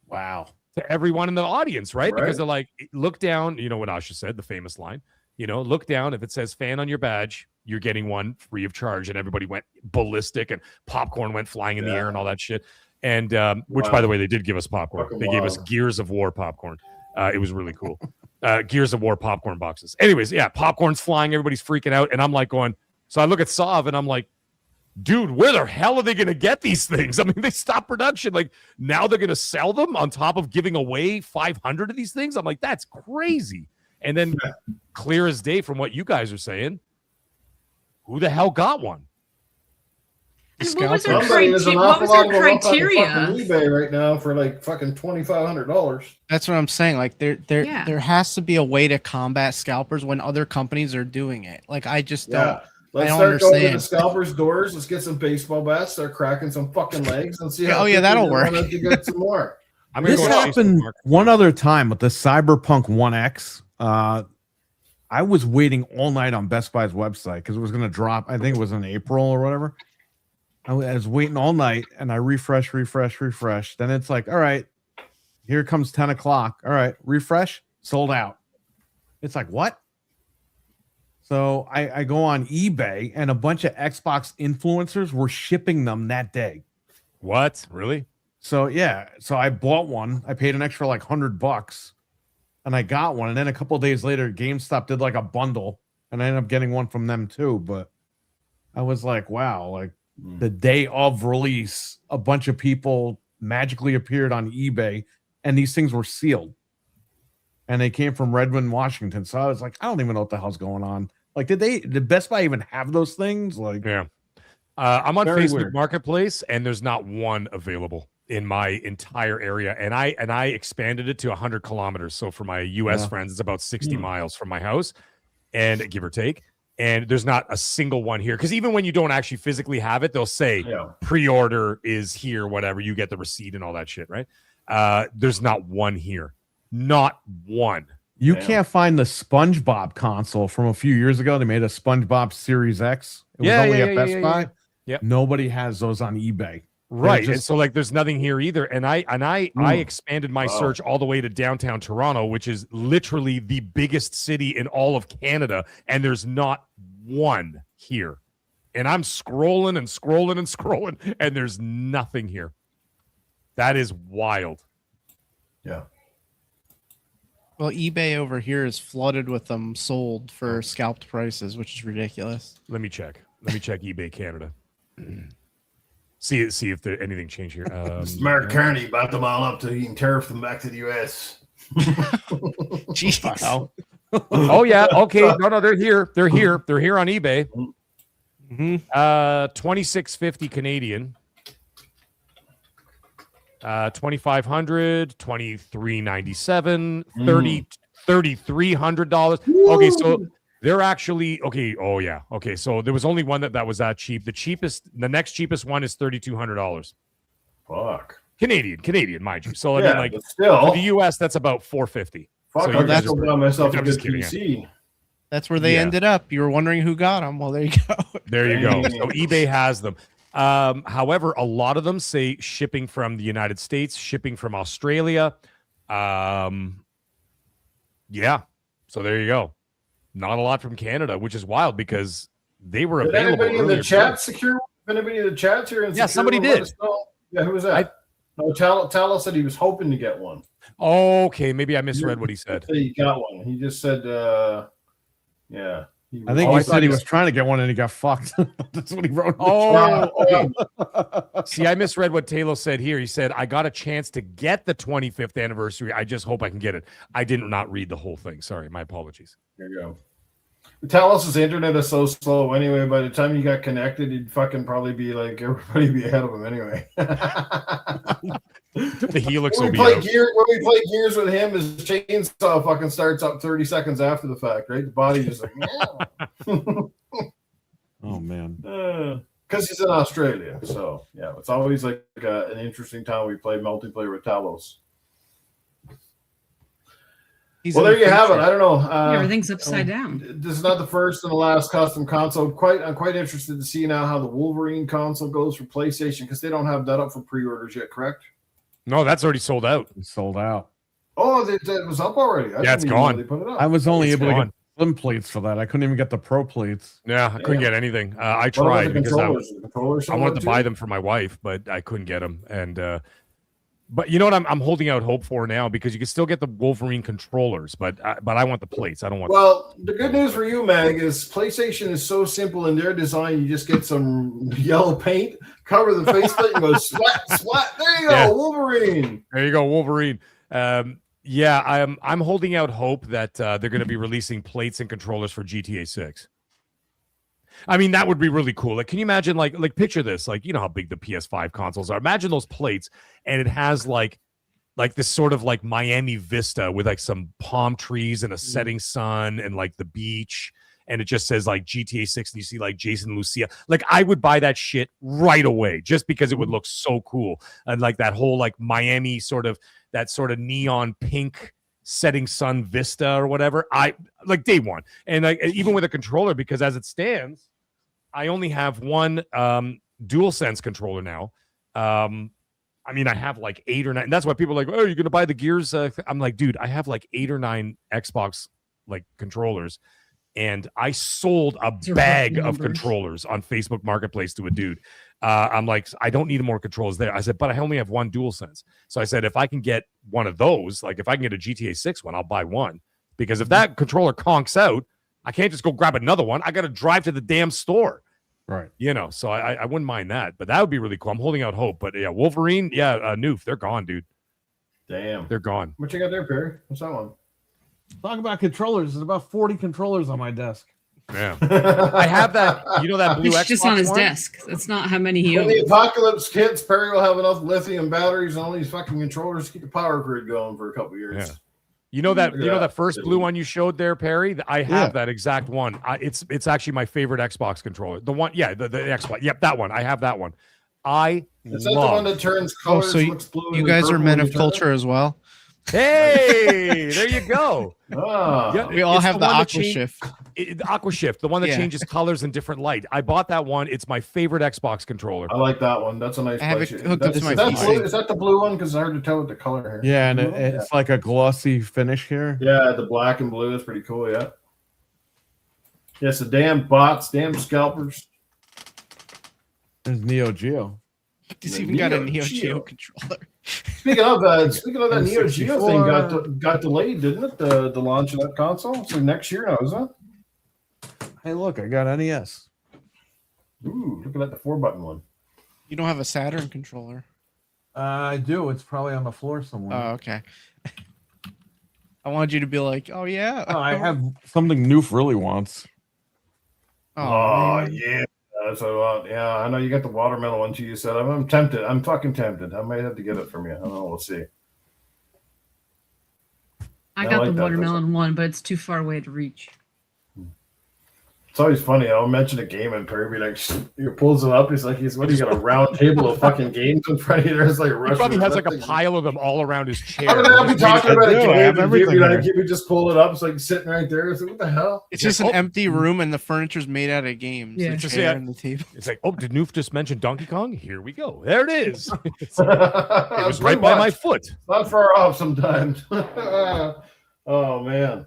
Speaker 2: Wow.
Speaker 6: To everyone in the audience, right? Because they're like, look down, what Asha said, the famous line, look down. If it says fan on your badge, you're getting one free of charge. And everybody went ballistic and popcorn went flying in the air and all that shit. And which, by the way, they did give us popcorn. They gave us Gears of War popcorn. It was really cool. Gears of War popcorn boxes. Anyways, popcorn's flying. Everybody's freaking out. And I'm like going, so I look at Sav and I'm like, dude, where the hell are they going to get these things? I mean, they stopped production. Like, now they're going to sell them on top of giving away 500 of these things? I'm like, that's crazy. And then clear as day from what you guys are saying, who the hell got one?
Speaker 5: What was their
Speaker 1: criteria?
Speaker 5: criteria?
Speaker 1: eBay right now for like fucking $2,500.
Speaker 3: That's what I'm saying. Like there has to be a way to combat scalpers when other companies are doing it. Like I just don't.
Speaker 1: Let's start going to the scalpers' doors. Let's get some baseball bats. Start cracking some fucking legs and see how.
Speaker 3: That'll work.
Speaker 1: You get some more.
Speaker 2: This happened one other time with the Cyberpunk 1X. I was waiting all night on Best Buy's website because it was going to drop. I think it was in April or whatever. I was waiting all night and I refresh. Then it's like, all right, here comes 10 o'clock. All right, refresh, sold out. It's like, what? So I go on eBay and a bunch of Xbox influencers were shipping them that day.
Speaker 6: What? Really?
Speaker 2: So yeah. So I bought one. I paid an extra like $100 and I got one. And then a couple of days later, GameStop did like a bundle and I ended up getting one from them too. But I was like, wow, like the day of release, a bunch of people magically appeared on eBay and these things were sealed. And they came from Redmond, Washington. So I was like, I don't even know what the hell's going on. Like, did Best Buy even have those things? Like,
Speaker 6: yeah. I'm on Facebook
Speaker 2: weird.
Speaker 6: Marketplace, and there's not one available in my entire area. And I expanded it to 100 kilometers. So for my US friends, it's about 60 miles from my house, and give or take. And there's not a single one here. Because even when you don't actually physically have it, they'll say pre-order is here, whatever. You get the receipt and all that shit, right? There's not one here. Not one.
Speaker 2: You can't find the SpongeBob console from a few years ago. They made a SpongeBob Series X. It was only at Best Buy.
Speaker 6: Yep.
Speaker 2: Nobody has those on eBay.
Speaker 6: Right.
Speaker 2: just-
Speaker 6: And so like there's nothing here either. And I expanded my search all the way to downtown Toronto, which is literally the biggest city in all of Canada, and there's not one here. And I'm scrolling and scrolling and scrolling, and there's nothing here. That is wild.
Speaker 1: Yeah.
Speaker 3: Well, eBay over here is flooded with them sold for scalped prices, which is ridiculous.
Speaker 6: Let me check eBay Canada. See if there anything changed here.
Speaker 1: Smart Carney bought them all up so he can tariff them back to the U.S.
Speaker 3: Jeez.
Speaker 6: Oh yeah, okay. No, they're here. They're here on eBay.
Speaker 3: Mm-hmm.
Speaker 6: 2650 Canadian. 2500, 2397, 3300 Okay, so they're actually okay. Oh yeah, okay. So there was only one that was that cheap. The next cheapest one is $3,200.
Speaker 1: Fuck.
Speaker 6: Canadian, mind you. So I mean, like
Speaker 1: but still,
Speaker 6: for the US, that's about $450.
Speaker 1: fuck,
Speaker 6: So
Speaker 1: I
Speaker 6: you guys
Speaker 1: just
Speaker 6: are-
Speaker 1: got myself a
Speaker 6: I'm
Speaker 1: good
Speaker 6: just kidding,
Speaker 1: PC.
Speaker 3: That's where they
Speaker 6: Yeah.
Speaker 3: ended up. You were wondering who got them. Well, there you go.
Speaker 6: There you go.
Speaker 1: Dang.
Speaker 6: So eBay has them. However, a lot of them say shipping from the United States, shipping from Australia. Yeah. So there you go. Not a lot from Canada, which is wild because they were
Speaker 1: Did
Speaker 6: available.
Speaker 1: anybody in the
Speaker 6: earlier
Speaker 1: chat
Speaker 6: today.
Speaker 1: secure? If anybody in the chat's here, and
Speaker 6: Yeah,
Speaker 1: secure
Speaker 6: somebody
Speaker 1: one, let
Speaker 6: did.
Speaker 1: us know. Yeah, who was that? No, Tal said he was hoping to get one.
Speaker 6: Okay, maybe I misread what he said.
Speaker 1: He got one. He just said, yeah.
Speaker 2: I think
Speaker 6: Oh,
Speaker 2: he
Speaker 6: I
Speaker 2: said he
Speaker 6: thought-
Speaker 2: was trying to get one and he got fucked. That's what he wrote.
Speaker 6: See, I misread what Taylor said here. He said, I got a chance to get the 25th anniversary. I just hope I can get it. I did not read the whole thing. Sorry, my apologies.
Speaker 1: There you go. Talos' internet is so slow anyway. By the time you got connected, he'd fucking probably be like everybody be ahead of him anyway.
Speaker 6: The Helix will
Speaker 1: when
Speaker 6: be
Speaker 1: we
Speaker 6: out.
Speaker 1: play Gears with him, his chainsaw fucking starts up 30 seconds after the fact, right? The body just like,
Speaker 2: Oh man.
Speaker 1: because he's in Australia. So yeah, it's always like an interesting time we play multiplayer with Talos.
Speaker 3: He's
Speaker 1: Well,
Speaker 3: in
Speaker 1: there you have it.
Speaker 3: picture.
Speaker 1: I don't know.
Speaker 5: Everything's upside down.
Speaker 1: This is not the first and the last custom console. I'm quite interested to see now how the Wolverine console goes for PlayStation because they don't have that up for pre-orders yet, correct?
Speaker 6: No, that's already sold out.
Speaker 2: It's sold out.
Speaker 1: Oh, that was up already.
Speaker 6: Yeah, it's
Speaker 1: didn't even know
Speaker 6: gone.
Speaker 1: They put it up.
Speaker 2: I was only
Speaker 6: It's
Speaker 2: able to
Speaker 6: gone.
Speaker 2: get slim plates for that. I couldn't even get the pro plates.
Speaker 6: Yeah, I couldn't
Speaker 1: Damn.
Speaker 6: get anything. I
Speaker 1: What about
Speaker 6: tried
Speaker 1: the
Speaker 6: because
Speaker 1: controllers? The controllers
Speaker 6: I wanted
Speaker 1: sold
Speaker 6: to
Speaker 1: out
Speaker 6: buy
Speaker 1: too?
Speaker 6: them for my wife, but I couldn't get them. And but you know what? I'm holding out hope for now because you can still get the Wolverine controllate, but I want the plates. I don't want.
Speaker 1: Well, the good news for you, Mag, is PlayStation is so simple in their design. You just get some yellow paint, cover the faceplate, and go splat, splat. There you go,
Speaker 6: Yeah.
Speaker 1: Wolverine.
Speaker 6: There you go, Wolverine. Yeah, I'm holding out hope that they're going to be releasing plates and controllers for GTA 6. I mean, that would be really cool. Like, can you imagine, like picture this, like, you know how big the PS5 consoles are. Imagine those plates, and it has like this sort of like Miami Vista with like some palm trees and a setting sun and like the beach, and it just says like GTA 6, and you see like Jason Lucia. Like, I would buy that shit right away just because it would look so cool, and like that whole like Miami sort of neon pink setting sun vista or whatever. I like day one, and like even with a controller, because as it stands, I only have one DualSense controller now. I mean, I have like 8 or 9. And that's why people are like, oh, you're gonna buy the Gears. I'm like, dude, I have like 8 or 9 Xbox like controllers, and I sold a
Speaker 5: Those are
Speaker 6: bag
Speaker 5: rough
Speaker 6: of
Speaker 5: numbers.
Speaker 6: controllers on Facebook Marketplace to a dude. I'm like, I don't need more controllers there. I said, but I only have one DualSense. So I said, if I can get one of those, like if I can get a GTA 6 one, I'll buy one. Because if that controller conks out, I can't just go grab another one. I got to drive to the damn store.
Speaker 2: Right.
Speaker 6: You know, so I wouldn't mind that. But that would be really cool. I'm holding out hope. But yeah, Wolverine, yeah, Newf, they're gone, dude.
Speaker 1: Damn.
Speaker 6: They're gone.
Speaker 1: What you got there, Perry? What's that one?
Speaker 2: Talk about controllers. There's about 40 controllers on my desk.
Speaker 6: Yeah. I have that, you know, that blue
Speaker 5: It's
Speaker 6: Xbox
Speaker 5: just on his
Speaker 6: one?
Speaker 5: desk. That's not how many he
Speaker 1: When the
Speaker 5: owns.
Speaker 1: apocalypse hits, Perry will have enough lithium batteries and all these fucking controllers to keep the power grid going for a couple years.
Speaker 6: Yeah. You know that
Speaker 1: Look at that.
Speaker 6: first blue one you showed there, Perry? I have that exact one. It's actually my favorite Xbox controller. The one, yeah, the Xbox. Yep, that one. I have that one. I
Speaker 1: Is that the one
Speaker 6: love.
Speaker 1: that turns
Speaker 3: Oh,
Speaker 1: colors,
Speaker 3: so
Speaker 1: looks blue?
Speaker 3: you
Speaker 1: and
Speaker 3: guys are
Speaker 1: purple
Speaker 3: men
Speaker 1: when
Speaker 3: of
Speaker 1: you turn it?
Speaker 3: culture as well.
Speaker 6: Hey, there you go.
Speaker 1: Ah.
Speaker 3: We all
Speaker 6: it's
Speaker 3: have the
Speaker 6: one that
Speaker 3: Aqua
Speaker 6: changed-
Speaker 3: Shift.
Speaker 6: The Aqua Shift, the one that
Speaker 3: Yeah.
Speaker 6: changes colors and different light. I bought that one. It's my favorite Xbox controller.
Speaker 1: I like that one. That's a nice
Speaker 3: I have
Speaker 1: place.
Speaker 3: it hooked up to my
Speaker 1: that
Speaker 3: PC.
Speaker 1: blue? Is that the blue one? Because it's hard to tell with the color here.
Speaker 2: Yeah, and
Speaker 1: Blue one?
Speaker 2: it's like a glossy finish here.
Speaker 1: Yeah, the black and blue is pretty cool. Yeah. Yes, the damn bots, damn scalpers.
Speaker 2: There's Neo Geo.
Speaker 3: It's
Speaker 1: The
Speaker 3: even got a
Speaker 1: Neo
Speaker 3: Neo
Speaker 1: Geo.
Speaker 3: Geo controller.
Speaker 1: Speaking of that
Speaker 2: And
Speaker 1: Neo Geo thing
Speaker 2: 64.
Speaker 1: got delayed, didn't it? The launch of that console. So next year now, isn't it?
Speaker 2: Hey, look, I got NES.
Speaker 1: Ooh, look at that, the 4-button one.
Speaker 3: You don't have a Saturn controller.
Speaker 2: I do. It's probably on the floor somewhere.
Speaker 3: Oh, okay. I wanted you to be like, oh yeah.
Speaker 2: Oh, I have something Newf really wants.
Speaker 1: Oh,
Speaker 3: man.
Speaker 1: yeah. That's what I want. Yeah, I know you got the watermelon one too. You said I'm tempted. I'm fucking tempted. I might have to get it from you. I don't know. We'll see.
Speaker 5: I
Speaker 1: I
Speaker 5: got
Speaker 1: like
Speaker 5: the
Speaker 1: that.
Speaker 5: watermelon one, but it's too far away to reach.
Speaker 1: It's always funny. I'll mention a game and Perry be like, he pulls it up. He's like, what? You got a round table of fucking games in front of you. There's like
Speaker 6: He
Speaker 1: Russian.
Speaker 6: probably has like a
Speaker 1: roulette
Speaker 6: pile of them all around his chair.
Speaker 1: I'm gonna be talking about a
Speaker 2: I do. I
Speaker 1: game.
Speaker 2: have
Speaker 1: And
Speaker 2: everything
Speaker 1: you just pull it up. It's like sitting right there. It's like, what the hell?
Speaker 3: It's just an empty room and the furniture's made out of games.
Speaker 5: Yeah.
Speaker 3: The
Speaker 6: Just
Speaker 3: chair
Speaker 6: say-
Speaker 3: and the table.
Speaker 6: It's like, oh, did Newf just mention Donkey Kong? Here we go. There it is. It
Speaker 1: It
Speaker 6: was right by my foot.
Speaker 1: Not far off sometimes. Oh man.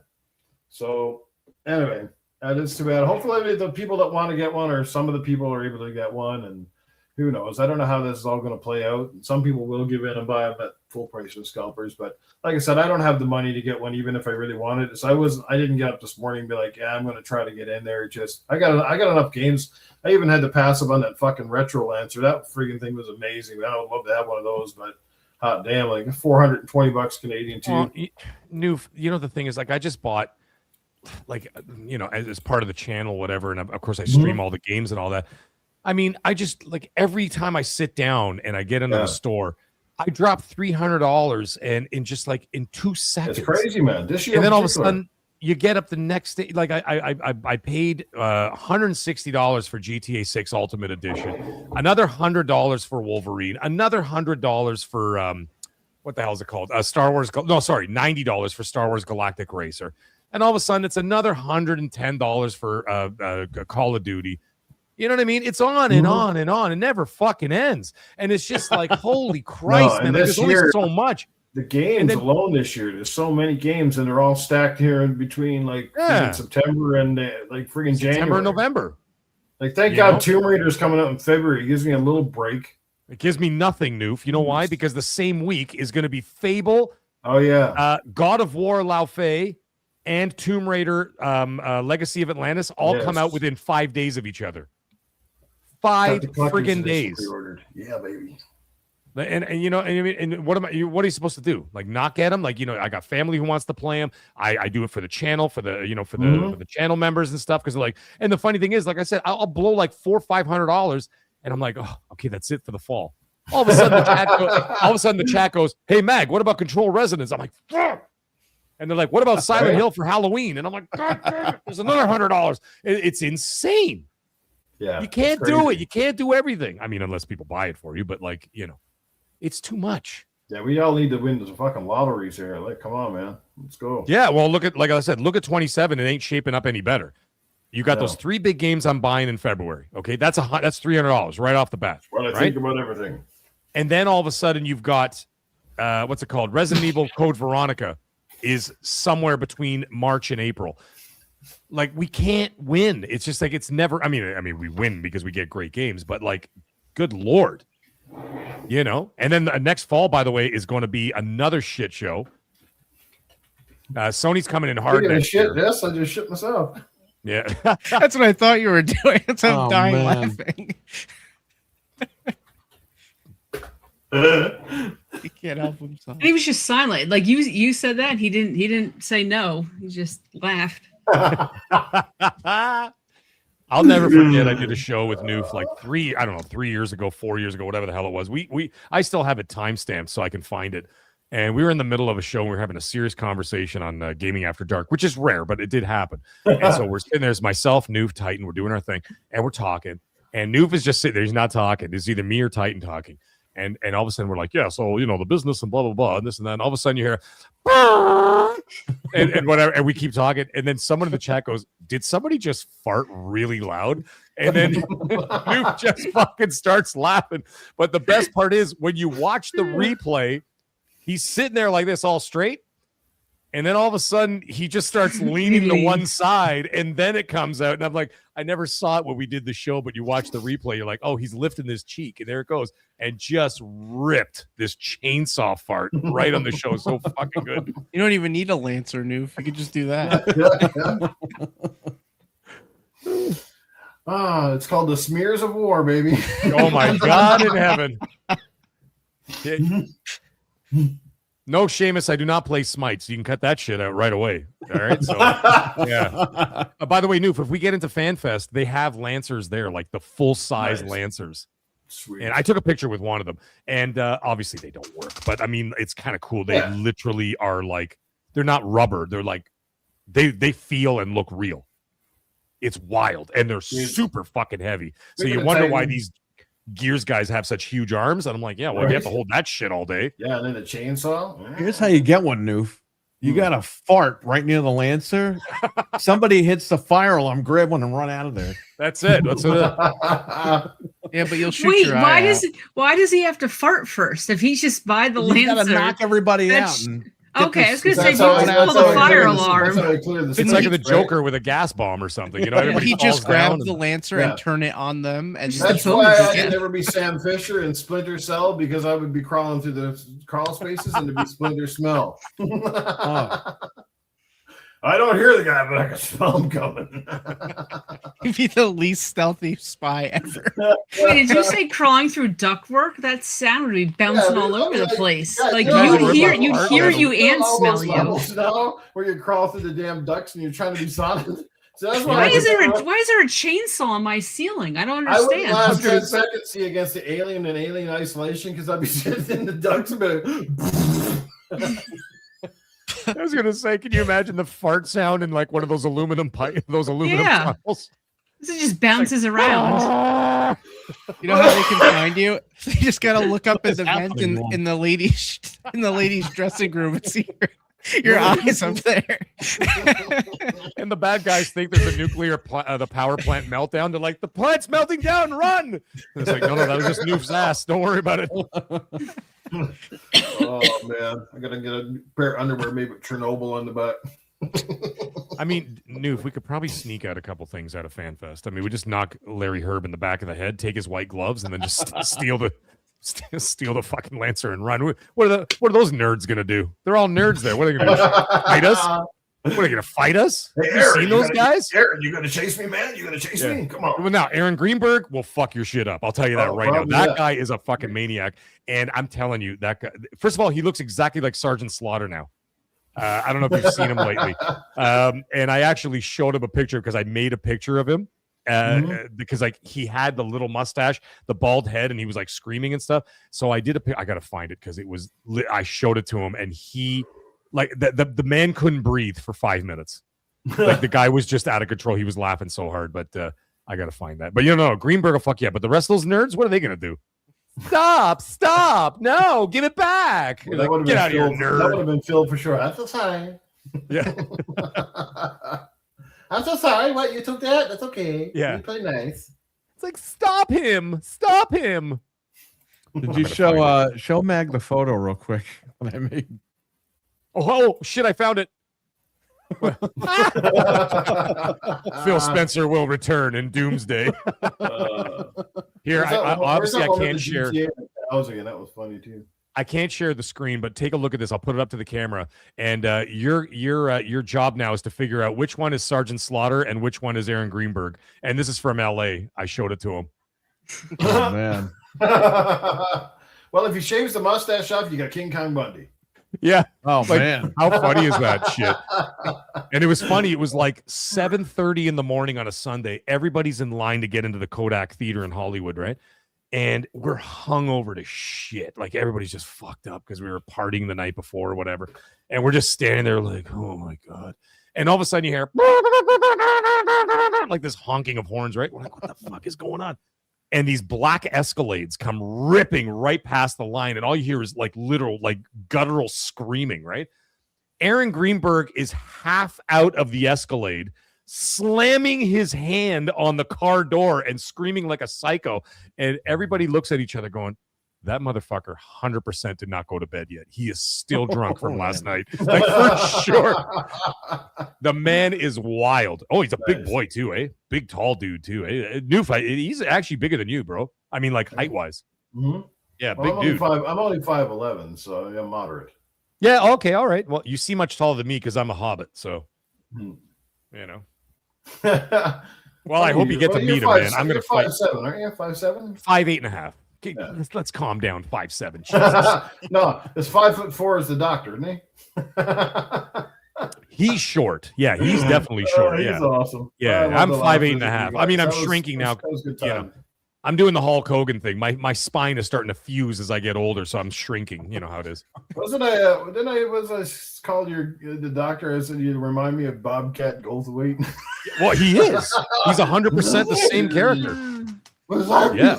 Speaker 1: So anyway, that is too bad. Hopefully the people that want to get one, or some of the people are able to get one, and who knows? I don't know how this is all going to play out. Some people will give in and buy them at full price with scalpers, but like I said, I don't have the money to get one, even if I really wanted it. So I didn't get up this morning and be like, yeah, I'm going to try to get in there. Just I got enough games. I even had to pass up on that fucking Retro Lancer. That freaking thing was amazing. I would love to have one of those, but hot damn, like $420 Canadian too.
Speaker 6: Well, Newf, the thing is, like, I just bought, like, as part of the channel, whatever, and of course I stream all the games and all that. I mean, I just, like, every time I sit down and I get into the store, I drop $300 and in just like in 2 seconds.
Speaker 1: It's crazy, man. This year,
Speaker 6: And then all of a
Speaker 1: particular.
Speaker 6: sudden, you get up the next day. Like I paid $160 for GTA 6 Ultimate Edition, another $100 for Wolverine, another $100 for what the hell is it called? Star Wars. No, sorry, $90 for Star Wars Galactic Racer, and all of a sudden it's another $110 for Call of Duty. You know what I mean? It's on and on and on. It never fucking ends, and it's just like, holy Christ, man! Like,
Speaker 1: this
Speaker 6: there's only
Speaker 1: year-
Speaker 6: so much.
Speaker 1: The games alone this year, there's so many games, and they're all stacked here in between, like friggin' September and like friggin' January,
Speaker 6: September and November.
Speaker 1: Like, thank God Tomb Raider's coming out in February. It gives me a little break.
Speaker 6: It gives me nothing, Newf. You know why? Because the same week is going to be Fable.
Speaker 1: Oh yeah,
Speaker 6: God of War, Lao Fei, and Tomb Raider, Legacy of Atlantis all come out within 5 days of each other. 5 friggin' days.
Speaker 1: Yeah, baby.
Speaker 6: And what am I? What are you supposed to do? Like, not get them? Like, I got family who wants to play them. I do it for the channel, for the for the channel members and stuff. Because like, and the funny thing is, like I said, I'll blow like $400 or $500, and I'm like, oh, okay, that's it for the fall. All of a sudden, the chat goes, "Hey, Mag, what about Control Resonance?" I'm like, fuck. And they're like, "What about Silent Hill for Halloween?" And I'm like, God damn it, there's another $100. It's insane.
Speaker 1: Yeah,
Speaker 6: you can't do it. You can't do everything. I mean, unless people buy it for you. But like, it's too much.
Speaker 1: Yeah, we all need to win the fucking lotteries here. Like, come on, man, let's go.
Speaker 6: Yeah, well, like I said, look at 27. It ain't shaping up any better. You got those 3 big games I'm buying in February. Okay, that's $300 right off the bat.
Speaker 1: What I think about everything.
Speaker 6: And then all of a sudden you've got what's it called? Resident Evil Code Veronica is somewhere between March and April. Like, we can't win. It's just like, it's never. I mean, we win because we get great games, but like, good Lord. And then the next fall, by the way, is going to be another shit show. Sony's coming in hard next year.
Speaker 1: Yes, I just shit myself.
Speaker 6: Yeah,
Speaker 3: That's what I thought you were doing. That's how I'm dying
Speaker 2: man.
Speaker 3: laughing. He can't help himself.
Speaker 5: And he was just silent. Like you said that he didn't say no. He just laughed.
Speaker 6: I'll never forget. I did a show with Newf like 3 years ago, 4 years ago, whatever the hell it was. I still have it timestamped so I can find it. And we were in the middle of a show and we were having a serious conversation on Gaming After Dark, which is rare, but it did happen. And so we're sitting there, it's myself, Newf, Titan, we're doing our thing, and we're talking. And Newf is just sitting there, he's not talking. It's either me or Titan talking. And all of a sudden we're like, yeah, so the business and blah blah blah and this and that. And all of a sudden you hear and whatever, and we keep talking, and then someone in the chat goes, "Did somebody just fart really loud?" And then Newf just fucking starts laughing. But the best part is when you watch the replay, he's sitting there like this, all straight. And then all of a sudden, he just starts leaning to one side, and then it comes out. And I'm like, I never saw it when we did the show, but you watch the replay, you're like, oh, he's lifting this cheek, and there it goes, and just ripped this chainsaw fart right on the show. So fucking good.
Speaker 3: You don't even need a Lancer, Newf. You could just do that.
Speaker 1: It's called the smears of war, baby.
Speaker 6: Oh my God in heaven. No, Seamus, I do not play Smite, so you can cut that shit out right away. All right, so yeah. By the way, Newf, if we get into FanFest, they have Lancers there, like the full-size Lancers.
Speaker 1: Sweet.
Speaker 6: And I took a picture with one of them, and obviously they don't work, but I mean, it's kind of cool. They literally are like, they're not rubber. They're like, they feel and look real. It's wild, and they're super fucking heavy. So you wonder why these Gears guys have such huge arms, and I'm like, yeah, well, you have to hold that shit all day.
Speaker 1: Yeah, and then a chainsaw.
Speaker 2: Here's how you get one, Newf. You got to fart right near the Lancer. Somebody hits the fire alarm, grab one, and run out of there.
Speaker 6: That's it. That's it.
Speaker 3: Yeah, but you'll shoot
Speaker 5: Wait,
Speaker 3: your
Speaker 5: why
Speaker 3: eye
Speaker 5: does
Speaker 3: out.
Speaker 5: Why does he have to fart first? If he's just by the
Speaker 2: You got
Speaker 5: Lancer,
Speaker 2: to knock everybody out.
Speaker 5: That's-
Speaker 2: And
Speaker 5: okay, I was gonna say
Speaker 1: That's
Speaker 5: you
Speaker 1: how-
Speaker 5: just
Speaker 1: that's
Speaker 5: pull
Speaker 1: how
Speaker 5: the
Speaker 1: I
Speaker 5: fire
Speaker 1: clear this-
Speaker 5: alarm.
Speaker 1: that's how I clear this
Speaker 6: It's like
Speaker 1: heat,
Speaker 6: the
Speaker 1: right?
Speaker 6: Joker with a gas bomb or something. You know, everybody
Speaker 3: He just
Speaker 6: falls down
Speaker 3: grabs the
Speaker 6: and-
Speaker 3: Lancer and turn it on them, and
Speaker 1: That's
Speaker 5: the
Speaker 1: why
Speaker 5: bonus,
Speaker 1: I
Speaker 5: yeah.
Speaker 1: could never be Sam Fisher in Splinter Cell, because I would be crawling through the crawl spaces and it'd be Splinter smell. I don't hear the guy, but I can smell him coming.
Speaker 3: he'd be the least stealthy spy ever.
Speaker 5: Wait, did you say crawling through ductwork? That sound would be bouncing
Speaker 1: Yeah,
Speaker 5: all over the
Speaker 1: like-
Speaker 5: place.
Speaker 1: yeah,
Speaker 5: Like
Speaker 1: yeah,
Speaker 5: you
Speaker 1: like
Speaker 5: hear,
Speaker 1: rip
Speaker 5: you
Speaker 1: apart
Speaker 5: hear
Speaker 1: them.
Speaker 5: you and
Speaker 1: All
Speaker 5: smell
Speaker 1: those
Speaker 5: you.
Speaker 1: levels now where you crawl through the damn ducts and you're trying to be Sonic. So that's
Speaker 5: Why
Speaker 1: I
Speaker 5: is there
Speaker 1: just-
Speaker 5: a chainsaw on my ceiling? I don't
Speaker 1: I wouldn't last
Speaker 5: understand.
Speaker 1: 10 seconds see against the alien and alien isolation, because I'd be sitting in the ducts and be
Speaker 6: I was gonna say, can you imagine the fart sound in like one of those aluminum
Speaker 5: Yeah.
Speaker 6: tunnels?
Speaker 5: It just bounces around.
Speaker 3: You know how they can find you? They just gotta look up at the vent
Speaker 2: happening, Mom?
Speaker 3: in the ladies' dressing room and see your eyes up there.
Speaker 6: And the bad guys think there's a nuclear the power plant meltdown. They're like, the plant's melting down, run! And it's like, no, that was just Newf's ass. Don't worry about it.
Speaker 1: oh man, I gotta get a pair of underwear made with Chernobyl on the butt.
Speaker 6: I mean, Newf, we could probably sneak out a couple things out of FanFest. I mean, we just knock Larry Herb in the back of the head, take his white gloves, and then just steal the fucking Lancer and run. What are those nerds gonna do? They're all nerds there. What are they gonna do? Fight us? What are they gonna fight us?
Speaker 1: Hey,
Speaker 6: You
Speaker 1: Aaron,
Speaker 6: seen those guys?
Speaker 1: Aaron, you gonna chase me, man? You gonna chase
Speaker 6: Yeah.
Speaker 1: me? Come on.
Speaker 6: Well, now Aaron Greenberg will fuck your shit up. I'll tell you that
Speaker 1: Oh,
Speaker 6: right now.
Speaker 1: probably,
Speaker 6: That
Speaker 1: yeah.
Speaker 6: guy is a fucking maniac, and I'm telling you, that guy. First of all, he looks exactly like Sergeant Slaughter now. I don't know if you've seen him lately. And I actually showed him a picture because I made a picture of him because like he had the little mustache, the bald head, and he was like screaming and stuff. So I did I got to find it because it was. I showed it to him, and he like the man couldn't breathe for 5 minutes. Like the guy was just out of control. He was laughing so hard, but I got to find that. But you know, Greenberg will fuck yeah. But the rest of those nerds, what are they gonna do? Stop! No, give it back.
Speaker 1: Well,
Speaker 6: Like,
Speaker 1: would've
Speaker 6: get
Speaker 1: been
Speaker 6: out of here,
Speaker 1: Phil- That would
Speaker 6: nerd.
Speaker 1: have been Phil for sure. I'm so sorry.
Speaker 6: Yeah.
Speaker 1: I'm so sorry. What, you took that? That's okay.
Speaker 6: Yeah.
Speaker 1: You play nice.
Speaker 6: It's like stop him.
Speaker 2: Did you show Mag the photo real quick that I made?
Speaker 6: Oh shit! I found it. Phil Spencer will return in Doomsday. Here, obviously I can't share.
Speaker 1: Housing, that was funny too.
Speaker 6: I can't share the screen, but take a look at this. I'll put it up to the camera. And your job now is to figure out which one is Sergeant Slaughter and which one is Aaron Greenberg. And this is from LA. I showed it to him.
Speaker 2: Oh man.
Speaker 1: Well, if he shaves the mustache off, you got King Kong Bundy.
Speaker 6: Yeah.
Speaker 2: Oh
Speaker 6: Like,
Speaker 2: man.
Speaker 6: How funny is that shit? And it was funny. It was like 7:30 in the morning on a Sunday. Everybody's in line to get into the Kodak Theater in Hollywood, right? And we're hungover to shit. Like everybody's just fucked up because we were partying the night before or whatever. And we're just standing there like, oh my God. And all of a sudden you hear like this honking of horns, right? We're like, what the fuck is going on? and these black Escalades come ripping right past the line, and all you hear is like literal, like guttural screaming, right? Aaron Greenberg is half out of the Escalade, slamming his hand on the car door and screaming like a psycho. And everybody looks at each other going, that motherfucker 100% did not go to bed yet. He is still drunk from last night. Like, for sure. The man is wild. Oh, he's a big boy too, eh? Big, tall dude too, eh? Newf, he's actually bigger than you, bro. I mean, like, height-wise.
Speaker 1: Mm-hmm.
Speaker 6: Yeah,
Speaker 1: well,
Speaker 6: big dude.
Speaker 1: I'm only 5'11", so I'm moderate.
Speaker 6: Yeah, okay, all right. Well, you seem much taller than me because I'm a hobbit, so, you know. Well, I hope you get to meet him, man. I'm going to fight.
Speaker 1: 5'7", aren't you? 5'7"?
Speaker 6: 5'8.5". Yeah. Let's calm down. 5'7". Jesus.
Speaker 1: No, it's 5'4" is the doctor, isn't he?
Speaker 6: He's short. Yeah, he's definitely short.
Speaker 1: He's awesome.
Speaker 6: Yeah, I'm 5'8.5". I mean, I'm shrinking now. You know, I'm doing the Hulk Hogan thing. My spine is starting to fuse as I get older, so I'm shrinking. You know how it is.
Speaker 1: Wasn't I? Didn't I? Was I called the doctor? I said you remind me of Bobcat Goldthwait.
Speaker 6: Well, he is. He's 100% the same character. Yeah.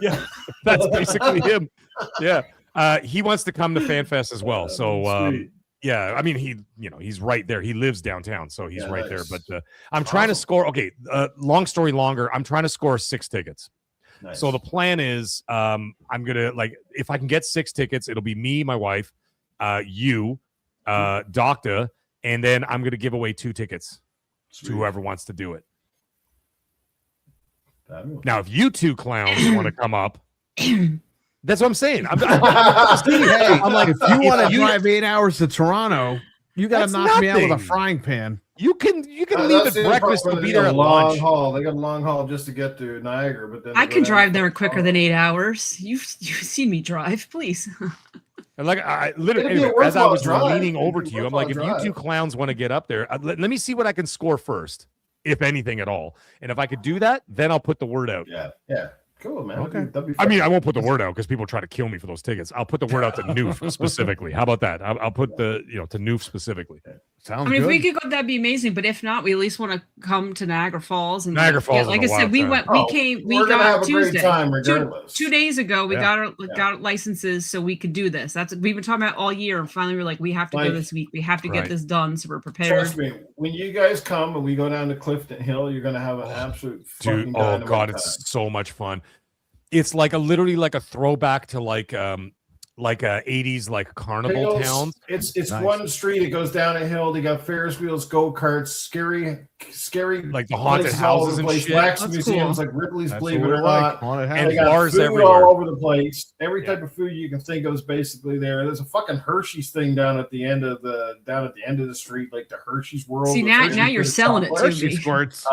Speaker 6: Yeah. That's basically him. Yeah. He wants to come to FanFest as well. So yeah, I mean, he's right there. He lives downtown, so he's right there. But I'm trying to score. Okay, long story longer. I'm trying to score 6 tickets. Nice. So the plan is, I'm gonna, like, if I can get 6 tickets, it'll be me, my wife, you, Doctor, and then I'm gonna give away 2 tickets to whoever wants to do it. Now, if you 2 clowns want to come up. That's what I'm saying. I'm like,
Speaker 2: if you want to drive 8 hours to Toronto, you got to knock me out with a frying pan.
Speaker 6: You can leave at breakfast and be there at
Speaker 1: long
Speaker 6: lunch.
Speaker 1: Haul. They got a long haul just to get to Niagara, but then
Speaker 5: I can drive there quicker than 8 hours. You've seen me drive, please.
Speaker 6: And like, I literally, anyway, as I was leaning over to you, I'm like, if you 2 clowns want to get up there, let me see what I can score first, if anything at all. And if I could do that, then I'll put the word out.
Speaker 1: Yeah. Cool, man.
Speaker 6: Okay. I mean, I won't put the word out because people try to kill me for those tickets. I'll put the word out to Newf specifically. How about that? I'll put to Newf specifically.
Speaker 2: Sounds
Speaker 5: I mean,
Speaker 2: good.
Speaker 5: if we could go, that'd be amazing. But if not, we at least want to come to Niagara Falls. And
Speaker 6: Niagara Falls.
Speaker 5: like I said, we got Tuesday.
Speaker 1: Time regardless.
Speaker 5: 2 days ago, we got licenses so we could do this. That's we've been talking about all year, and finally we're like, we have to go this week. We have to get this done, so we're prepared.
Speaker 1: Trust me, when you guys come and we go down to Clifton Hill, you're gonna have an absolute fucking dynamite time.
Speaker 6: It's so much fun. It's like literally like a throwback to like a 80s like carnival town.
Speaker 1: It's nice. One street. It goes down a hill. They got Ferris wheels, go karts, scary
Speaker 6: like the haunted houses and shit.
Speaker 1: Wax museums like Ripley's, believe it or not.
Speaker 6: And
Speaker 1: they got
Speaker 6: bars
Speaker 1: food
Speaker 6: everywhere
Speaker 1: all over the place. Every type of food you can think of is basically there. There's a fucking Hershey's thing down at the end of the street, like the Hershey's World.
Speaker 5: See, now you're selling it to me.
Speaker 2: Squirts.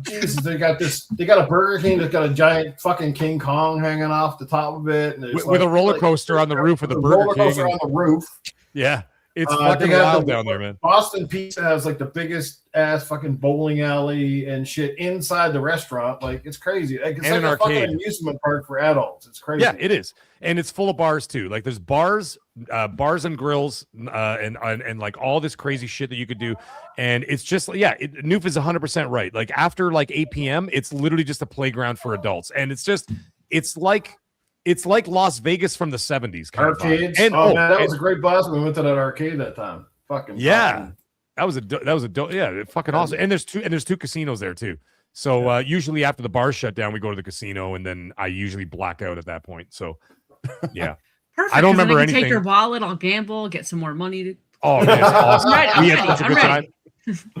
Speaker 1: Jesus, they got a Burger King that's got a giant fucking King Kong hanging off the top of it, and
Speaker 6: with a roller coaster on the roof of the Burger King.
Speaker 1: On the roof.
Speaker 6: Yeah. It's fucking wild down there, man.
Speaker 1: Boston Pizza has like the biggest ass fucking bowling alley and shit inside the restaurant. Like, it's crazy. Like, it's like a fucking amusement park for adults. It's crazy.
Speaker 6: Yeah, it is. And it's full of bars too. Like, there's bars and grills, and like all this crazy shit that you could do. And it's just, Newf is 100% right. Like, after like 8 p.m., it's literally just a playground for adults. And it's like Las Vegas from the 70s.
Speaker 1: Arcades. And that was a great blast. We went to that arcade that time. Fucking
Speaker 6: that was a fucking awesome. And there's 2 casinos there too. So usually after the bars shut down, we go to the casino, and then I usually black out at that point. So yeah.
Speaker 5: Perfect.
Speaker 6: I don't remember anything.
Speaker 5: Take your wallet, I'll gamble, get some more money.
Speaker 6: Oh, man, it's awesome. We had such a good time.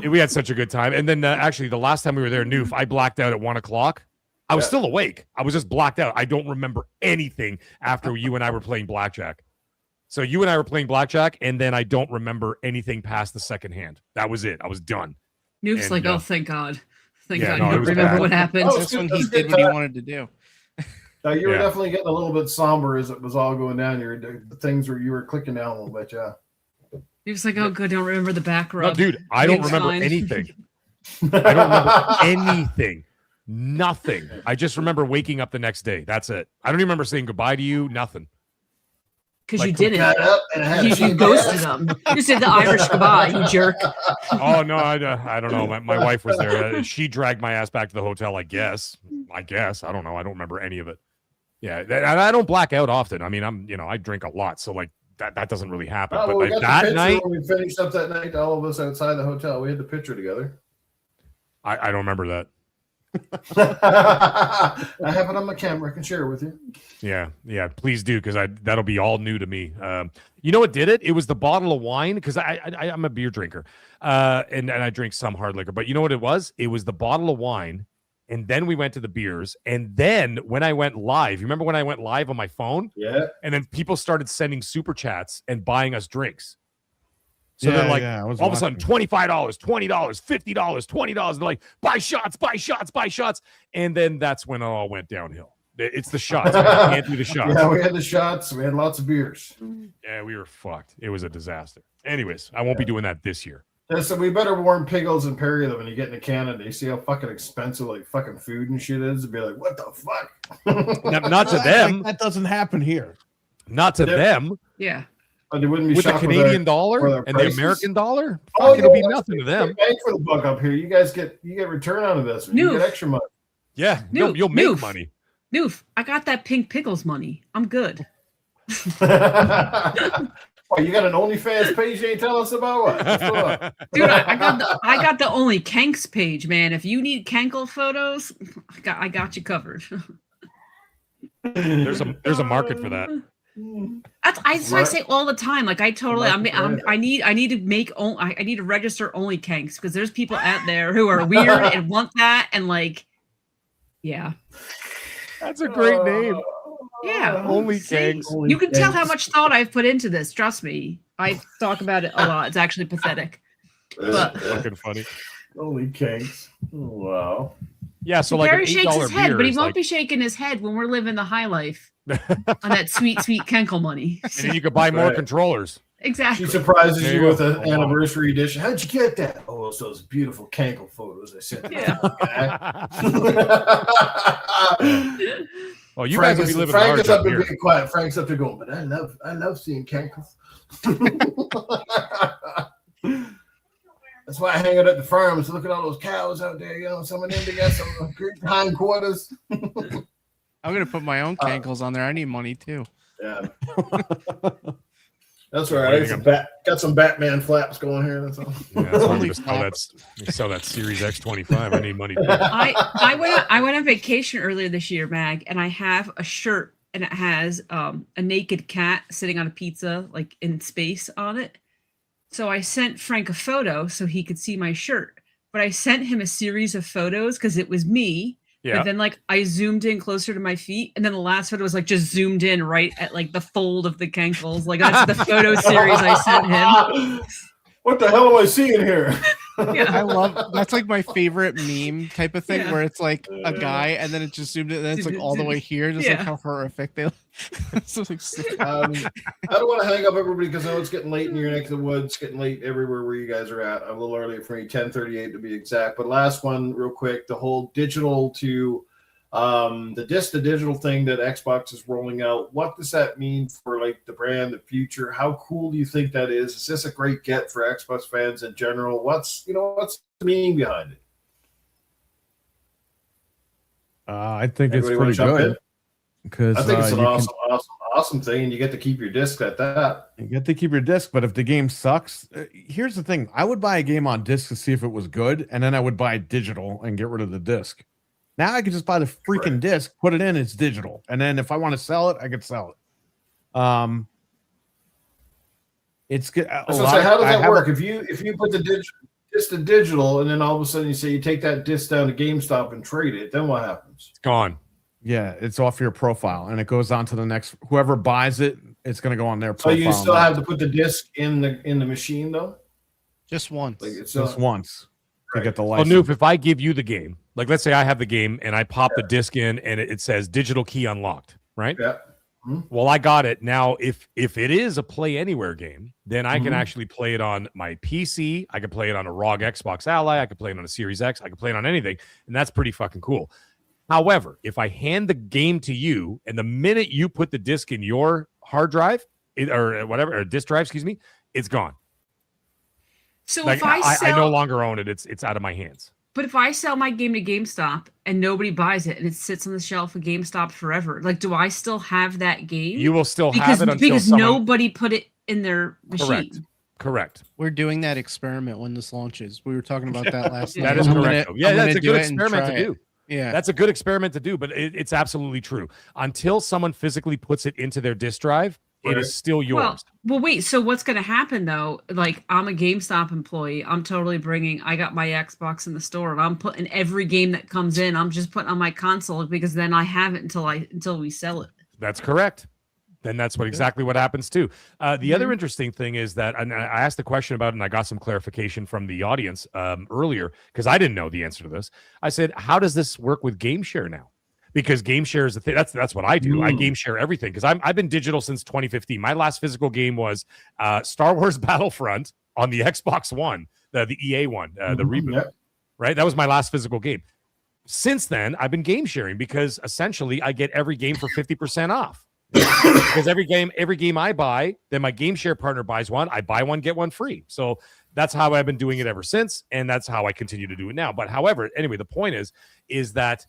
Speaker 6: We had such a good time. And then actually the last time we were there, Newf, I blacked out at 1:00. I was still awake. I was just blacked out. I don't remember anything after you and I were playing blackjack. So you and I were playing blackjack, and then I don't remember anything past the second hand. That was it. I was done.
Speaker 5: Newf's like, oh, thank God. Thank God
Speaker 6: no,
Speaker 5: you don't remember what happened.
Speaker 3: That's when he did what he wanted to do.
Speaker 1: You were definitely getting a little bit somber as it was all going down. The things where you were clicking down a little bit, yeah.
Speaker 5: He was like, oh, good, don't remember the back rub.
Speaker 6: No, dude, I don't remember anything. I don't remember anything. Nothing. I just remember waking up the next day. That's it. I don't even remember saying goodbye to you. Nothing.
Speaker 5: because you didn't.
Speaker 1: Got up and I had
Speaker 5: You
Speaker 1: shake
Speaker 5: ghosted
Speaker 1: ass.
Speaker 5: them. You said the Irish goodbye, you jerk.
Speaker 6: Oh no, I don't know. My wife was there. She dragged my ass back to the hotel. I guess. I don't know. I don't remember any of it. Yeah, and I don't black out often. I mean, I drink a lot, so like that doesn't really happen.
Speaker 1: Oh,
Speaker 6: But
Speaker 1: well, we
Speaker 6: like
Speaker 1: got the
Speaker 6: that
Speaker 1: picture
Speaker 6: night,
Speaker 1: when we finished up that night. All of us outside the hotel. We had the picture together.
Speaker 6: I don't remember that.
Speaker 1: I have it on my camera. I can share it with you.
Speaker 6: Yeah, please do, because that'll be all new to me. You know what did it? It was the bottle of wine, because I'm a beer drinker, and I drink some hard liquor. But you know what it was? It was the bottle of wine, and then we went to the beers, and then when I went live, you remember when I went live on my phone?
Speaker 1: Yeah.
Speaker 6: And then people started sending super chats and buying us drinks. So they're like, all of a sudden, $25, $20, $50, $20. They're like, buy shots. And then that's when it all went downhill. It's the shots. Man. You can't do the shots.
Speaker 1: Yeah, we had the shots. We had lots of beers.
Speaker 6: Yeah, we were fucked. It was a disaster. Anyways, I won't be doing that this year.
Speaker 1: Yeah, so we better warn Piggles and Perry that when you get into Canada, you see how fucking expensive like fucking food and shit is, and be like, what the fuck?
Speaker 6: Not to them.
Speaker 2: That doesn't happen here.
Speaker 6: Not to them.
Speaker 5: Yeah.
Speaker 1: But they wouldn't be
Speaker 6: With the
Speaker 1: shocked
Speaker 6: Canadian
Speaker 1: for
Speaker 6: dollar
Speaker 1: their
Speaker 6: and the
Speaker 1: prices.
Speaker 6: American dollar,
Speaker 1: Oh,
Speaker 6: it'll be
Speaker 1: yeah,
Speaker 6: nothing to them.
Speaker 1: Bang for the buck up here. You guys get return on investment. You
Speaker 5: Newf.
Speaker 1: get extra money.
Speaker 6: Yeah,
Speaker 5: Newf,
Speaker 6: you'll make
Speaker 5: Newf.
Speaker 6: money.
Speaker 5: Newf, I got that pink pickles money. I'm good.
Speaker 1: Oh, you got an OnlyFans page you ain't tell us about? What? What's going on?
Speaker 5: Dude, I got the only Kanks page, man. If you need Kankle photos, I got you covered.
Speaker 6: There's a market for that.
Speaker 5: That's what I say all the time. Like I need to register only Kanks because there's people out there who are weird and want that and like, yeah.
Speaker 6: That's a great name.
Speaker 5: Yeah.
Speaker 6: Only
Speaker 5: See?
Speaker 6: Kanks.
Speaker 5: You can tell how much thought I've put into this. Trust me. I talk about it a lot. It's actually pathetic. But
Speaker 6: Fucking funny.
Speaker 1: Holy cakes. Oh, wow.
Speaker 6: Yeah, so like
Speaker 5: Gary
Speaker 6: an
Speaker 5: shakes his
Speaker 6: $8
Speaker 5: head,
Speaker 6: beer
Speaker 5: but he
Speaker 6: is
Speaker 5: won't
Speaker 6: like,
Speaker 5: be shaking his head when we're living the high life on that sweet Kenkel money.
Speaker 6: and then you could buy more
Speaker 1: Right.
Speaker 6: controllers.
Speaker 5: Exactly.
Speaker 1: She surprises
Speaker 6: There
Speaker 1: you
Speaker 6: you
Speaker 1: with
Speaker 6: go.
Speaker 1: an anniversary edition. How'd you get that? Oh, it's those beautiful Kankle photos I sent.
Speaker 5: Yeah.
Speaker 6: Well, you guys will be living large
Speaker 1: Frank is up
Speaker 6: up
Speaker 1: and
Speaker 6: here.
Speaker 1: being quiet. Frank's up to going, but I love seeing Kankles. That's why I hang out at the farms. Look at all those cows out there. You know, some of them they got some great hindquarters.
Speaker 3: I'm gonna put my own cankles on there. I need money too.
Speaker 1: Yeah. That's right. I got some Batman flaps going here. That's all.
Speaker 6: Yeah, that's why I'm
Speaker 3: Only
Speaker 6: gonna sell that Series X25. I need money. Too.
Speaker 5: I went on vacation earlier this year, Mag, and I have a shirt and it has a naked cat sitting on a pizza like in space on it. So I sent Frank a photo so he could see my shirt, but I sent him a series of photos because it was me.
Speaker 6: Yeah.
Speaker 5: But then like I zoomed in closer to my feet, and then the last photo was like just zoomed in right at like the fold of the cankles. Like that's the photo series I sent him.
Speaker 1: What the hell am I seeing here?
Speaker 5: Yeah.
Speaker 3: I love that's like my favorite meme type of thing
Speaker 5: Yeah.
Speaker 3: where it's like a guy and then it just zoomed in and then it's like all the way here, just like
Speaker 5: Yeah.
Speaker 3: how horrific they look. So, like,
Speaker 1: I don't want to hang up everybody because I know it's getting late in your neck of the woods, getting late everywhere where you guys are at. I'm a little early for me, 10:38 to be exact. But last one, real quick, the whole digital to the digital thing that Xbox is rolling out. What does that mean for like the brand, the future? How cool do you think that is? Is this a great get for Xbox fans in general? What's the meaning behind it?
Speaker 2: I think
Speaker 1: Anybody
Speaker 2: it's
Speaker 1: wanna
Speaker 2: pretty
Speaker 1: jump
Speaker 2: good
Speaker 1: in?
Speaker 2: because
Speaker 1: I think it's an awesome thing, and you get to keep your disc at that.
Speaker 2: you get to keep your disc. But if the game sucks, here's the thing: I would buy a game on disc to see if it was good, and then I would buy digital and get rid of the disc. Now I could just buy the freaking disc, put it in, it's digital, and then if I want to sell it, I could sell it. It's good.
Speaker 1: So how does that work? If you put the disc to digital, and then all of a sudden you say you take that disc down to GameStop and trade it, then what happens?
Speaker 6: It's gone.
Speaker 2: Yeah, it's off your profile, and it goes on to the next. Whoever buys it, it's going to go on their
Speaker 1: So
Speaker 2: profile.
Speaker 1: you still have to put the disc in the machine though.
Speaker 3: just once.
Speaker 1: Like it's
Speaker 2: just once to
Speaker 1: Right.
Speaker 2: get the
Speaker 6: Well,
Speaker 2: license.
Speaker 6: Newf, if I give you the game, like let's say I have the game and I pop the disc in and it says digital key unlocked, right?
Speaker 1: Yeah.
Speaker 6: Well, I got it. Now, if it is a Play Anywhere game, then I can
Speaker 1: Mhm.
Speaker 6: actually play it on my PC. I can play it on a ROG Xbox Ally. I can play it on a Series X. I can play it on anything, and that's pretty fucking cool. However, if I hand the game to you, and the minute you put the disc in your hard drive, or whatever, or disk drive, excuse me, it's gone.
Speaker 5: So
Speaker 6: Like
Speaker 5: if I
Speaker 6: no longer own it. It's out of my hands.
Speaker 5: But if I sell my game to GameStop and nobody buys it and it sits on the shelf of GameStop forever, like, do I still have that game?
Speaker 6: You will still have it
Speaker 5: because nobody put it in their machine.
Speaker 6: Correct.
Speaker 3: We're doing that experiment when this launches. We were talking about that last night.
Speaker 6: That is correct. That's a good experiment to do.
Speaker 3: Yeah,
Speaker 6: that's a good experiment to do, but it's absolutely true. Until someone physically puts it into their disk drive, it is still yours.
Speaker 5: Well, wait. So what's going to happen though? Like, I'm a GameStop employee. I'm totally I got my Xbox in the store, and I'm putting every game that comes in. I'm just putting on my console because then I have it until we sell it.
Speaker 6: That's correct. Then that's exactly what happens too. The other interesting thing is that, and I asked the question about it, and I got some clarification from the audience earlier because I didn't know the answer to this. I said, "How does this work with GameShare now?" Because GameShare is the thing. That's what I do. I GameShare everything because I've been digital since 2015. My last physical game was Star Wars Battlefront on the Xbox One, the EA one, the reboot. Yep. Right, that was my last physical game. Since then, I've been game sharing because essentially I get every game for 50% off. Because every game I buy, then my game share partner buys one. I buy one, get one free. So that's how I've been doing it ever since, and that's how I continue to do it now. But however, anyway, the point is that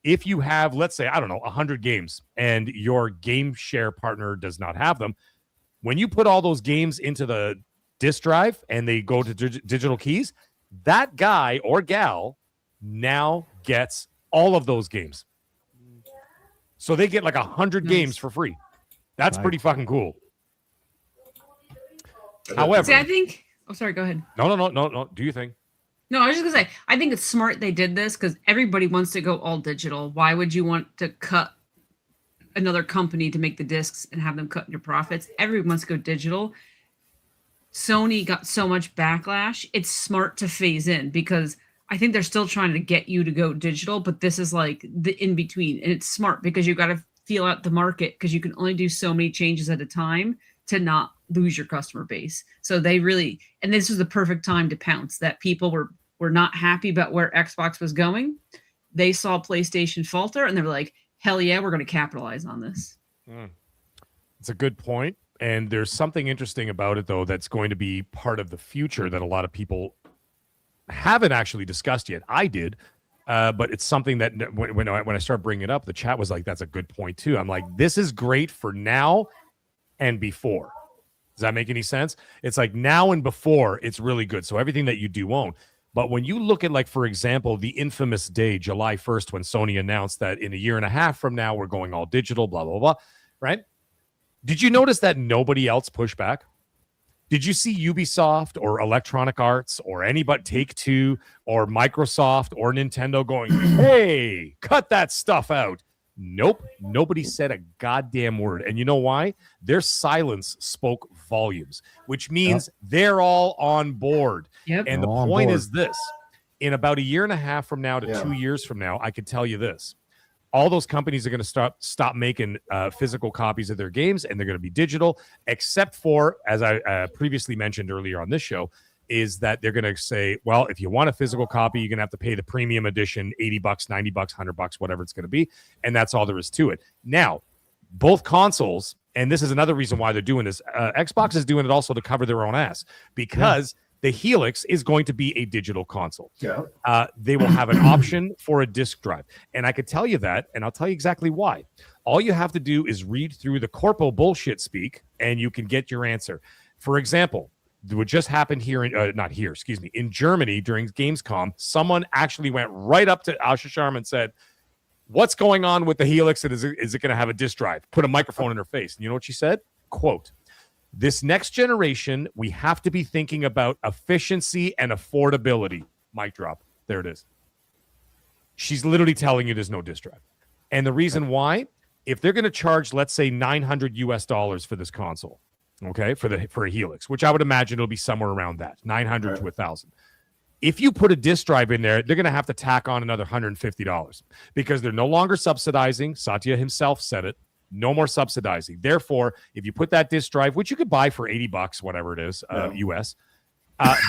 Speaker 6: if you have, let's say, I don't know, 100 games and your game share partner does not have them, when you put all those games into the disk drive and they go to digital keys, that guy or gal now gets all of those games. So they get like 100 games for free. That's pretty fucking cool. However,
Speaker 5: see, I think. Oh, sorry. Go ahead.
Speaker 6: No. Do you think?
Speaker 5: No, I was just gonna say, I think it's smart they did this because everybody wants to go all digital. Why would you want to cut another company to make the discs and have them cut your profits? Everyone wants to go digital. Sony got so much backlash. It's smart to phase in because I think they're still trying to get you to go digital, but this is like the in between, and it's smart because you got to feel out the market because you can only do so many changes at a time to not lose your customer base. So they really, and this was the perfect time to pounce. That people were not happy about where Xbox was going. They saw PlayStation falter and they were like, hell yeah, we're going to capitalize on this.
Speaker 6: It's a good point. And there's something interesting about it, though, that's going to be part of the future that a lot of people haven't actually discussed yet. I did, but it's something that when I started bringing it up, the chat was like, that's a good point, too. I'm like, this is great for now and before. Does that make any sense? It's like now and before, it's really good. So everything that you do own. But when you look at, like, for example, the infamous day, July 1st, when Sony announced that in a year and a half from now, we're going all digital, blah, blah, blah, right? Did you notice that nobody else pushed back? Did you see Ubisoft or Electronic Arts or anybody, Take-Two or Microsoft or Nintendo going, hey, cut that stuff out? Nope. Nobody said a goddamn word. And you know why? Their silence spoke volumes, which means they're all on board.
Speaker 5: Yep.
Speaker 6: And the point is this. In about a year and a half from now to 2 years from now, I can tell you this. All those companies are going to stop making physical copies of their games, and they're going to be digital, except for, as I previously mentioned earlier on this show, is that they're going to say, well, if you want a physical copy, you're going to have to pay the premium edition, $80, $90, $100, whatever it's going to be. And that's all there is to it. Now, both consoles, and this is another reason why they're doing this, Xbox is doing it also to cover their own ass because the Helix is going to be a digital console. Yeah. They will have an option for a disk drive. And I could tell you that, and I'll tell you exactly why. All you have to do is read through the corpo bullshit speak, and you can get your answer. For example, what just happened here, in Germany during Gamescom, someone actually went right up to Asha Sharma and said, what's going on with the Helix? And is it going to have a disk drive? Put a microphone in her face. And you know what she said? Quote, this next generation, we have to be thinking about efficiency and affordability. Mic drop. There it is. She's literally telling you there's no disk drive. And the reason why, if they're going to charge, let's say $900 for this console, okay, for a Helix, which I would imagine it'll be somewhere around that, 900 to 1,000. If you put a disk drive in there, they're going to have to tack on another $150 because they're no longer subsidizing. Satya himself said it. No more subsidizing. Therefore, if you put that disk drive, which you could buy for $80, whatever it is, US,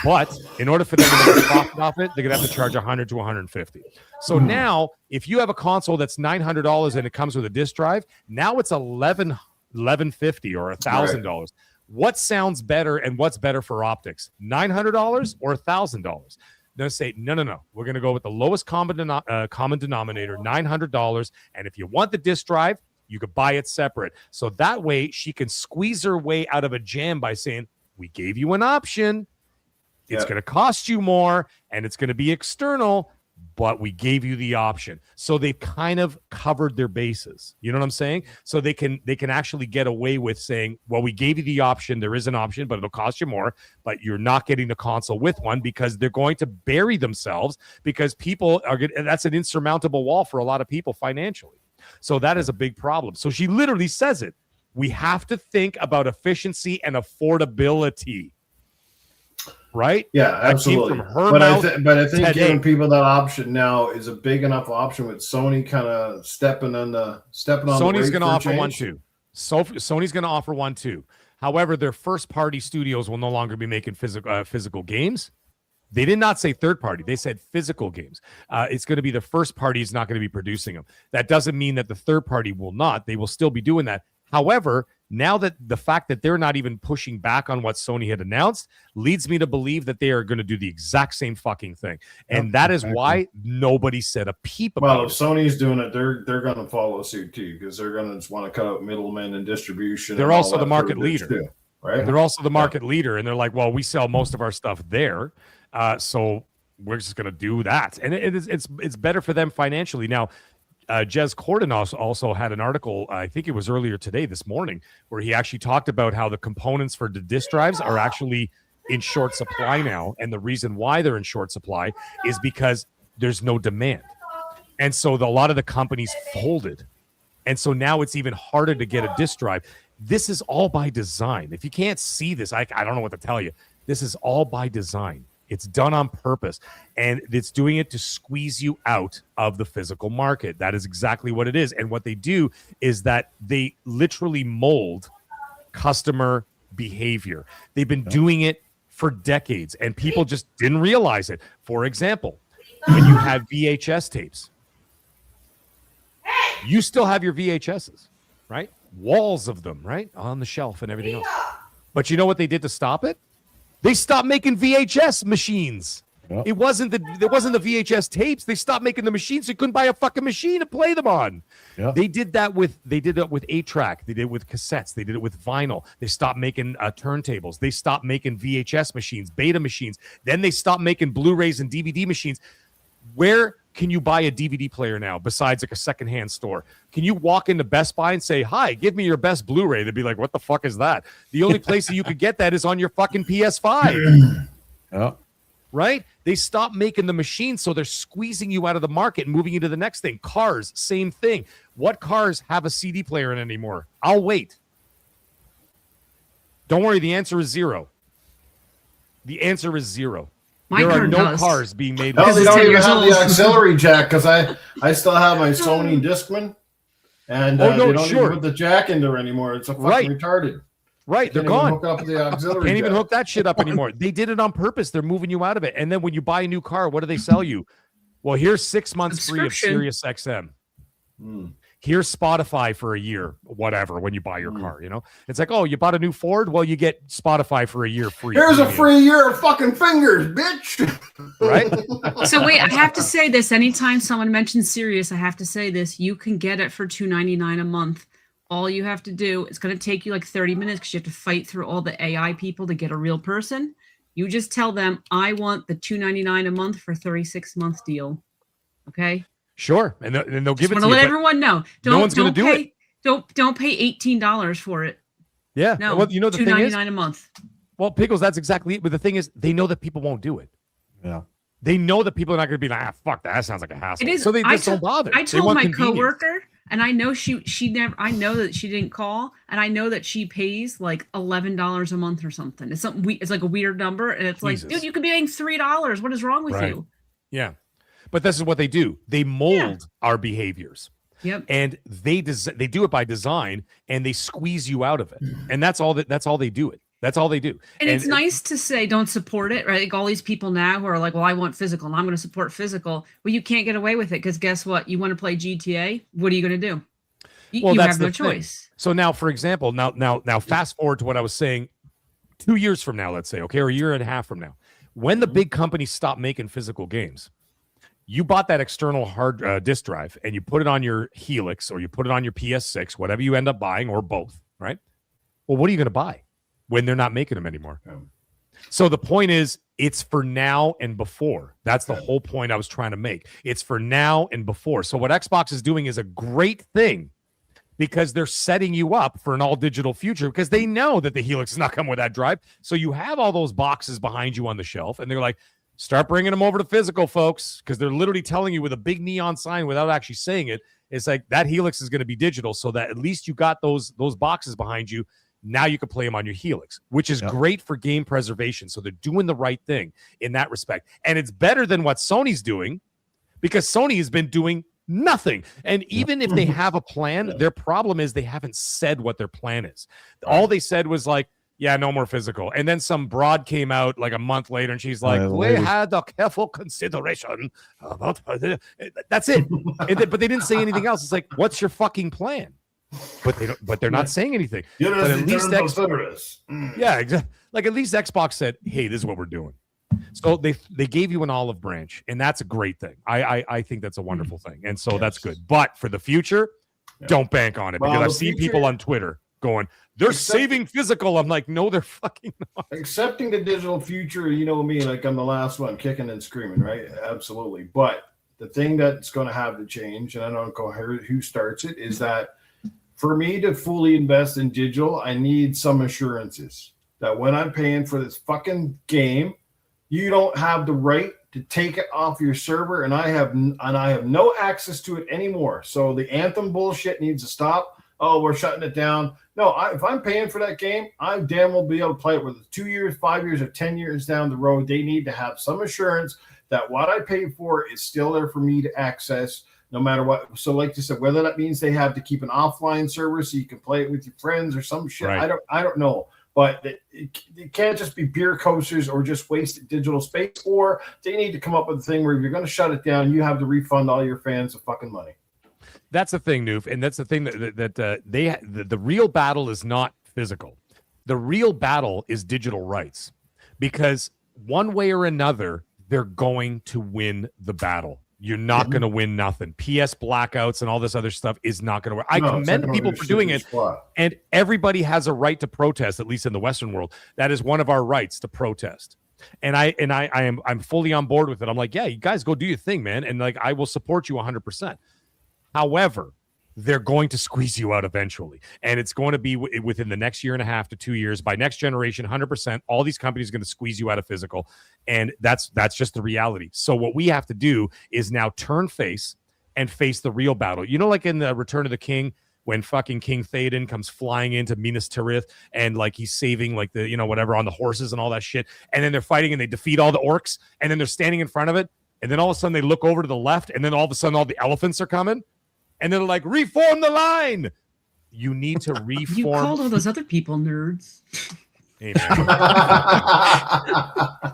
Speaker 6: but in order for them to make a profit off it, they're going to have to charge $100 to $150. So now, if you have a console that's $900 and it comes with a disk drive, now it's $1,100 $1,150 or $1,000. What sounds better and what's better for optics? $900 or $1,000? They'll say, no. We're going to go with the lowest common denominator, $900. And if you want the disk drive, you could buy it separate. So that way she can squeeze her way out of a jam by saying, we gave you an option. It's going to cost you more and it's going to be external, but we gave you the option. So they've kind of covered their bases. You know what I'm saying? So they can actually get away with saying, well, we gave you the option. There is an option, but it'll cost you more, but you're not getting the console with one, because they're going to bury themselves, because people are that's an insurmountable wall for a lot of people financially. So that is a big problem. So she literally says it. We have to think about efficiency and affordability. Right?
Speaker 1: Yeah, absolutely. But I think
Speaker 6: today.
Speaker 1: Giving people that option now is a big enough option, with Sony kind of stepping on
Speaker 6: Sony's going to offer
Speaker 1: change.
Speaker 6: one too. So Sony's going to offer one too. However, their first party studios will no longer be making physical games. They did not say third party. They said physical games. It's going to be the first party is not going to be producing them. That doesn't mean that the third party will not. They will still be doing that. However, now that the fact that they're not even pushing back on what Sony had announced leads me to believe that they are going to do the exact same fucking thing. And that is why nobody said a peep about it.
Speaker 1: Well, if Sony's doing it, they're going to follow suit too, because they're going to just want to cut out middlemen and distribution.
Speaker 6: They're also the market leader
Speaker 1: too, right?
Speaker 6: They're also the market leader. And they're like, well, we sell most of our stuff there. So we're just going to do that. And it's better for them financially. Now, Jez Corden also had an article, I think it was earlier today, this morning, where he actually talked about how the components for the disk drives are actually in short supply now. And the reason why they're in short supply is because there's no demand. And so a lot of the companies folded. And so now it's even harder to get a disk drive. This is all by design. If you can't see this, I don't know what to tell you. This is all by design. It's done on purpose, and it's doing it to squeeze you out of the physical market. That is exactly what it is. And what they do is that they literally mold customer behavior. They've been doing it for decades, and people just didn't realize it. For example, when you have VHS tapes, you still have your VHSs, right? Walls of them, right? On the shelf and everything else. But you know what they did to stop it? They stopped making VHS machines. Yep. It wasn't the VHS tapes. They stopped making the machines. So you couldn't buy a fucking machine to play them on. Yep. They did it with 8-track. They did it with cassettes. They did it with vinyl. They stopped making turntables. They stopped making VHS machines, beta machines. Then they stopped making Blu-rays and DVD machines. Where can you buy a DVD player now besides like a secondhand store? Can you walk into Best Buy and say, hi, give me your best Blu-ray? They'd be like, what the fuck is that? The only place that you could get that is on your fucking PS5.
Speaker 2: Yeah.
Speaker 6: Right? They stopped making the machines, so they're squeezing you out of the market and moving you to the next thing. Cars, same thing. What cars have a CD player in anymore? I'll wait. Don't worry, the answer is zero. The answer is zero. There are no cars being made.
Speaker 1: No, they don't even have the auxiliary jack, because I still have my Sony Discman, and they don't even put the jack in there anymore. It's a fucking retarded.
Speaker 6: Right, they're gone.
Speaker 1: Hook up the auxiliary
Speaker 6: Can't even
Speaker 1: jack.
Speaker 6: hook that shit up anymore. They did it on purpose. They're moving you out of it. And then when you buy a new car, what do they sell you? Well, here's 6 months free of Sirius XM. Here's Spotify for a year, whatever, when you buy your car, you know? It's like, oh, you bought a new Ford? Well, you get Spotify for a year free.
Speaker 1: Here's a free year of fucking fingers, bitch.
Speaker 6: Right?
Speaker 5: So wait, I have to say this. Anytime someone mentions Sirius, I have to say this. You can get it for $2.99 a month. All you have to do, it's going to take you like 30 minutes because you have to fight through all the AI people to get a real person. You just tell them, I want the $2.99 a month for 36-month deal. Okay?
Speaker 6: Sure, and they'll give it to you.
Speaker 5: Want to let everyone know.
Speaker 6: No one's going to do it.
Speaker 5: Don't pay $18 for it.
Speaker 6: Yeah.
Speaker 5: No.
Speaker 6: Well, you know the thing is,
Speaker 5: $2.99 a month.
Speaker 6: Well, Pickles, that's exactly it. But the thing is, they know that people won't do it.
Speaker 2: Yeah.
Speaker 6: They know that people are not going to be like, fuck that. That sounds like a hassle.
Speaker 5: It is.
Speaker 6: So they just don't bother.
Speaker 5: I told my coworker, and I know she never. I know that she didn't call, and I know that she pays like $11 a month or something. It's something. It's like a weird number, and it's like, dude, you could be paying $3. What is wrong with you?
Speaker 6: Yeah. But this is what they do. They mold our behaviors.
Speaker 5: Yep.
Speaker 6: And they do it by design, and they squeeze you out of it. And that's all they do it. That's all they do.
Speaker 5: And it's nice to say don't support it, right? Like all these people now who are like, well, I want physical and I'm going to support physical. Well, you can't get away with it because guess what? You want to play GTA? What are you going to do? You have no choice.
Speaker 6: So now, for example, now fast forward to what I was saying 2 years from now, let's say, okay, or a year and a half from now, when the big companies stop making physical games, you bought that external hard disk drive and you put it on your Helix or you put it on your PS6, whatever you end up buying, or both, right? Well, what are you going to buy when they're not making them anymore? So the point is, it's for now and before. That's the whole point I was trying to make. It's for now and before. So what Xbox is doing is a great thing, because they're setting you up for an all-digital future, because they know that the Helix is not coming with that drive. So you have all those boxes behind you on the shelf, and they're like, start bringing them over to physical, folks, because they're literally telling you with a big neon sign without actually saying it. It's like that Helix is going to be digital, so that at least you got those boxes behind you. Now you can play them on your Helix, which is great for game preservation. So they're doing the right thing in that respect. And it's better than what Sony's doing, because Sony has been doing nothing. And even if they have a plan, their problem is they haven't said what their plan is. All they said was like, yeah, no more physical. And then some broad came out like a month later, and she's like, we had a careful consideration about that's it. But they didn't say anything else. It's like, what's your fucking plan? But they're not saying anything. But at least yeah, exactly. Like at least Xbox said, hey, this is what we're doing. So they gave you an olive branch, and that's a great thing. I think that's a wonderful thing, and so that's good. But for the future, don't bank on it, because I've seen people on Twitter going, they're saving physical. I'm like, no, they're fucking not.
Speaker 1: Accepting the digital future, you know me, like I'm the last one kicking and screaming, right? Absolutely. But the thing that's going to have to change, and I don't know who starts it, is that for me to fully invest in digital, I need some assurances that when I'm paying for this fucking game, you don't have the right to take it off your server, and I have no access to it anymore. So the Anthem bullshit needs to stop. Oh, we're shutting it down. No, if I'm paying for that game, I damn well be able to play it, whether it's 2 years, 5 years, or 10 years down the road. They need to have some assurance that what I paid for is still there for me to access, no matter what. So like you said, whether that means they have to keep an offline server so you can play it with your friends or some shit, right. I don't know. But it can't just be beer coasters or just wasted digital space, or they need to come up with a thing where if you're going to shut it down, you have to refund all your fans the fucking money.
Speaker 6: That's the thing, Newf, and that's the thing the real battle is not physical. The real battle is digital rights, because one way or another, they're going to win the battle. You're not going to win nothing. PS blackouts and all this other stuff is not going to work. I commend people for doing it, and everybody has a right to protest, at least in the Western world. That is one of our rights, to protest. And I'm fully on board with it. I'm like, yeah, you guys go do your thing, man, and like I will support you 100%. However, they're going to squeeze you out eventually, and it's going to be within the next year and a half to 2 years. By next generation, 100%, all these companies are going to squeeze you out of physical, and that's just the reality. So what we have to do is now turn face and face the real battle. You know, like in the Return of the King, when fucking King Theoden comes flying into Minas Tirith, and like he's saving like the, you know, whatever on the horses and all that shit, and then they're fighting and they defeat all the orcs, and then they're standing in front of it, and then all of a sudden they look over to the left, and then all of a sudden all the elephants are coming. And they're like, reform the line. You need to reform.
Speaker 5: You called all those other people nerds.
Speaker 6: Hey, man.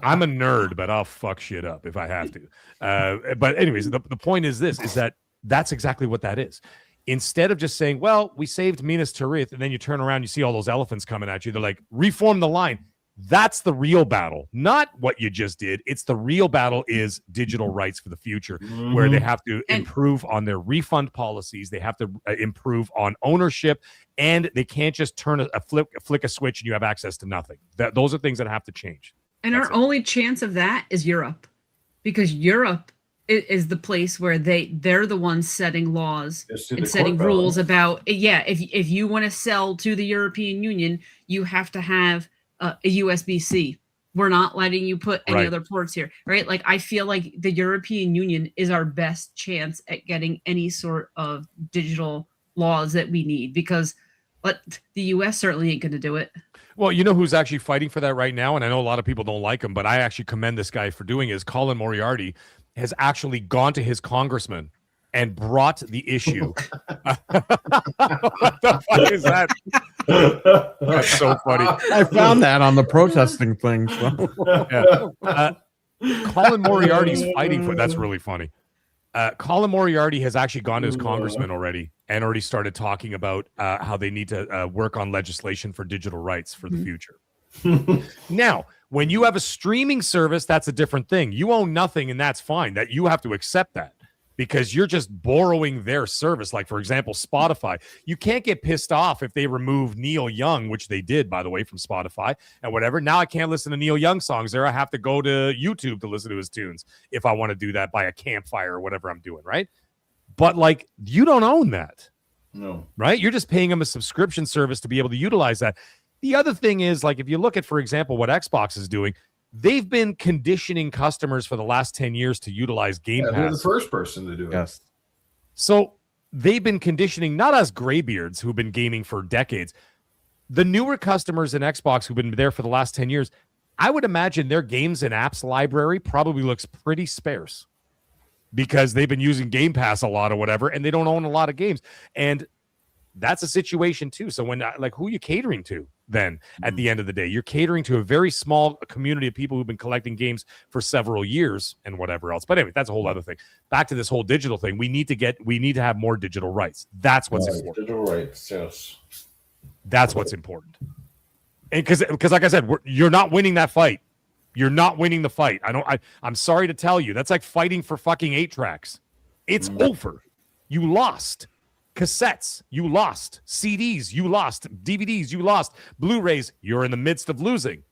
Speaker 6: I'm a nerd, but I'll fuck shit up if I have to. But anyways, the point is this, is that's exactly what that is. Instead of just saying, well, we saved Minas Tirith, and then you turn around, you see all those elephants coming at you. They're like, reform the line. That's the real battle, not what you just did. It's the real battle is digital rights for the future, where they have to improve on their refund policies. They have to improve on ownership, and they can't just turn flick a switch and you have access to nothing. Those are things that have to change. And
Speaker 5: our only chance of that is Europe, because Europe is the place where they're the ones setting laws and setting rules about, if you want to sell to the European Union, you have to have a USB-C. We're not letting you put any other ports here, right? Like, I feel like the European Union is our best chance at getting any sort of digital laws that we need, because the US certainly ain't going to do it.
Speaker 6: Well, you know who's actually fighting for that right now, and I know a lot of people don't like him, but I actually commend this guy for doing it, is Colin Moriarty has actually gone to his congressman and brought the issue. What the fuck is that? That's so funny.
Speaker 2: I found that on the protesting thing. So.
Speaker 6: Yeah. Colin Moriarty's fighting for. That's really funny. Colin Moriarty has actually gone to his congressman already and already started talking about how they need to work on legislation for digital rights for the future. Now, when you have a streaming service, that's a different thing. You own nothing, and that's fine. That you have to accept that because you're just borrowing their service. Like, for example, Spotify. You can't get pissed off if they remove Neil Young, which they did, by the way, from Spotify and whatever. Now I can't listen to Neil Young songs there. I have to go to YouTube to listen to his tunes if I want to do that by a campfire or whatever I'm doing, right? But, like, you don't own that.
Speaker 1: No.
Speaker 6: Right? You're just paying them a subscription service to be able to utilize that. The other thing is, like, if you look at, for example, what Xbox is doing, they've been conditioning customers for the last 10 years to utilize Game Pass.
Speaker 1: They're the first person to do it.
Speaker 2: Yes.
Speaker 6: So they've been conditioning, not us graybeards who've been gaming for decades, the newer customers in Xbox who've been there for the last 10 years. I would imagine their games and apps library probably looks pretty sparse because they've been using Game Pass a lot or whatever, and they don't own a lot of games. And that's a situation too. So when, like, who are you catering to then at the end of the day? You're catering to a very small community of people who've been collecting games for several years and whatever else. But anyway, that's a whole other thing. Back to this whole digital thing. We need to have more digital rights. That's what's important.
Speaker 1: Digital rights, yes.
Speaker 6: That's what's important. And because like I said, you're not winning that fight. You're not winning the fight. I'm sorry to tell you. That's like fighting for fucking 8 tracks. It's over. You lost. Cassettes, you lost. CDs, you lost. DVDs, you lost. Blu-rays, you're in the midst of losing.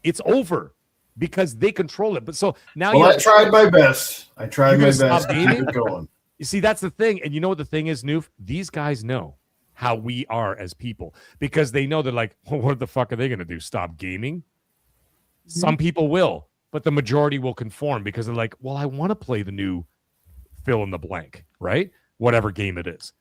Speaker 6: It's over because they control it. But so now
Speaker 1: I tried my best. I tried my best
Speaker 6: stop
Speaker 1: to keep
Speaker 6: gaming?
Speaker 1: it going.
Speaker 6: You see, that's the thing. And you know what the thing is, Newf? These guys know how we are as people because they know they're like, well, what the fuck are they going to do? Stop gaming? Some people will, but the majority will conform because they're like, well, I want to play the new fill in the blank, right? Whatever game it is.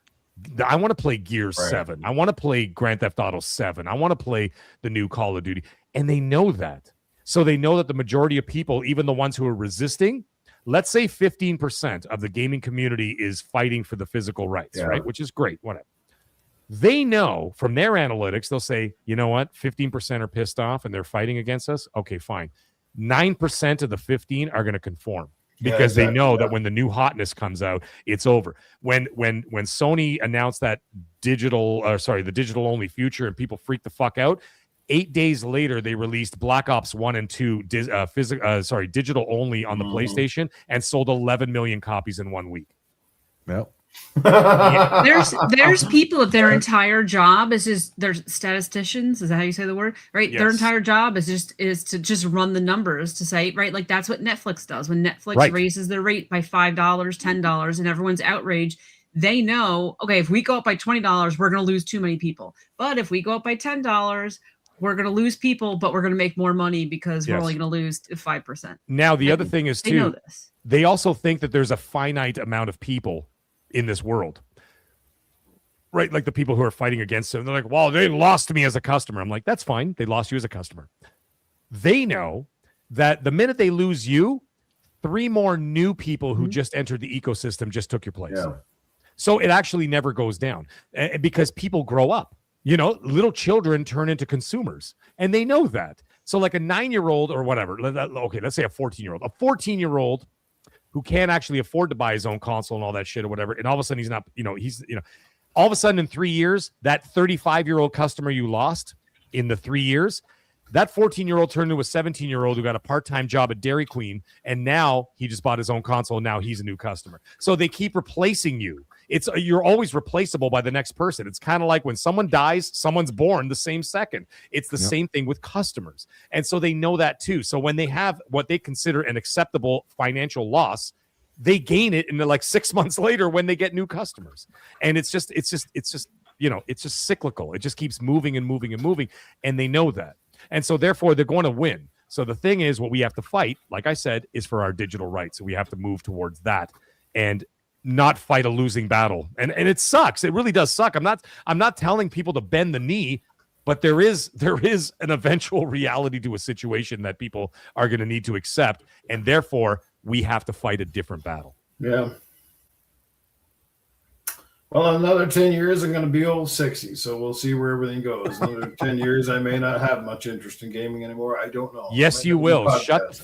Speaker 6: I want to play Gears 7. I want to play Grand Theft Auto 7. I want to play the new Call of Duty. And they know that. So they know that the majority of people, even the ones who are resisting, let's say 15% of the gaming community is fighting for the physical rights, right? Which is great, whatever. They know from their analytics, they'll say, you know what? 15% are pissed off and they're fighting against us. Okay, fine. 9% of the 15 are going to conform. Because they know that when the new hotness comes out, it's over. When Sony announced that the digital only future and people freaked the fuck out, 8 days later they released Black Ops 1 and 2 digital only on the PlayStation and sold 11 million copies in 1 week.
Speaker 2: Yep.
Speaker 5: There's people that their entire job is just they're statisticians. Is that how you say the word? Right.
Speaker 6: Yes.
Speaker 5: Their entire job is to just run the numbers to say, right, like that's what Netflix does. When Netflix raises their rate by $5, $10, and everyone's outraged, they know, okay, if we go up by $20, we're going to lose too many people. But if we go up by $10, we're going to lose people, but we're going to make more money because we're only going to lose 5%.
Speaker 6: Now, the other thing is,
Speaker 5: they know this.
Speaker 6: They also think that there's a finite amount of people in this world, right? Like the people who are fighting against them. They're like, well, they lost me as a customer. I'm like, that's fine. They lost you as a customer. They know that the minute they lose you, 3 more new people who just entered the ecosystem just took your place. Yeah. So it actually never goes down because people grow up. You know, little children turn into consumers and they know that. So like a 9-year-old or whatever, okay, let's say a 14-year-old, who can't actually afford to buy his own console and all that shit or whatever. And all of a sudden he's not, all of a sudden in 3 years, that 35-year-old customer you lost in the 3 years, that 14-year-old turned into a 17-year-old who got a part-time job at Dairy Queen. And now he just bought his own console. And now he's a new customer. So they keep replacing you. You're always replaceable by the next person. It's kind of like when someone dies, someone's born the same second. It's the same thing with customers. And so they know that too. So when they have what they consider an acceptable financial loss, they gain it in like 6 months later when they get new customers. And it's just cyclical. It just keeps moving and moving and moving. And they know that. And so therefore they're going to win. So the thing is, what we have to fight, like I said, is for our digital rights. So we have to move towards that and not fight a losing battle. And it sucks. It really does suck. I'm not telling people to bend the knee, but there is an eventual reality to a situation that people are going to need to accept. And therefore we have to fight a different battle.
Speaker 1: Yeah. Well, another 10 years, I'm going to be old 60, so we'll see where everything goes. Another 10 years, I may not have much interest in gaming anymore. I don't know.
Speaker 6: Yes, you will. Shut the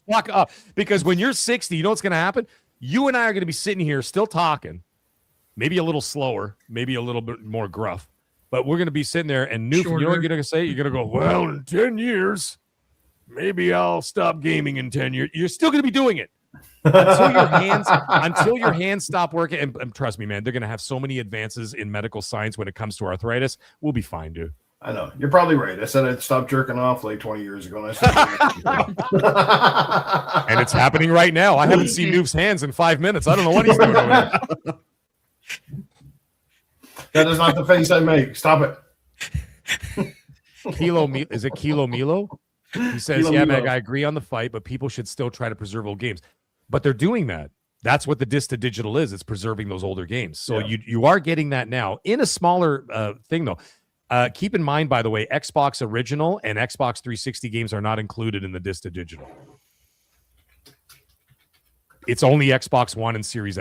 Speaker 6: fuck up. Because when you're 60, you know what's going to happen? You and I are going to be sitting here still talking, maybe a little slower, maybe a little bit more gruff, but we're going to be sitting there and Newf, you know what you're going to say? You're going to go, well, in 10 years, maybe I'll stop gaming in 10 years. You're still going to be doing it. Until your hands stop working, and trust me, man, they're going to have so many advances in medical science when it comes to arthritis. We'll be fine, dude.
Speaker 1: I know. You're probably right. I said I'd stop jerking off like 20 years ago. And
Speaker 6: it's happening right now. I haven't seen Newf's hands in 5 minutes. I don't know what he's doing over there.
Speaker 1: That is not the face I make. Stop it.
Speaker 6: Is it Kilo Milo? He says,
Speaker 1: Kilo
Speaker 6: yeah,
Speaker 1: Milo.
Speaker 6: Meg, I agree on the fight, but people should still try to preserve old games. But they're doing that. That's what the disc to digital is. It's preserving those older games. So you are getting that now in a smaller thing, though. Keep in mind, by the way, Xbox Original and Xbox 360 games are not included in the disc to digital. It's only Xbox One and Series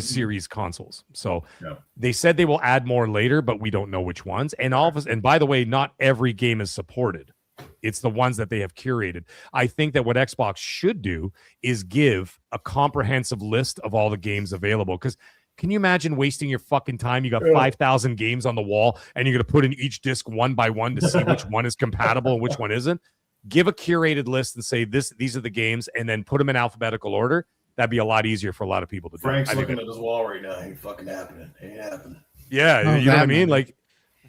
Speaker 6: Series consoles. So they said they will add more later, but we don't know which ones. And by the way, not every game is supported. It's the ones that they have curated. I think that what Xbox should do is give a comprehensive list of all the games available. Because can you imagine wasting your fucking time? You got 5,000 games on the wall, and you're going to put in each disc one by one to see which one is compatible and which one isn't. Give a curated list and say these are the games, and then put them in alphabetical order. That'd be a lot easier for a lot of people to do.
Speaker 1: Frank's looking at his wall right now. Ain't fucking happening. Ain't happening.
Speaker 6: Yeah, you know what I mean? Like,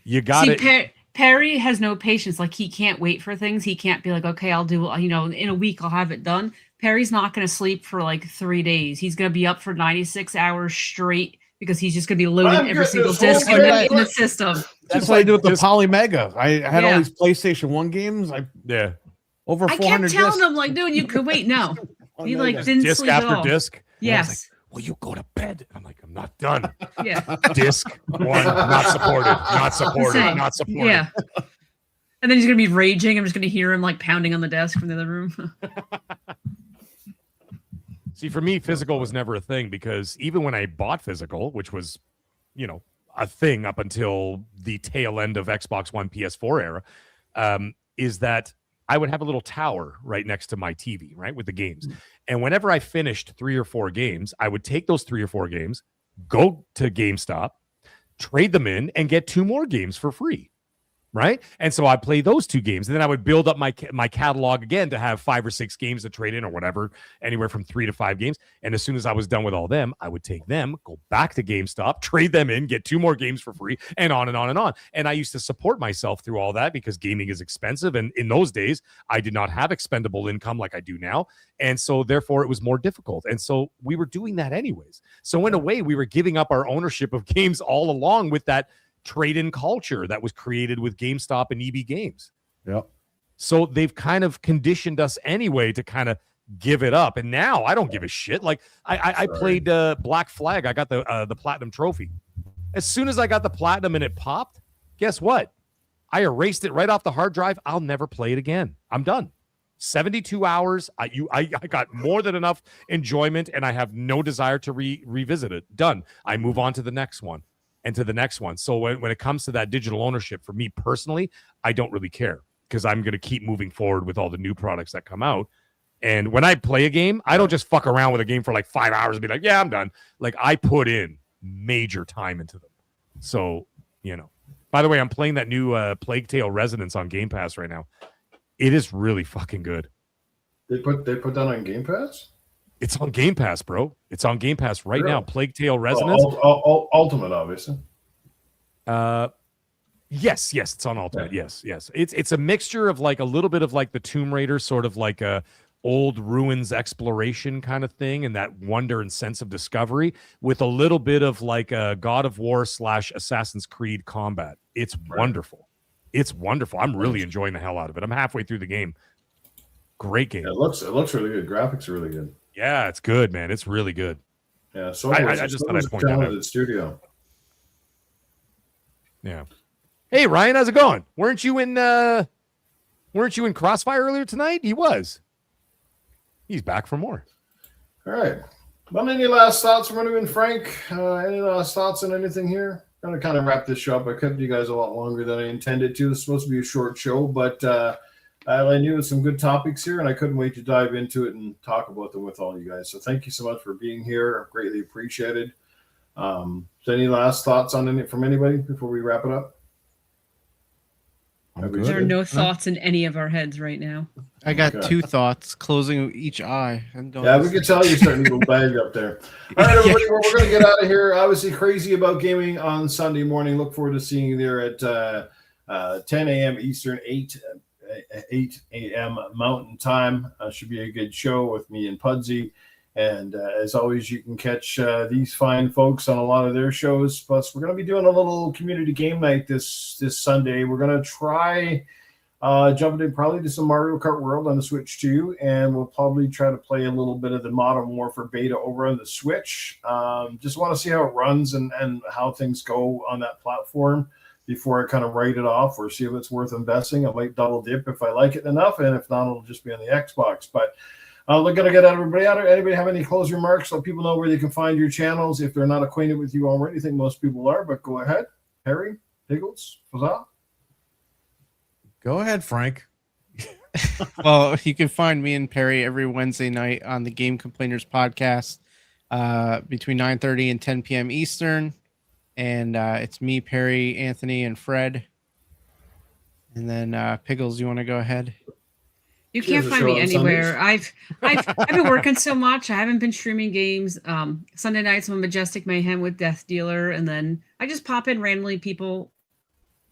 Speaker 6: you got it.
Speaker 5: Perry has no patience. Like, he can't wait for things. He can't be like, okay, I'll do, in a week I'll have it done. Perry's not going to sleep for like 3 days. He's going to be up for 96 hours straight because he's just going to be loading every single disc in the system.
Speaker 2: That's what I do with the Polymega. I had all these PlayStation 1 games. Over 400
Speaker 5: I kept telling
Speaker 2: discs.
Speaker 5: him, like, dude, you could wait. No. He didn't
Speaker 6: disc
Speaker 5: sleep
Speaker 6: after
Speaker 5: at all.
Speaker 6: disc.
Speaker 5: Yes.
Speaker 6: Will you go to bed? I'm like, I'm not done.
Speaker 5: Yeah.
Speaker 6: Disc 1, not supported, not supported, not supported.
Speaker 5: Yeah. And then he's going to be raging. I'm just going to hear him like pounding on the desk from the other room.
Speaker 6: See, for me, physical was never a thing because even when I bought physical, which was, a thing up until the tail end of Xbox One, PS4 era, is that I would have a little tower right next to my TV, right, with the games. And whenever I finished 3 or 4 games, I would take those 3 or 4 games, go to GameStop, trade them in, and get 2 more games for free, right? And so I play those 2 games, and then I would build up my catalog again to have 5 or 6 games to trade in or whatever, anywhere from 3 to 5 games. And as soon as I was done with all them, I would take them, go back to GameStop, trade them in, get 2 more games for free, and on and on and on. And I used to support myself through all that because gaming is expensive. And in those days, I did not have expendable income like I do now. And so therefore it was more difficult. And so we were doing that anyways. So in a way, we were giving up our ownership of games all along with that trade-in culture that was created with GameStop and EB Games.
Speaker 2: Yep.
Speaker 6: So they've kind of conditioned us anyway to kind of give it up. And now I don't give a shit. Like I played Black Flag. I got the platinum trophy. As soon as I got the platinum and it popped, guess what? I erased it right off the hard drive. I'll never play it again. I'm done. 72 hours. I got more than enough enjoyment, and I have no desire to revisit it. Done. I move on to the next one. And to the next one. So when it comes to that digital ownership, for me personally, I don't really care because I'm going to keep moving forward with all the new products that come out. And when I play a game, I don't just fuck around with a game for like 5 hours and be like, yeah, I'm done. Like, I put in major time into them. So, by the way, I'm playing that new Plague Tale Resonance on Game Pass right now. It is really fucking good.
Speaker 1: They put that on Game Pass?
Speaker 6: It's on Game Pass, bro. It's on Game Pass right now. Plague Tale Resonance.
Speaker 1: Ultimate, obviously.
Speaker 6: Yes, it's on Ultimate. Yeah. Yes. It's a mixture of like a little bit of like the Tomb Raider, sort of like a old ruins exploration kind of thing, and that wonder and sense of discovery with a little bit of like a God of War / Assassin's Creed combat. It's wonderful. It's wonderful. I'm really enjoying the hell out of it. I'm halfway through the game. Great game.
Speaker 1: Yeah, it looks really good. Graphics are really good.
Speaker 6: Yeah, it's good, man. It's really good.
Speaker 1: Yeah, so
Speaker 6: I just thought I'd point that out.
Speaker 1: Studio.
Speaker 6: Yeah. Hey, Ryan, how's it going? Weren't you in Crossfire earlier tonight? He was. He's back for more.
Speaker 1: All right. Well, any last thoughts from anyone, Frank? Any last thoughts on anything here? I'm going to kind of wrap this show up. I kept you guys a lot longer than I intended to. It's supposed to be a short show, but I knew some good topics here, and I couldn't wait to dive into it and talk about them with all you guys. So thank you so much for being here. Greatly appreciated. So any last thoughts on it from anybody before we wrap it up?
Speaker 5: There are no thoughts in any of our heads right now.
Speaker 3: I got two thoughts, closing each eye.
Speaker 1: Yeah, we can tell you're starting to go bag up there. All right, everybody, we're going to get out of here. Obviously, crazy about gaming on Sunday morning. Look forward to seeing you there at 10 a.m. Eastern, 8 a.m. Mountain Time. Should be a good show with me and Pudsey. And as always, you can catch these fine folks on a lot of their shows. Plus, we're going to be doing a little community game night this Sunday. We're going to try jumping in probably to some Mario Kart World on the Switch too, and we'll probably try to play a little bit of the Modern Warfare beta over on the Switch. Just want to see how it runs and how things go on that platform before I kind of write it off or see if it's worth investing. I might double dip if I like it enough, and if not, it'll just be on the Xbox. But we're going to get everybody out. Anybody have any closing remarks? Let people know where they can find your channels if they're not acquainted with you already. I think most people are, but go ahead. Harry, Piggles, Fazal.
Speaker 2: Go ahead, Frank.
Speaker 3: Well, you can find me and Perry every Wednesday night on the Game Complainers podcast between 9:30 and 10 p.m. Eastern. And it's me, Perry, Anthony, and Fred. And then Piggles, you want to go ahead?
Speaker 5: You can't find me anywhere. I've been working so much. I haven't been streaming games. Sunday nights I'm Majestic Mayhem with Death Dealer, and then I just pop in randomly. People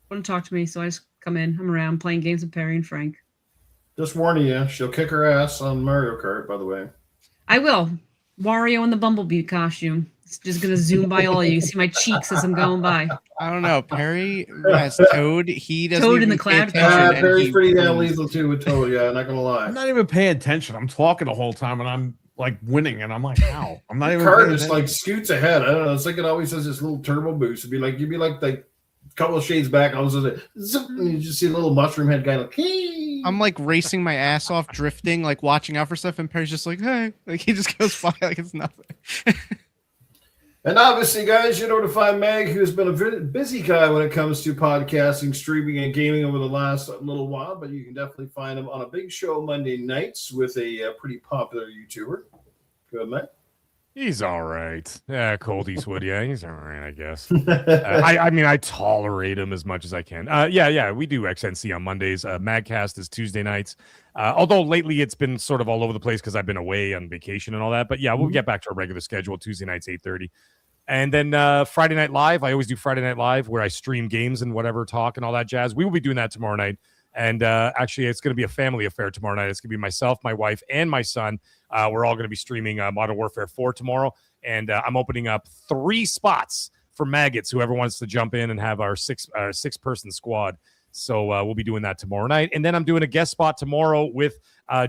Speaker 5: want to talk to me, so I just come in. I'm around playing games with Perry and Frank.
Speaker 1: Just warning you, she'll kick her ass on Mario Kart, by the way.
Speaker 5: I will. Wario in the Bumblebee costume. It's just gonna zoom by all you. See my cheeks as I'm going by.
Speaker 3: I don't know. Perry has Toad. He doesn't
Speaker 5: Toad
Speaker 3: even
Speaker 5: in the
Speaker 3: pay
Speaker 5: cloud.
Speaker 3: attention, and
Speaker 1: Perry's
Speaker 3: he
Speaker 1: pretty damn
Speaker 3: wins.
Speaker 1: lethal too with Toad. Yeah, not gonna lie.
Speaker 2: I'm not even paying attention. I'm talking the whole time, and I'm like winning, and I'm like, how? I'm not even.
Speaker 1: Car
Speaker 2: paying
Speaker 1: just
Speaker 2: attention.
Speaker 1: like scoots ahead. I don't know. It's like it always has this little turbo boost. You'd be like a couple of shades back. All of a sudden, zip, and you just see a little mushroom head guy like. Hee.
Speaker 3: I'm like racing my ass off, drifting, like watching out for stuff, and Perry's just like, hey, like he just goes by like it's nothing.
Speaker 1: And obviously, guys, you know to find Meg, who's been a very busy guy when it comes to podcasting, streaming, and gaming over the last little while. But you can definitely find him on a big show Monday nights with a pretty popular YouTuber. Good, Meg.
Speaker 6: He's all right. Yeah, Cold Eastwood. Yeah, he's all right, I guess. I mean, I tolerate him as much as I can. Yeah, we do XNC on Mondays. Magcast is Tuesday nights. Although lately it's been sort of all over the place because I've been away on vacation and all that. But yeah, we'll get back to our regular schedule. Tuesday nights, 8:30. And then Friday Night Live. I always do Friday Night Live where I stream games and whatever, talk and all that jazz. We will be doing that tomorrow night. And actually, it's going to be a family affair tomorrow night. It's going to be myself, my wife, and my son. We're all going to be streaming Modern Warfare 4 tomorrow. And I'm opening up 3 spots for maggots, whoever wants to jump in and have our six-person squad. So we'll be doing that tomorrow night. And then I'm doing a guest spot tomorrow with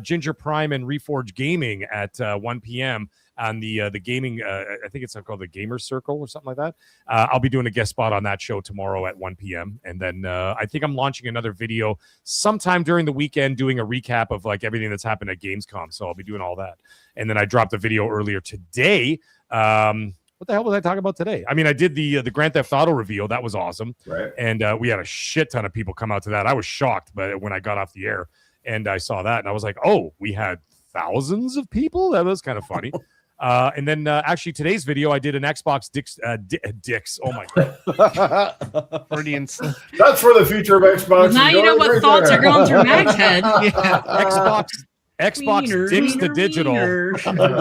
Speaker 6: Ginger Prime and Reforge Gaming at 1 p.m. on the gaming, I think it's called the Gamer Circle or something like that. I'll be doing a guest spot on that show tomorrow at 1 p.m. And then I think I'm launching another video sometime during the weekend doing a recap of like everything that's happened at Gamescom. So I'll be doing all that. And then I dropped a video earlier today. What the hell was I talking about today? I mean, I did the Grand Theft Auto reveal. That was awesome.
Speaker 1: Right.
Speaker 6: And we had a shit ton of people come out to that. I was shocked, but when I got off the air and I saw that and I was like, oh, we had thousands of people. That was kind of funny. And then actually today's video, I did an Xbox Dicks. Oh my God.
Speaker 3: Brilliant.
Speaker 1: That's for the future of Xbox.
Speaker 5: Now you know what thoughts are going through Mag's head.
Speaker 6: Xbox
Speaker 5: Wiener,
Speaker 6: Dicks
Speaker 5: wiener,
Speaker 6: to digital.
Speaker 5: wiener.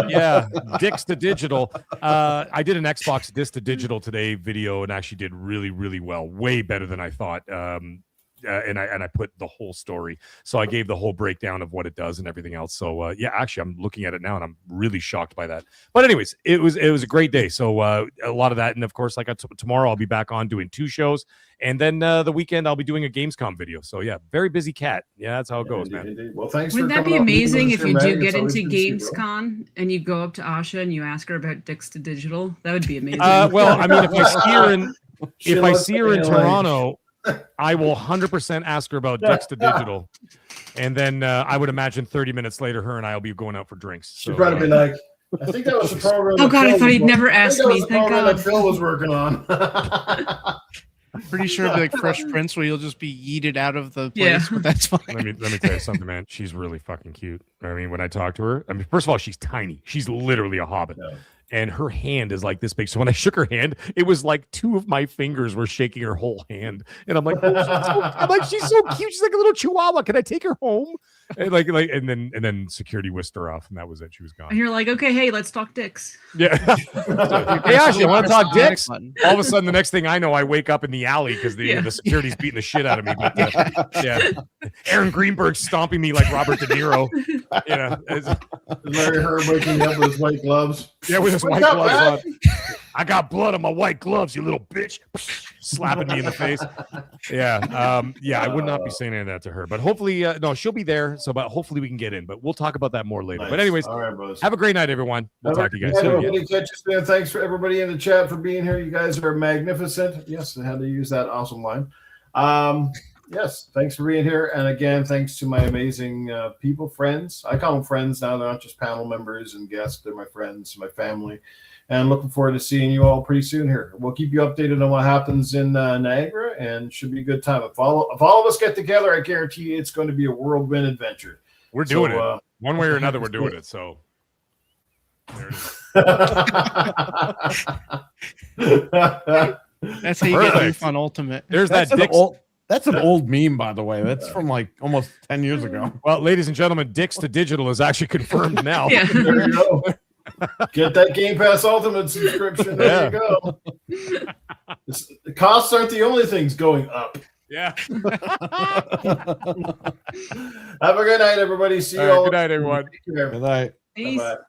Speaker 6: Yeah, Dicks to digital. I did an Xbox Dicks to digital today video and actually did really, really well. Way better than I thought. And I put the whole story. So I gave the whole breakdown of what it does and everything else. So yeah, actually I'm looking at it now and I'm really shocked by that. But anyways, it was a great day. So a lot of that. And of course, like tomorrow I'll be back on doing 2 shows. And then the weekend I'll be doing a Gamescom video. So yeah, very busy cat. Yeah, that's how it goes, man.
Speaker 1: Indeed. Well, thanks.
Speaker 5: Wouldn't
Speaker 1: for
Speaker 5: that be
Speaker 1: coming up and
Speaker 5: amazing
Speaker 1: doing
Speaker 5: if
Speaker 1: this
Speaker 5: you
Speaker 1: here,
Speaker 5: do
Speaker 1: Meg.
Speaker 5: get
Speaker 1: It's always
Speaker 5: into
Speaker 1: good to see you, bro.
Speaker 5: Gamescom and you go up to Asha and you ask her about Dicks to Digital? That would be amazing.
Speaker 6: Well, I mean, if I see her in
Speaker 1: Like-
Speaker 6: Toronto, I will 100% ask her about Dicks to Digital. And then I would imagine 30 minutes later, her and I will be going out for drinks.
Speaker 1: She'd
Speaker 6: So,
Speaker 1: probably be like, I think that was the program.
Speaker 5: Oh
Speaker 1: that
Speaker 5: God, I
Speaker 1: Phil
Speaker 5: thought
Speaker 1: was
Speaker 5: he'd
Speaker 1: working-
Speaker 5: never
Speaker 1: I think
Speaker 5: asked
Speaker 1: that was
Speaker 5: me.
Speaker 1: the
Speaker 5: Thank
Speaker 1: program
Speaker 5: God.
Speaker 1: that Phil was working on.
Speaker 3: Pretty sure it'll be like Fresh Prince where you'll just be yeeted out of the
Speaker 5: Yeah.
Speaker 3: place, but that's fine.
Speaker 6: Let me tell you something, man. She's really fucking cute. I mean, when I talk to her, I mean, first of all, she's tiny. She's literally a hobbit.
Speaker 1: Yeah.
Speaker 6: And her hand is like this big. So when I shook her hand, it was like 2 of my fingers were shaking her whole hand. And I'm like, she's so cute. She's like a little chihuahua. Can I take her home? And and then security whisked her off, and that was it. She was
Speaker 5: And
Speaker 6: gone.
Speaker 5: you're like, okay, hey, let's talk dicks.
Speaker 6: Yeah. Hey, Ashley, want to talk dicks? All of a sudden, the next thing I know, I wake up in the alley because the security's beating the shit out of me. But yeah, Aaron Greenberg's stomping me like Robert De Niro. You know,
Speaker 1: Larry Herb waking up with his white gloves.
Speaker 6: yeah, with his white
Speaker 1: Wake up,
Speaker 6: gloves
Speaker 1: man.
Speaker 6: on. I got blood on my white gloves, you little bitch. Slapping me in the face. Yeah. I would not be saying any of that to her, but hopefully, no, she'll be there. So, but hopefully we can get in, but we'll talk about that more later.
Speaker 1: Nice.
Speaker 6: But anyways,
Speaker 1: all right, boys.
Speaker 6: have a great night, everyone. We'll talk to you guys soon.
Speaker 1: Everybody catch us soon. Thanks for everybody in the chat for being here. You guys are magnificent. Yes, I had to use that awesome line. Yes, thanks for being here. And again, thanks to my amazing people, friends. I call them friends now. They're not just panel members and guests. They're my friends, my family. And looking forward to seeing you all pretty soon here. We'll keep you updated on what happens in Niagara, and should be a good time. If all of us get together, I guarantee you it's going to be a whirlwind adventure.
Speaker 6: We're doing it. One way or another, we're doing it. So there it is.
Speaker 3: That's how you get Newf on Ultimate.
Speaker 6: There's
Speaker 2: That's
Speaker 6: that
Speaker 2: an
Speaker 6: Dick's.
Speaker 2: that's an old meme, by the way. That's from like almost 10 years ago.
Speaker 6: Well, ladies and gentlemen, Dick's to Digital is actually confirmed now.
Speaker 5: Yeah.
Speaker 1: There you go. Get that Game Pass Ultimate subscription. There you go. The costs aren't the only things going up.
Speaker 6: Yeah.
Speaker 1: Have a good night, everybody. See you
Speaker 6: All right,
Speaker 1: all.
Speaker 6: good night, everyone.
Speaker 1: Take care.
Speaker 2: Good night.
Speaker 5: Peace.
Speaker 1: Bye-bye.